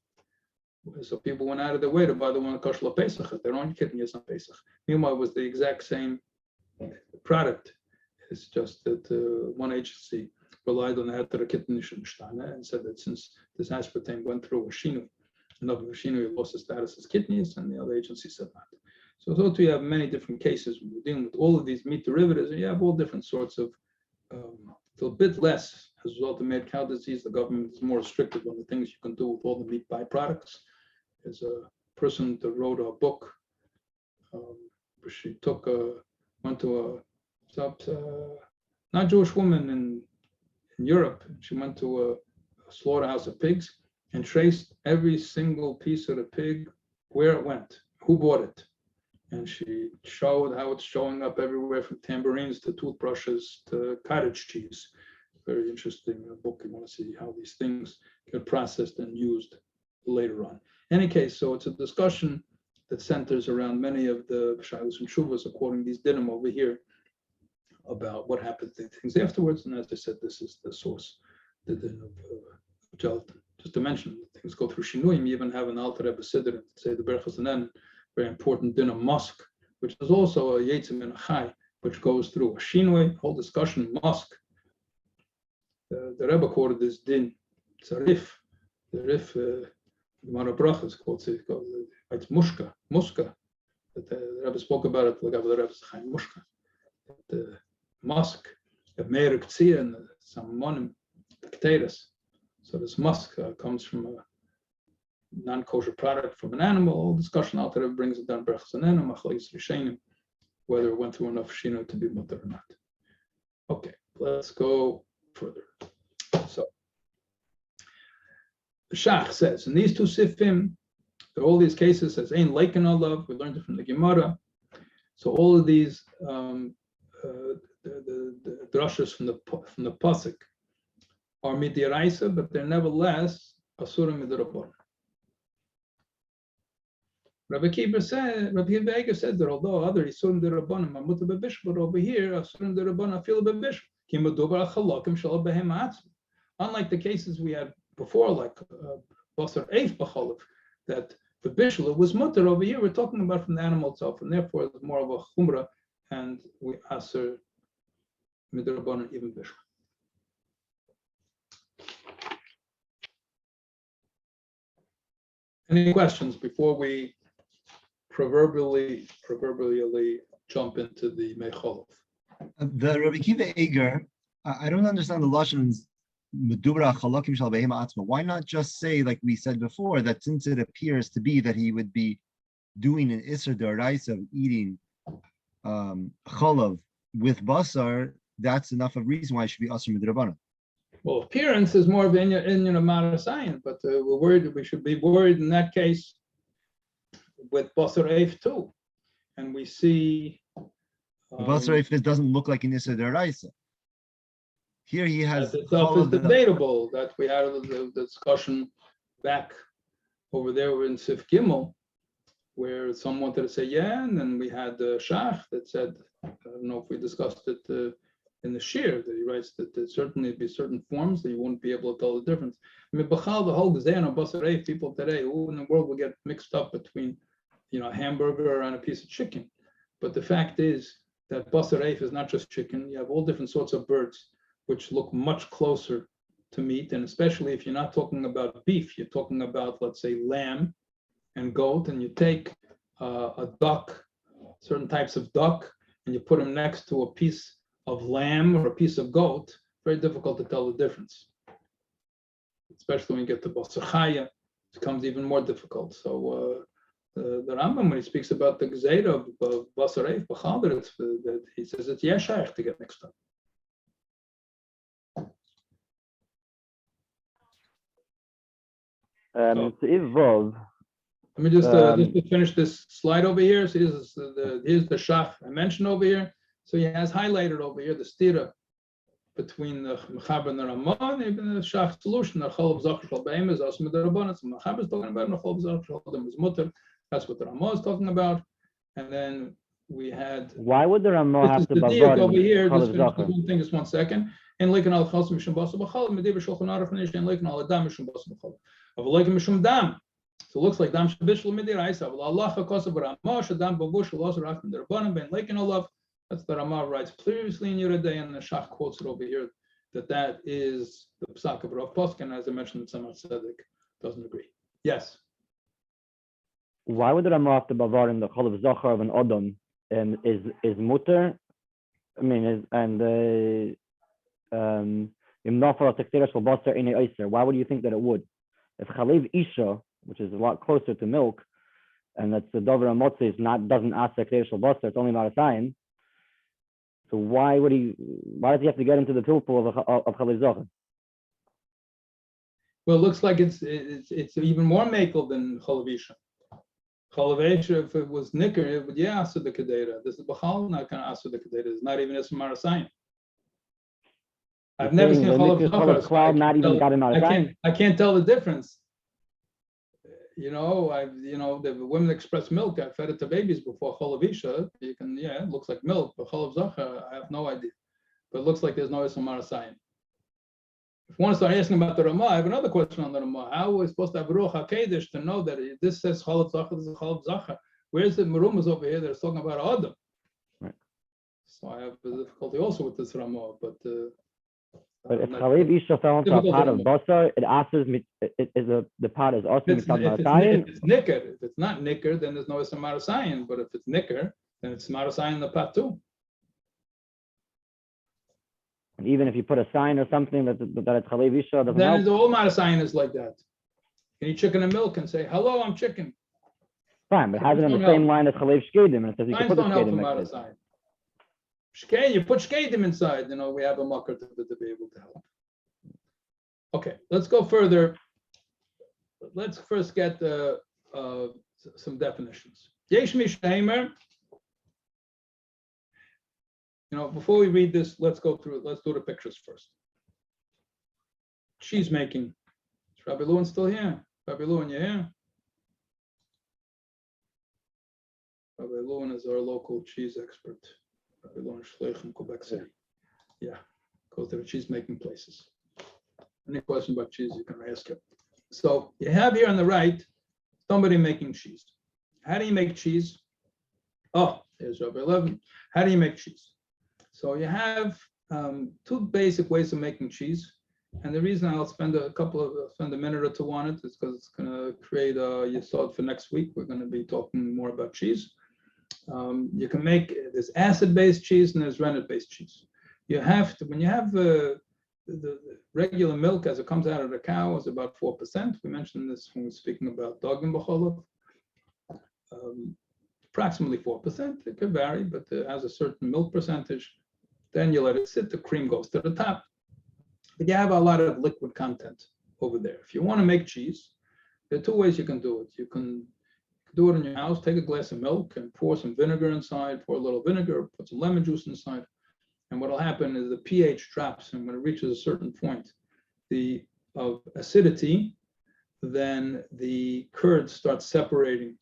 So people went out of their way to buy the one kosher lepesach. Their own kidneys on Pesach. Meanwhile, it was the exact same product. It's just that one agency relied on the heter kidneys and said that since this aspartame went through a shinui, another shinui lost its status as kidneys, and the other agency said not. So we have many different cases when we're dealing with all of these meat derivatives, and you have all different sorts of, a bit less as a result of mad cow disease. The government is more restrictive on the things you can do with all the meat byproducts. There's a person that wrote a book. She went to a not Jewish woman in Europe. She went to a slaughterhouse of pigs and traced every single piece of the pig, where it went, who bought it. And she showed how it's showing up everywhere, from tambourines to toothbrushes to cottage cheese. Very interesting book. You want to see how these things get processed and used later on. In any case, so it's a discussion that centers around many of the Shalos and Shuvas, according to these dinim over here, about what happens to things afterwards. And as I said, this is the source, the din of gelatin. Just to mention, things go through shinuyim. You even have an Alter Rebbe Siddur, say the Berel Chazanen, very important din of musk, which is also a yetzim and a chai, which goes through a shinui. Whole discussion, musk. The Rebbe quoted this din. It's a rif. The rif, Gemara Brachas quotes it. It's muska. That the Rebbe spoke about it. Like the Rebbe's chaim muska. The musk, the meir k'tzia, and some monim, the keteiras. So this musk comes from a non-kosher product from an animal. All discussion out there brings it down whether it went through enough shino to be mutter or not. Okay, let's go further. So the Shach says in these two sifim, all these cases says ein leiken olav. We learned it from the Gemara. So all of these, the drushes from the pasuk are midiraisa, but they're nevertheless asura midrabanan. Rabbi Kiva says that although other isurim derabanan are mutar b'bishul, but over here asurim derabanan feel b'bishul. Ki medubar chalakim shel behem atzmi. Unlike the cases we had before, like Boser eif b'chalav, that the bishul was mutar. Over here we're talking about from the animal itself, and therefore it's more of a chumrah, and we asur midrabanan even bishul. Any questions before we proverbially jump into the mecholov? The Rabbi Kiva Eger, I don't understand the lashons medubra chalakim shel behem atzma. Why not just say, like we said before, that since it appears to be that he would be doing an iser d'oraisa of eating chalav with basar, that's enough of reason why it should be asur midrabanan. Well, appearance is more of an Indian amount science, but we're worried. We should be worried in that case with Boser eif too, and we see Basar if it doesn't look like an Issa Deraisa. Here he has that itself is debatable. That we had the discussion back over there in Sif Gimel, where some wanted to say yeah, and then we had the Shach that said, I don't know if we discussed it in the Shiur, that he writes that there certainly be certain forms that you won't be able to tell the difference. I mean, Bachal, the whole Gezein of Boser eif, people today, who in the world will get mixed up between, a hamburger and a piece of chicken. But the fact is that Boser eif is not just chicken. You have all different sorts of birds which look much closer to meat, and especially if you're not talking about beef, you're talking about, let's say, lamb and goat, and you take a duck, certain types of duck, and you put them next to a piece of lamb or a piece of goat, very difficult to tell the difference. Especially when you get to Boser chaya, it becomes even more difficult. So the Rambam, when he speaks about the Gezeira of Boser eif, that he says it's yeshayach to get mixed up. To evolve. Let me just to finish this slide over here. So here's the Shach I mentioned over here. So he has highlighted over here the stira between the Mechaber and the Ramah, and even the Shach solution. The Chalav Zachar Shal Be'em is also Midrabanan. So Mechaber is talking about, and the Chalav Zachar Shal Be'em is Mutter. That's what the Ramah is talking about. And then we had. Why would the Ramah have to bavar over here? Just finish this one thing, just 1 second. And Leikin al Chas Mishum Basa B'Chalav, Mediva Shulchan Aruch Nish, and Leikin al Adam Mishum Basa B'Chalav. Of Leikin Mishum Dam. So it looks like Dam Shabishal Midiraisa. Allah Chakosav Ramah Shadam Bavush Allah Rach Midrabanan Ben Leikin Olav. That's the Ramah writes previously in Yeridei, and the Shach quotes it over here that is the Psak of Rav Poskin. As I mentioned, Tzemach Tzedek doesn't agree. Yes. Why would the Ramah have to bavar in the Chalav Zachar of an Odom is mutter? I mean, why would you think that it would? If Chalev Isha, which is a lot closer to milk, and that's the Dover Motzi doesn't ask Sekter Shal Basar, it's only about a sign. So why does he have to get into the pilpul of Chalev Zachar? Well, it looks like it's even more makel than Chalav Isha. Chalav Isha, if it was nicker, it would ask the kedera. This is Bachal not going to ask the kedera. It's not even a Samarasayan. I've never seen Chalav Zachar. Not even got him out of sign. I can't tell the difference. The women express milk. I've fed it to babies before Chalav Isha. You can, it looks like milk, but Chalav Zachar, I have no idea. But it looks like there's no Ismar Sayin. If you want to start asking about the Ramah, I have another question on the Ramah. How are we supposed to have Ruach HaKedesh to know that this says Chalav Zachar, this is Chalav Zachar? Where's the Merumas over here that is talking about Adam? Right. So I have a difficulty also with this Ramah, but if Chalev Isha fell into a pot of basar, it asks the pot is also If it's nicker, if it's not nicker, then there's no Samarasayan. But if it's nicker, then it's Samarasayan in the pot too. And even if you put a sign or something that it's Chalev Isha, then the whole Marasayan is like that. You eat chicken and milk and say, "Hello, I'm chicken." Fine, but has it on the same line as Chalev Shkedim, and it says you can put the Shkedim next to it. You put shkedim inside, we have a mucker to be able to help. Okay, let's go further. Let's first get some definitions. Yesh mishaymer. before we read this, let's do the pictures first. Cheese making. Is Rabbi Lewin still here? Rabbi Lewin, you here? Rabbi Lewin is our local cheese expert. Rabbi Lewin Shleich in Quebec City. Yeah, goes to the cheese making places. Any question about cheese, you can ask him. So you have here on the right, somebody making cheese. How do you make cheese? Oh, here's Rabbi Levin. How do you make cheese? So you have two basic ways of making cheese. And the reason I'll spend a minute or two on it is because it's going to create a yesod for next week. We're going to be talking more about cheese. You can make this acid-based cheese and there's rennet-based cheese. You have to, when you have the regular milk as it comes out of the cow is about 4%. We mentioned this when we were speaking about dogim b'cholov. Approximately 4%. It could vary, but it has a certain milk percentage. Then you let it sit, the cream goes to the top. But you have a lot of liquid content over there. If you want to make cheese, there are two ways you can do it. You can do it in your house, take a glass of milk and pour some vinegar inside, pour a little vinegar, put some lemon juice inside. And what will happen is the pH drops, and when it reaches a certain point of acidity, then the curds start separating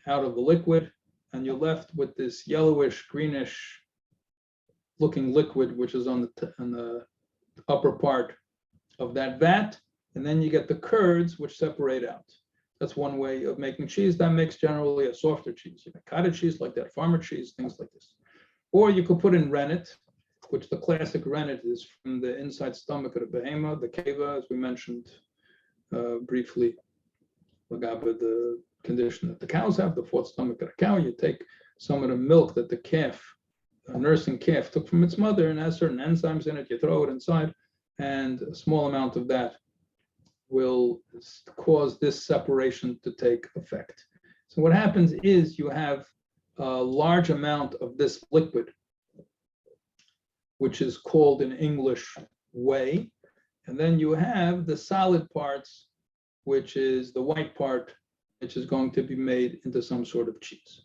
out of the liquid, and you're left with this yellowish, greenish looking liquid, which is on the upper part of that vat, and then you get the curds which separate out. That's one way of making cheese. That makes generally a softer cheese. You make cottage cheese like that, farmer cheese, things like this. Or you could put in rennet, which the classic rennet is from the inside stomach of the behemoth, the keva, as we mentioned briefly, the condition that the cows have, the fourth stomach of the cow. You take some of the milk that the calf, a nursing calf, took from its mother and has certain enzymes in it. You throw it inside, and a small amount of that will cause this separation to take effect. So what happens is you have a large amount of this liquid, which is called in English whey, and then you have the solid parts, which is the white part, which is going to be made into some sort of cheese.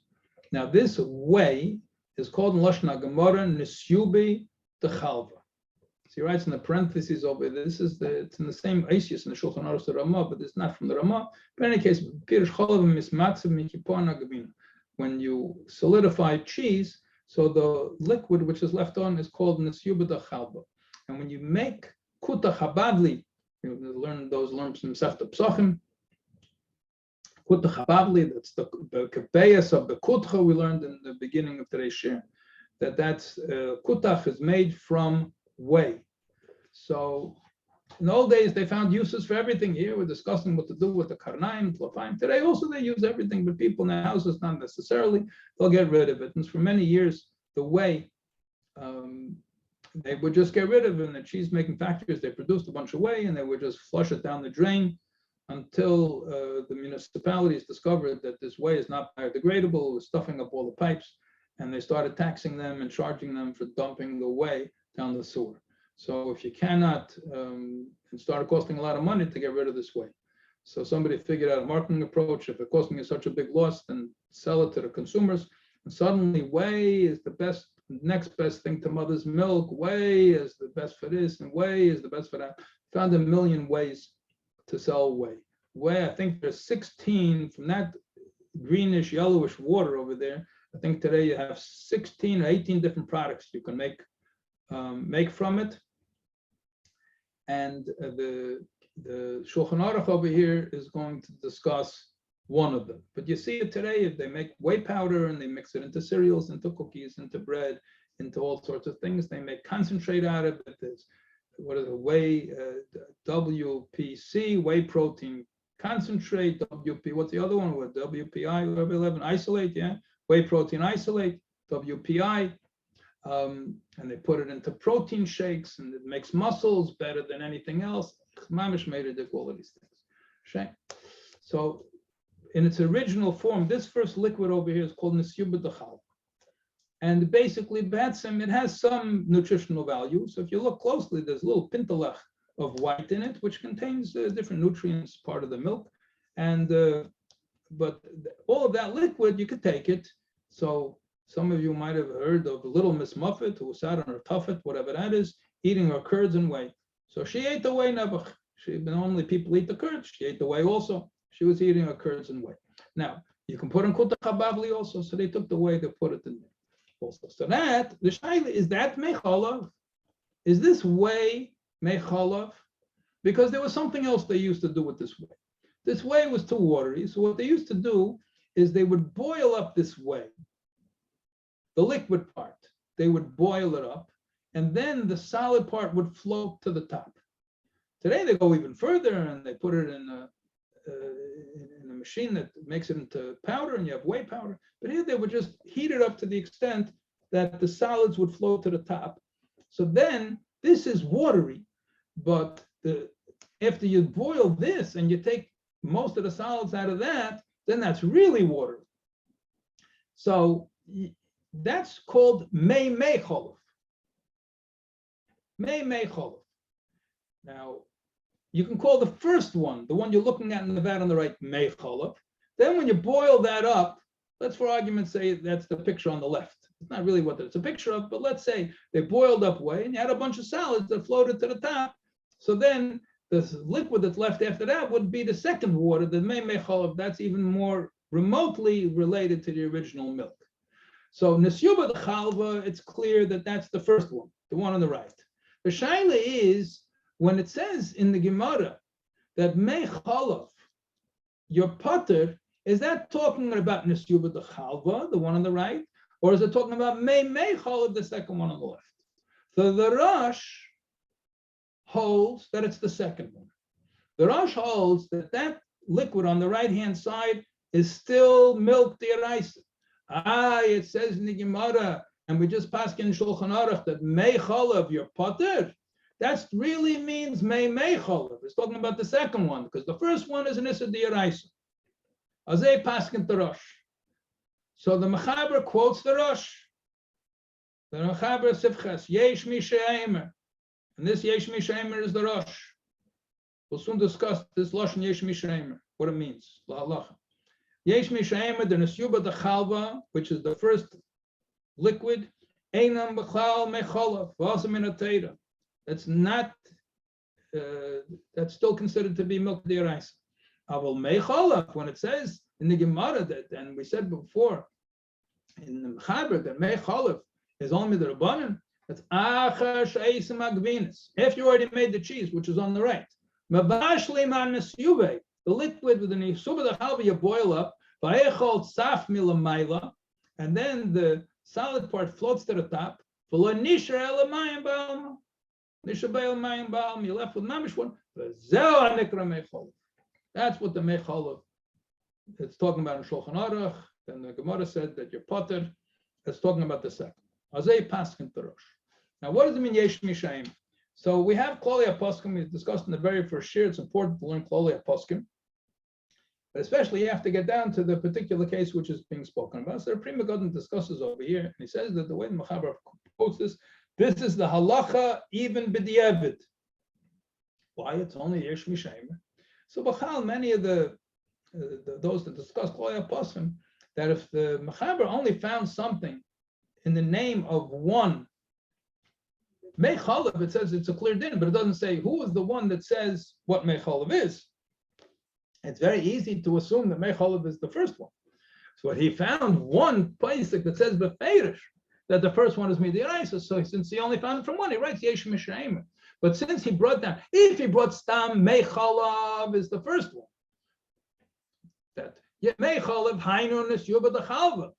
Now this whey is called in Lashon HaGemara Nisyubi Dechalva. So he writes in the parentheses over it's in the same Aisius in the Shulchan Aruch Ramah, but it's not from the Ramah. But in any case, Pirush Cholav Mismatzav Mikipor Nagavina. When you solidify cheese, so the liquid which is left on is called Nisyuba Dechalva. And when you make Kuta Chabadli, you learn those learns from Sefta Psachim. Kuta Chabadli, that's the kavayas of the kutcha we learned in the beginning of today's share. That's kutach is made from whey. So in the old days, they found uses for everything. Here we're discussing what to do with the karnaim, tlafayim. Today also they use everything, but people in their houses not necessarily. They'll get rid of it. And for many years, the whey, they would just get rid of it. In the cheese making factories, they produced a bunch of whey and they would just flush it down the drain until the municipalities discovered that this whey is not biodegradable. It was stuffing up all the pipes, and they started taxing them and charging them for dumping the whey down the sewer. So if you cannot, it started costing a lot of money to get rid of this whey. So somebody figured out a marketing approach. If it's costing you such a big loss, then sell it to the consumers. And suddenly whey is the next best thing to mother's milk. Whey is the best for this, and whey is the best for that. Found a million ways to sell whey. Whey, I think there's 16 from that greenish, yellowish water over there. I think today you have 16 or 18 different products you can make from it. And the Shulchan Aruch over here is going to discuss one of them. But you see it today, if they make whey powder and they mix it into cereals, into cookies, into bread, into all sorts of things. They make concentrate out of it. There's whey, WPC, whey protein concentrate, WP, what's the other one? What, WPI, 11 isolate, yeah? Whey protein isolate, WPI. And they put it into protein shakes, and it makes muscles better than anything else. Mamish made it all of these things. Shame. So in its original form, this first liquid over here is called Nisyuba Dachal. And basically, it has some nutritional value. So if you look closely, there's a little pintalach of white in it, which contains different nutrients, part of the milk. And but all of that liquid, you could take it. So Some of you might have heard of little Miss Muffet who sat on her tuffet, whatever that is, eating her curds and whey. So she ate the whey nebuch. Normally people eat the curds. She ate the whey also. She was eating her curds and whey. Now, you can put in kuta chabavli also. So they took the whey, they put it in there also. So that, the shaila, is that mechalav? Is this whey mechalav? Because there was something else they used to do with this whey. This whey was too watery. So what they used to do is they would boil up this whey, the liquid part. They would boil it up, and then the solid part would float to the top. Today they go even further and they put it in a machine that makes it into powder, and you have whey powder. But here they would just heat it up to the extent that the solids would float to the top. So then this is watery, but after you boil this and you take most of the solids out of that, then that's really watery. So that's called mei cholov. Mei cholov. Now, you can call the first one, the one you're looking at in the vat on the right, mei cholov. Then when you boil that up, let's for argument's sake, that's the picture on the left. It's not really what it's a picture of, but let's say they boiled up whey and you had a bunch of solids that floated to the top. So then the liquid that's left after that would be the second water, the mei cholov. That's even more remotely related to the original milk. So nesyuba the chalva, it's clear that that's the first one, the one on the right. The shaila is, when it says in the Gemara that mei cholov, your potter, is that talking about nesyuba the chalva, the one on the right, or is it talking about mei cholov, the second one on the left? So the Rosh holds that it's the second one. The Rosh holds that that liquid on the right-hand side is still milk d'oraisa. It says in the Gemara, and we just passed in Shulchan Aruch, that mei cholov, your potter, that really means mei cholov. It's talking about the second one, because the first one is an issa d'oraisa. Azay paskin the Rosh. So the Mechaber quotes the Rosh. The Mechaber sifches yesh mi she'emer, and this yesh mi she'emer is the Rosh. We'll soon discuss this lashon yesh mi she'emer, what it means. La yesh mi she'emer, the nesyuba the chalva, which is the first liquid, einam b'chlal mecholav v'asa min atayra. That's not. That's still considered to be milk d'oraisa. Aval mecholav, when it says in the Gemara that, and we said before in the Mechaber that mecholav is only the Rabbanan, that's achar she'esim agvinis. If you already made the cheese, which is on the right, mabashli man nesyuve, the liquid with the nesyuva the chalva you boil up, va'echol tzaf milamayla, and then the solid part floats to the top. V'lo nishar elamayim ba'alma, nishar ba'almayim ba'alma. You're left with mamish one. V'zeo hanikra mecholav. That's what the mecholav it's talking about in Shulchan Aruch. Then the Gemara said that your potter is talking about the second. Azay paskin terosh. Now, what does it mean yesh mishaim? So we have klali aposkim. We discussed in the very first year. It's important to learn klali aposkim, but especially you have to get down to the particular case which is being spoken about. So the Pri Megadim discusses over here, and he says that the way the Mechaber quotes this is the halacha even b'diavad. Why? It's only yesh mishaim. So Bachal, many of those that discuss klali aposkim, that if the Mechaber only found something in the name of one mei cholov, it says it's a clear din, but it doesn't say who is the one that says what mei cholov is. It's very easy to assume that mei cholov is the first one. So he found one place that says befeirish that the first one is midiyaisa. So since he only found it from one, he writes yesh mishaim. But since he brought down, if he brought stam mei cholov is the first one, that mei cholov hainu nesyuba the chalva.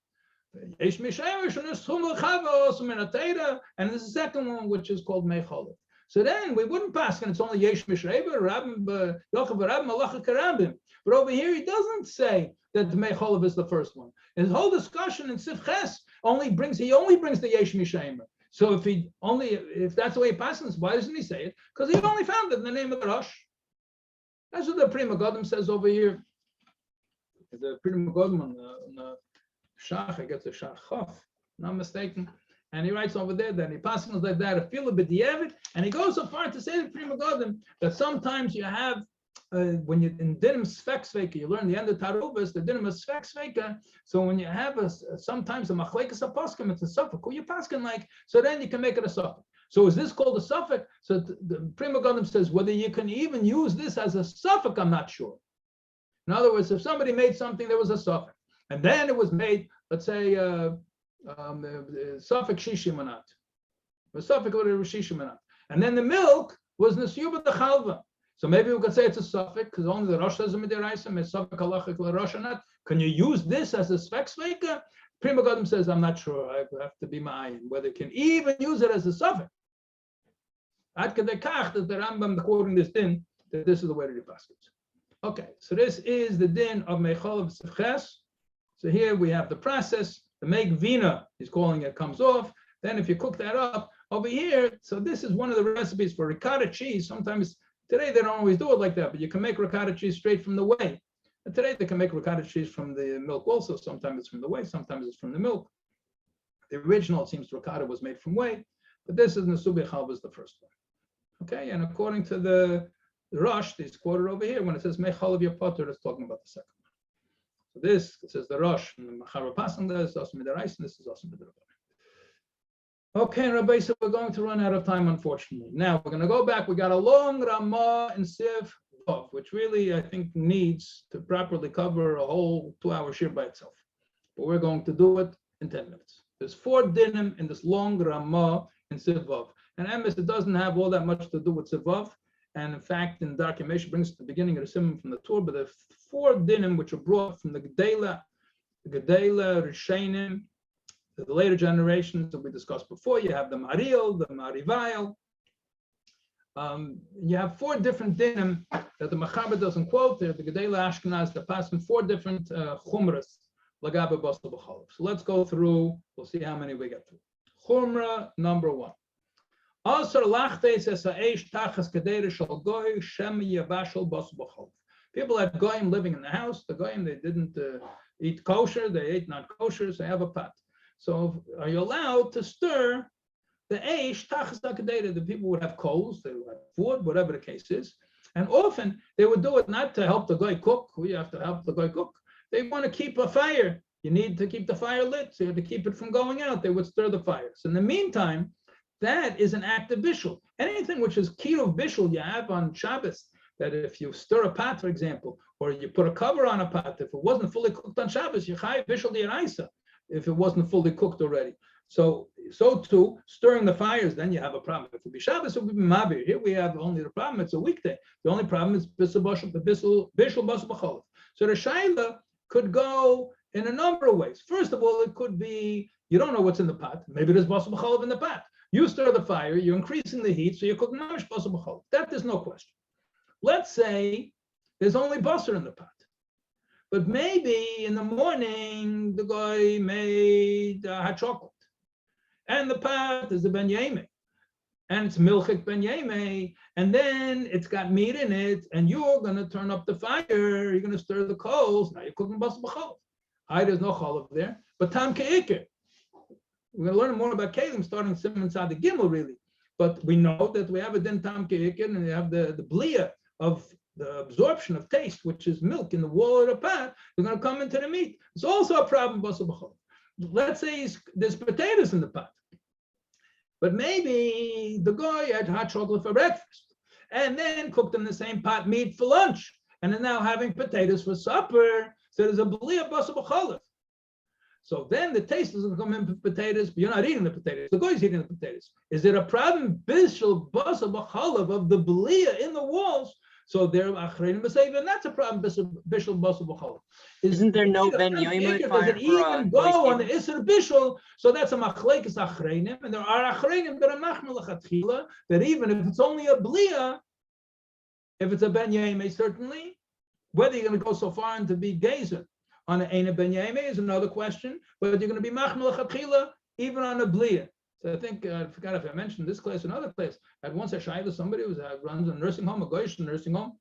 And this is the second one, which is called mei cholov. So then we wouldn't pass, and it's only yesh mishreva, but over here he doesn't say that the mei cholov is the first one. His whole discussion in Sif Ches only brings the yesh mishreva. So if that's the way he passes, why doesn't he say it? Because he only found it in the name of the Rosh. That's what the Pri Megadim says over here. The Pri Megadim on the Shach, I guess the Shach Chaf, not mistaken. And he writes over there that he passes like that, a feel a bit and he goes so far to say the Pri Megadim that sometimes you have when you in dinim sfek sveika, you learn the end of tarubas, the dinim is sfek sveika. So when you have sometimes a machlekes a paskim, it's a suffix. Who you paskin like? So then you can make it a suffix. So is this called a suffix? So the Prima Gadim says whether you can even use this as a suffix, I'm not sure. In other words, if somebody made something that was a suffix, and then it was made, let's say, suffix shishimanat, a suffix with a shishimanat, and then the milk was nesuba the chalva. So maybe we could say it's a suffix because only the Rosh says a midiraisa, a suffix halachic la Rosh not. Can you use this as a svek? Prima Gadim says, I'm not sure. I have to be ma'ayin whether you can even use it as a suffix. Ad kedei kach that the Rambam quoting this din that this is the way to do baskets. Okay, so this is the din of meichol of sefches. So here we have the process. The make vina, he's calling it, comes off. Then if you cook that up over here, so this is one of the recipes for ricotta cheese. Sometimes today they don't always do it like that, but you can make ricotta cheese straight from the whey. And today they can make ricotta cheese from the milk also. Sometimes it's from the whey, sometimes it's from the milk. The original, it seems, ricotta was made from whey, but this is Nesubi Chalva is the first one. Okay, and according to the Rosh, this quoted over here, when it says Mechal of your potter, it's talking about the second one. So this, it says the Rosh, and the Machara Pasanda is also Midaraisa, and this is also Midaraisa. Okay, Rabbi, so we're going to run out of time, unfortunately. Now, we're going to go back. We got a long Ramah and Siv, which really, I think, needs to properly cover a whole 2-hour shir by itself. But we're going to do it in 10 minutes. There's 4 dinim in this long Ramah and Siv. And Emes, it doesn't have all that much to do with Siv. And in fact, in Darkei Moshe brings to the beginning of the Simon from the Torah, but there are 4 dinim which are brought from the Gedela, Rishenim, the later generations that we discussed before. You have the Maril, the Marivail. You have 4 different dinim that the Machaber doesn't quote there. The Gedela Ashkenaz, the passing 4 different chumras, lagabe basal b'chalav. So let's go through. We'll see how many we get through. Chumra number 1. People had goyim living in the house. The goyim, they didn't eat kosher. They ate not kosher. So they have a pot. So are you allowed to stir the eish tachas hakadera? The people would have coals, they would have wood, whatever the case is. And often they would do it not to help the guy cook. We have to help the guy cook. They want to keep a fire. You need to keep the fire lit. So you have to keep it from going out. They would stir the fire. So in the meantime, that is an act of bishul. Anything which is kiruv bishul you have on Shabbos, that if you stir a pot, for example, or you put a cover on a pot, if it wasn't fully cooked on Shabbos, you chayav bishul d'oraisa, if it wasn't fully cooked already. So too, stirring the fires, then you have a problem. If it would be Shabbos, it would be Mavir. Here we have only the problem, it's a weekday. The only problem is bishul basal b'cholav. So the shaila could go in a number of ways. First of all, it could be, you don't know what's in the pot. Maybe there's basal b'cholav in the pot. You stir the fire, you're increasing the heat, so you're cooking mamish basal b'cholav. That there's no question. Let's say there's only Boser in the pot. But maybe in the morning, the guy made hot chocolate. And the pot is a ben yemei. And it's milchik ben yemei. And then it's got meat in it. And you're going to turn up the fire. You're going to stir the coals. Now you're cooking basal b'cholav. There's no cholav there. But tam ke'ikir. We're going to learn more about kelim starting Simon Sadi Gimel, really. But we know that we have a din tam ke'ikir, and we have the blia of the absorption of taste, which is milk in the wall of the pot. They're going to come into the meat. It's also a problem, basal b'cholav. Let's say there's potatoes in the pot. But maybe the guy had hot chocolate for breakfast and then cooked in the same pot meat for lunch. And then now having potatoes for supper. So there's a blia basal b'cholav. So then the taste is going to come in for potatoes, but you're not eating the potatoes. The guy's eating the potatoes. Is there a problem? Bishul basal b'cholav of the blia in the walls. So they're achreinim b'seiva, and that's a problem. Bishul basal b'cholav. Isn't there no ben yomei fire? Does it even go on the isser bishul? So that's a machlekes achreinim, and there are achreinim that are machmel lechatchila, that even if it's only a blia, if it's a ben yomei, certainly, whether you're going to go so far and to be gazer on an Eina ben yemei is another question, but you're going to be machmel lechatchila even on a blia. So I think, I forgot if I mentioned this class or another class. I had once a shayla, somebody who runs a nursing home, a goyish nursing home,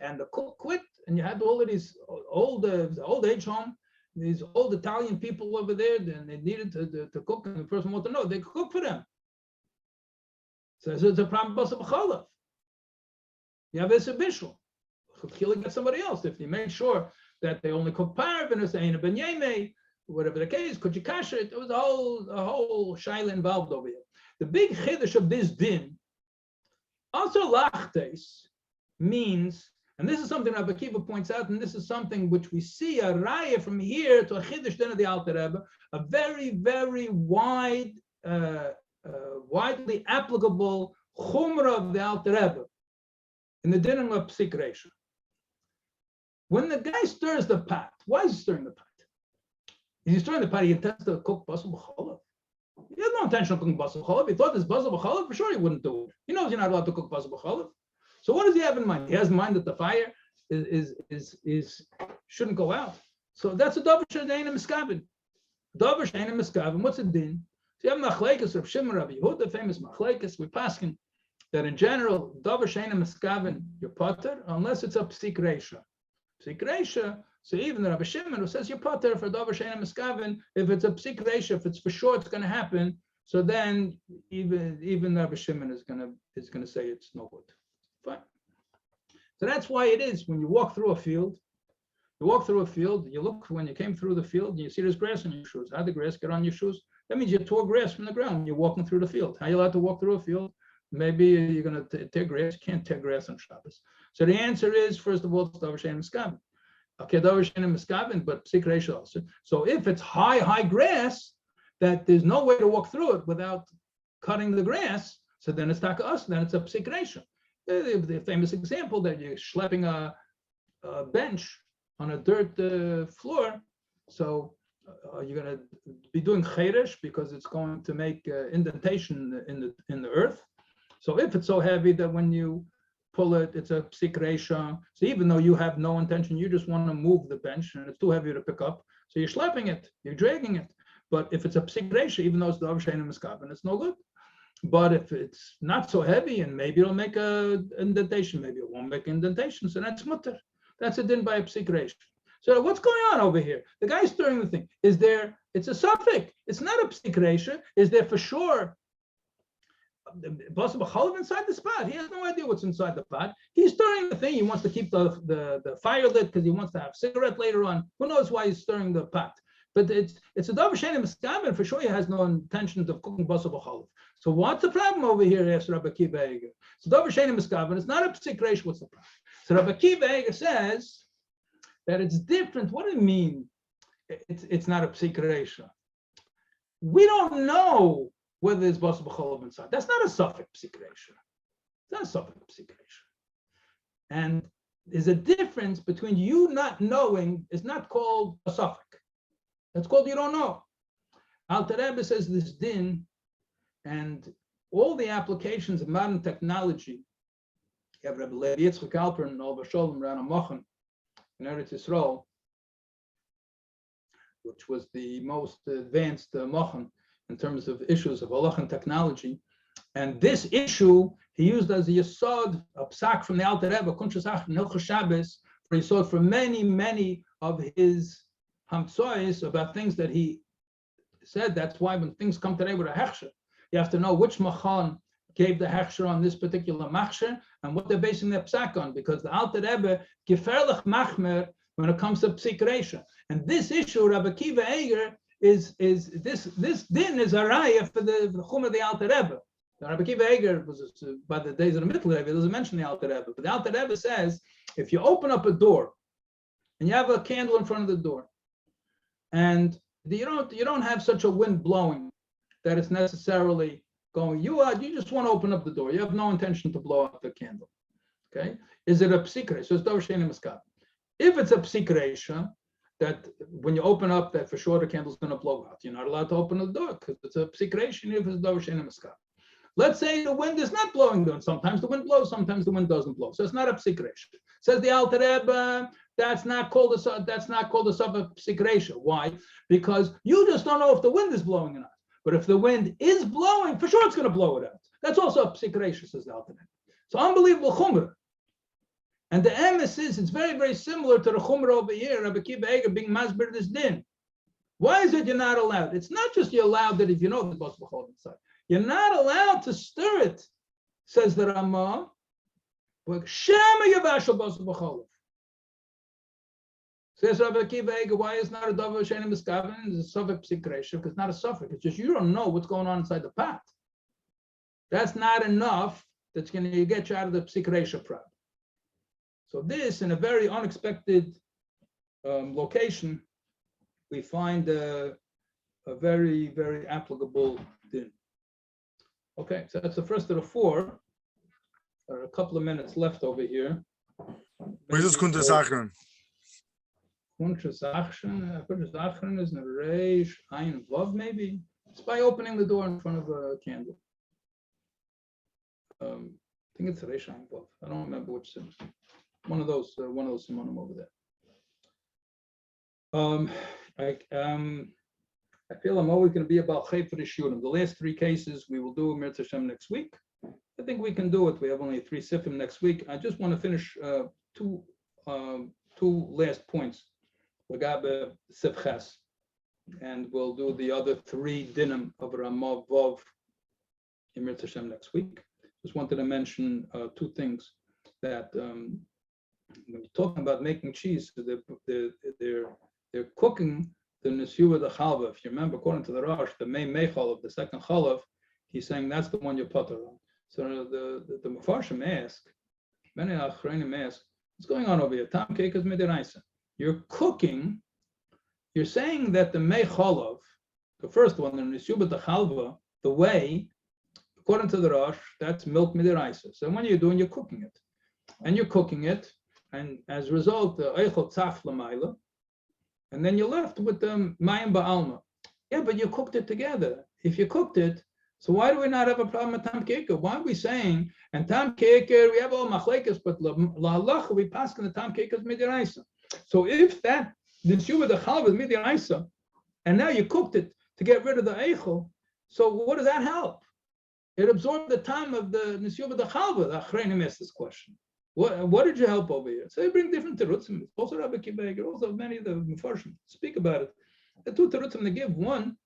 and the cook quit, and you had all of these old age home, these old Italian people over there, and they needed to cook, and the person wanted to know, they could cook for them. So it's a problem basal b'cholav. You have this bishul. get somebody else. If you make sure that they only cook parv and it's ain't a ben yemei, whatever the case, could you kasher it? It was a whole shaila involved over here. The big chiddush of this din, also lachtes, means, and this is something Rabbi Kiva points out, and this is something which we see a raya from here to a chiddush din of the Alter Rebbe, a very, very widely applicable chumrah of the Alter Rebbe in the din of psik reisha. When the guy stirs the pot, why is he stirring the pot? Is he stirring the pot? He intends to cook basal b'cholav. He has no intention of cooking basal b'cholav. He thought this basal b'cholav, for sure he wouldn't do it. He knows you're not allowed to cook basal b'cholav. So what does he have in mind? He has in mind that the fire is shouldn't go out. So that's a davar she'eina miskaven. Davar she'eina miskaven. What's a din? So you have machlekes, Rav Shimon, Rabbi Yehuda, famous machlekes. We paskin that in general davar she'eina miskaven your potter unless it's a psik reisha. Psik reisha. So even the Rabbi Shimon who says you're potter for davar she'eina miskaven, if it's a psik reisha, if it's for sure it's going to happen, so then even Rabbi Shimon is going to say it's no good. Fine. So that's why it is when you walk through a field, you look when you came through the field, and you see there's grass on your shoes. How did the grass get on your shoes? That means you tore grass from the ground when you're walking through the field. How are you allowed to walk through a field? Maybe you're going to tear grass. You can't tear grass on Shabbos. So the answer is, first of all, it's davar she'eina miskaven. Okay, davar she'eina miskaven, but psik reisha also. So if it's high grass, that there's no way to walk through it without cutting the grass, so then it's taka us, then it's a psik reisha. The famous example that you're schlepping a bench on a dirt floor, so you're going to be doing cheresh because it's going to make indentation in the earth. So if it's so heavy that when you pull it, it's a psik reisha. So even though you have no intention, you just want to move the bench and it's too heavy to pick up, so you're schlepping it, you're dragging it. But if it's a psik reisha, even though it's davar she'eina miskaven, it's no good. But if it's not so heavy and maybe it'll make an indentation, maybe it won't make an indentation, so that's mutter. That's a din by a psik reisha. So what's going on over here? The guy's stirring the thing. Is there, it's a suffix. It's not a psik reisha. Is there for sure basal b'cholav inside the pot? He has no idea what's inside the pot. He's stirring the thing. He wants to keep the fire lit because he wants to have a cigarette later on. Who knows why he's stirring the pot? But it's a davar she'eina miskaven. For sure, he has no intention of cooking basal b'cholav. So what's the problem over here? Asked Rabbi Kiva Eger. So davar she'eina miskaven. It's not a psik reisha. What's the problem? So Rabbi Kiva Eger says that it's different. What do you mean? It's not a psik reisha. We don't know whether there's basal b'cholav inside. That's not a suffix psik reisha. It's not a suffix psik reisha. And there's a difference between you not knowing. It's not called a suffix. That's called you don't know. Alter Rebbe says this din, and all the applications of modern technology. You have Rabbi Levi Yitzchak Alper and Al Sholem ran a mochen in Eretz Yisrael, which was the most advanced mochen in terms of issues of halach and technology. And this issue he used as a yesod, a psak from the Alter Rebbe, Kunshasach Nilchos Shabbos, for yesod for many of his hamtsois about things that he said. That's why when things come today with a hechsher, you have to know which machan gave the hechsher on this particular machsher and what they're basing their psak on, because the Alter Rebbe geferlich machmer when it comes to psik reisha. And this issue, Rabbi Kiva Eger, is this din is a raya for the chum of the Alter Rebbe. Rabbi Kiva Eger was by the days of the Middle Rebbe, he doesn't mention the Alter Rebbe, but the Alter Rebbe says if you open up a door and you have a candle in front of the door, and you don't have such a wind blowing that it's necessarily going, you just want to open up the door. You have no intention to blow out the candle. Okay? Is it a psik reisha? So it's davar she'eina miskaven. If it's a psik reisha, that when you open up, that for sure the candle's going to blow out. You're not allowed to open the door because it's a psik reisha, if it's davar she'eina miskaven. Let's say the wind is not blowing down. Sometimes the wind blows, sometimes the wind doesn't blow. So it's not a psik reisha. Says the Alter Rebbe, that's not called a suffix psik reisha. Why? Because you just don't know if the wind is blowing or not. But if the wind is blowing, for sure it's going to blow it out. That's also a psik reisha, says the Alter Rebbe. So unbelievable chumrah. And the emes is, it's very, very similar to the chumrah over here, Rabbi Kiva Eger being masber this din. Why is it you're not allowed? It's not just you're allowed that if you know the basal b'cholav inside. You're not allowed to stir it, says the Ramah. Shema yavashal basal b'cholav. Says Rabbi Akiva, why is not a davar she'enim miskaven? It's a sofek psik reisha, because it's not a sofek. It's just you don't know what's going on inside the pot. That's not enough. That's going to get you out of the psik reisha problem. So this, in a very unexpected location, we find a very, very applicable din. Okay, so that's the first of the four. There are a couple of minutes left over here. Where's this Kuntres Achron? Kuntres Achron is in a Reish Ayin Vav, maybe. It's by opening the door in front of a candle. I think it's Reish Ayin Vav. I don't remember which sim. One of those simonim over there. I feel I'm always going to be about Chayfer Shiurim. The last three cases we will do Mirz Hashem next week. I think we can do it. We have only 3 sifim next week. I just want to finish two last points. Lagabe Sifches, and we'll do the other 3 dinim of Ramah Vav in Mirz Hashem next week. Just wanted to mention 2 things that when we're talking about making cheese, they're cooking the Neshuva the Chalva. If you remember, according to the Rosh, the Mei Mechal of the second Chalav, he's saying that's the one you putter on. So the Mefarshim ask, many Achronim ask, what's going on over here? Tam Kekas Midiraisa. You're cooking, you're saying that the Mei Chalav, the first one, the Neshuva the Chalva, the way, according to the Rosh, that's milk Midiraisa. So when you're doing, you're cooking it. And you're cooking it, and as a result, the Eichel Tzaf Lamaila, and then you're left with the Mayim Ba'alma. Yeah, but you cooked it together. If you cooked it, so why do we not have a problem with Tam Keker? Why are we saying, and Tam Keker, we have all machlekes, but La Halacha, we pass in the Tam Keker's Midiraisa. So if that, the Neshuva the Chalva is Midiraisa, and now you cooked it to get rid of the Eichel, so what does that help? It absorbed the time of the Neshuva the Chalva. The Achreinim asked this question. What did you help over here? So they bring different terutzim. Also Rabbi Akiva, also many of the Mefarshim speak about it. The 2 terutzim they give, one,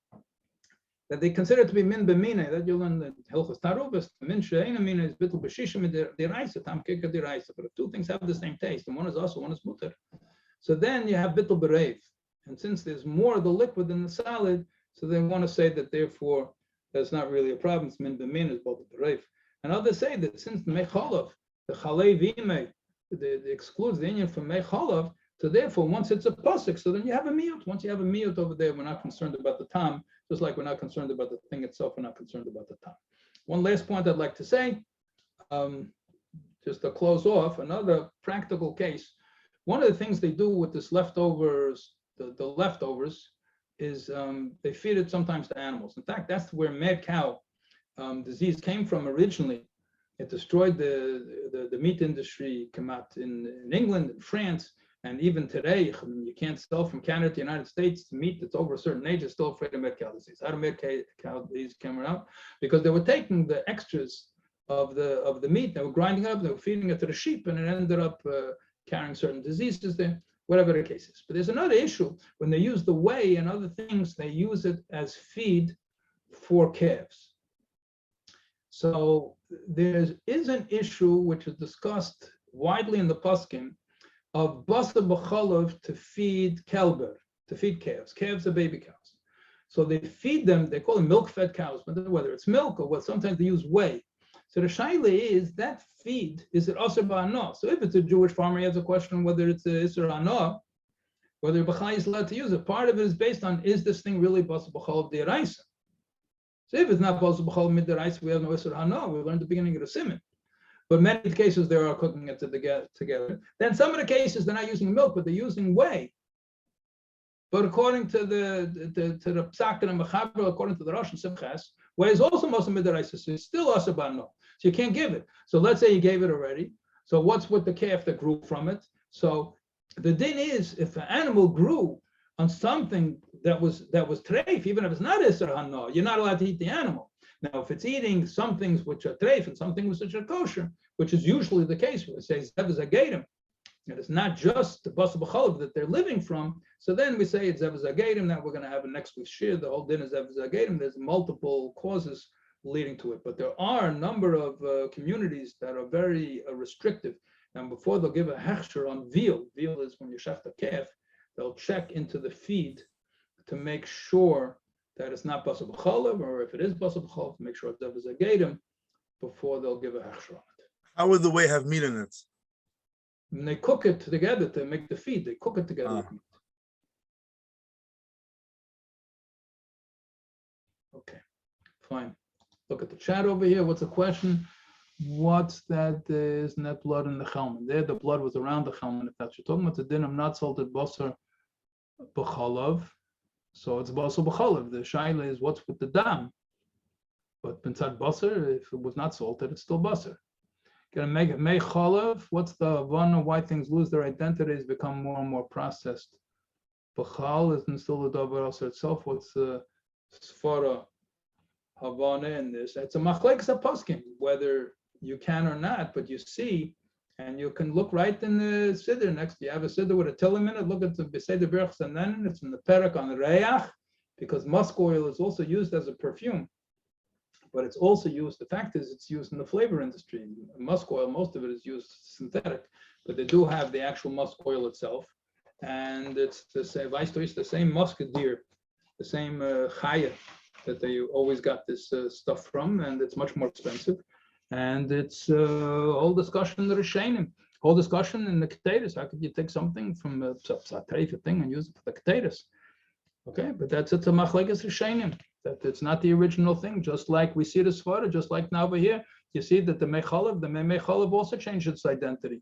that they consider to be min b'mina, that you'll learn the Hilchos Taruvos, min she'eina mina is bittul b'shishim d'iraisa, tam keka d'iraisa. But if 2 things have the same taste, and one is also, one is mutter. So then you have bittul b'reiv. And since there's more of the liquid in the salad, so they want to say that therefore that's not really a problem. It's min b'mina is both b'reiv. And others say that since the mechalav, the Chalei Vime, excludes the Indian from Mechalav, so therefore, once it's a pasuk, so then you have a miyut. Once you have a miyut over there, we're not concerned about the tam, just like we're not concerned about the thing itself, we're not concerned about the tam. One last point I'd like to say, just to close off, another practical case. One of the things they do with this leftovers, the leftovers, is they feed it sometimes to animals. In fact, that's where mad cow disease came from originally. It destroyed the meat industry, came out in England and France, and even today, you can't sell from Canada to the United States meat that's over a certain age is still afraid of mad cow disease. How did mad cow disease come around? Because they were taking the extras of the meat, they were grinding it up, they were feeding it to the sheep, and it ended up carrying certain diseases there, whatever the case is. But there's another issue. When they use the whey and other things, they use it as feed for calves. So there is an issue which is discussed widely in the Poskim of Boser b'chalav to feed kelber, to feed calves. Calves are baby cows. So they feed them, they call them milk-fed cows, but whether it's milk or what, sometimes they use whey. So the shaila is that feed, is it aser ba'anah? So if it's a Jewish farmer, he has a question whether it's a iser anah, whether B'chai is allowed to use it. Part of it is based on, is this thing really Boser b'chalav d'iraisa? So if it's not Boser b'chalav mid'iraisa, we have no iser anah. We learned at the beginning of the siman. But many cases they are cooking it together. Then some of the cases they're not using milk, but they're using whey. But according to the Psak and Mechaber, according to the Rosh and Simchas, whey is also most mid'iraisa, so it's still aser ba'anah. So you can't give it. So let's say you gave it already. So what's with the calf that grew from it? So the din is, if an animal grew on something that was treif, even if it's not iser hana, you're not allowed to eat the animal. Now, if it's eating some things which are treif and some things which are kosher, which is usually the case, where it says zev zagadim, and it's not just the Boser b'chalav that they're living from. So then we say it's zev zagadim. That we're going to have a next week's shiur. The whole din is zev zagadim. There's multiple causes leading to it, but there are a number of communities that are very restrictive. And before they'll give a hechsher on veal is when you shecht a calf, they'll check into the feed to make sure that it's not basar b'chalav, or if it is basar b'chalav, to make sure it's devas agadim before they'll give a hechsher on it. How would the whey have meat in it? And they cook it together to make the feed. They cook it together with meat. Okay, fine. Look at the chat over here. What's the question? What's that? Isn't that blood in the chelman? There, the blood was around the chelman. If that's what you're talking about, the din of not salted basar b'chalav. So it's basar b'chalav. The shaila is what's with the dam. But b'ntzad basar, if it was not salted, it's still basar. Gonna make it may chalav. What's the one why things lose their identities, become more and more processed? B'chal isn't still the davar also itself. What's the svara havana in this? It's a machlekes poskim, whether you can or not, but you see, and you can look right in the siddur next. You have a siddur with a tilim in it. Look at the beseder berachs, and then it's in the perak on the reyach, because musk oil is also used as a perfume, but it's also used. The fact is, it's used in the flavor industry. Musk oil, most of it is used synthetic, but they do have the actual musk oil itself, and it's the same. The same musky deer, the same chaya that they always got this stuff from, and it's much more expensive. And it's whole discussion in the Rishonim, whole discussion in the Keteris. How could you take something from a treifa thing and use it for the Keteris? Okay, but it's a machlekes Rishonim, that it's not the original thing. Just like we see the Svara, just like now over here, you see that the Mechalav also changed its identity.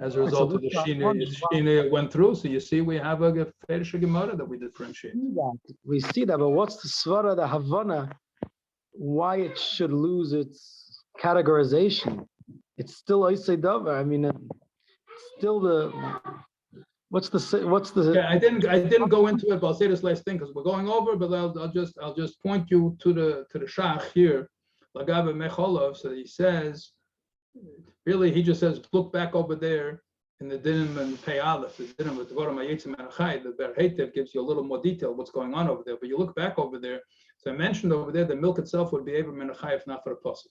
As a result of the Shina went through. So you see, we have a Ferisha Gemara that we differentiate. We see that, but what's the Svara, the Havana? Why it should lose its categorization? It's still Oisei Davar. I mean, it's still the. What's the? Yeah, I didn't go into it, but I'll say this last thing because we're going over. But I'll just point you to the shach here, Lagabe Mecholov. So he says, really, he just says, look back over there in the dinim and pei aleph, the dinim with Dvarim Hayitzim and Achai. The Ber Heitev gives you a little more detail what's going on over there. But you look back over there. So I mentioned over there, the milk itself would be able to menachai if not for a pasuk.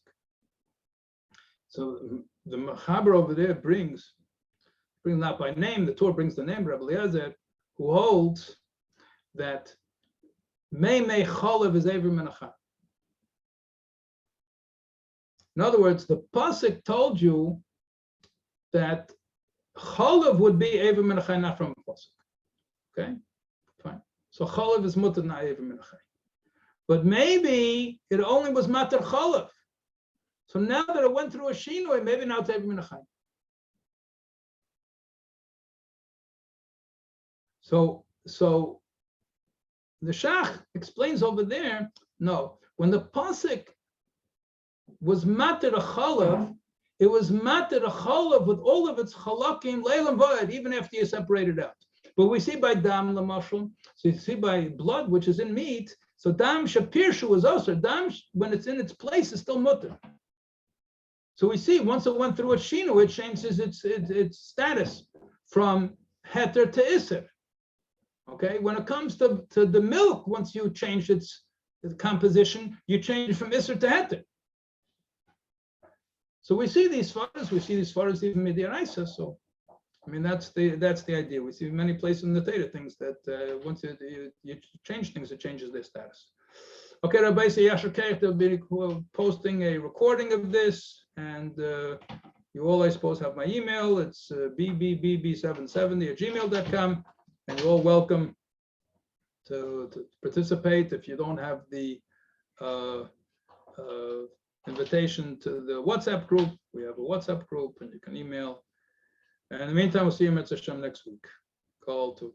So the Mechaber over there brings not by name, the Torah brings the name Rabbi Eliezer, who holds that Mei Chalav is Ever Menachai. In other words, the pasuk told you that Chalav would be Ever Menachai, not from a pasuk. Okay, fine. So Chalav is mutter, not Ever Menachai. But maybe it only was matar chalav. So now that it went through a shinoi, maybe now it's Ever Menachai. So the Shach explains over there, no, when the pasuk was matar chalav, it was matar chalav with all of its chalakim, leilam vayad, even after you separate it out. But we see by dam lamashal, so you see by blood, which is in meat. So dam shapirshu is also dam when it's in its place is still mutter. So we see once it went through a shinu, it changes its status from heter to iser. Okay, when it comes to the milk, once you change its composition, you change it from iser to heter. So we see these faras even midiraisa. So I mean that's the idea. We see many places in the Torah things that once you change things, it changes their status. Okay, Rabbi say Yashar Keich, they'll be posting a recording of this, and you all, I suppose, have my email. It's bbbb770@gmail.com, and you're all welcome to participate. If you don't have the invitation to the WhatsApp group, we have a WhatsApp group, and you can email. And in the meantime, we'll see you Mitzvah Hashem next week. Call to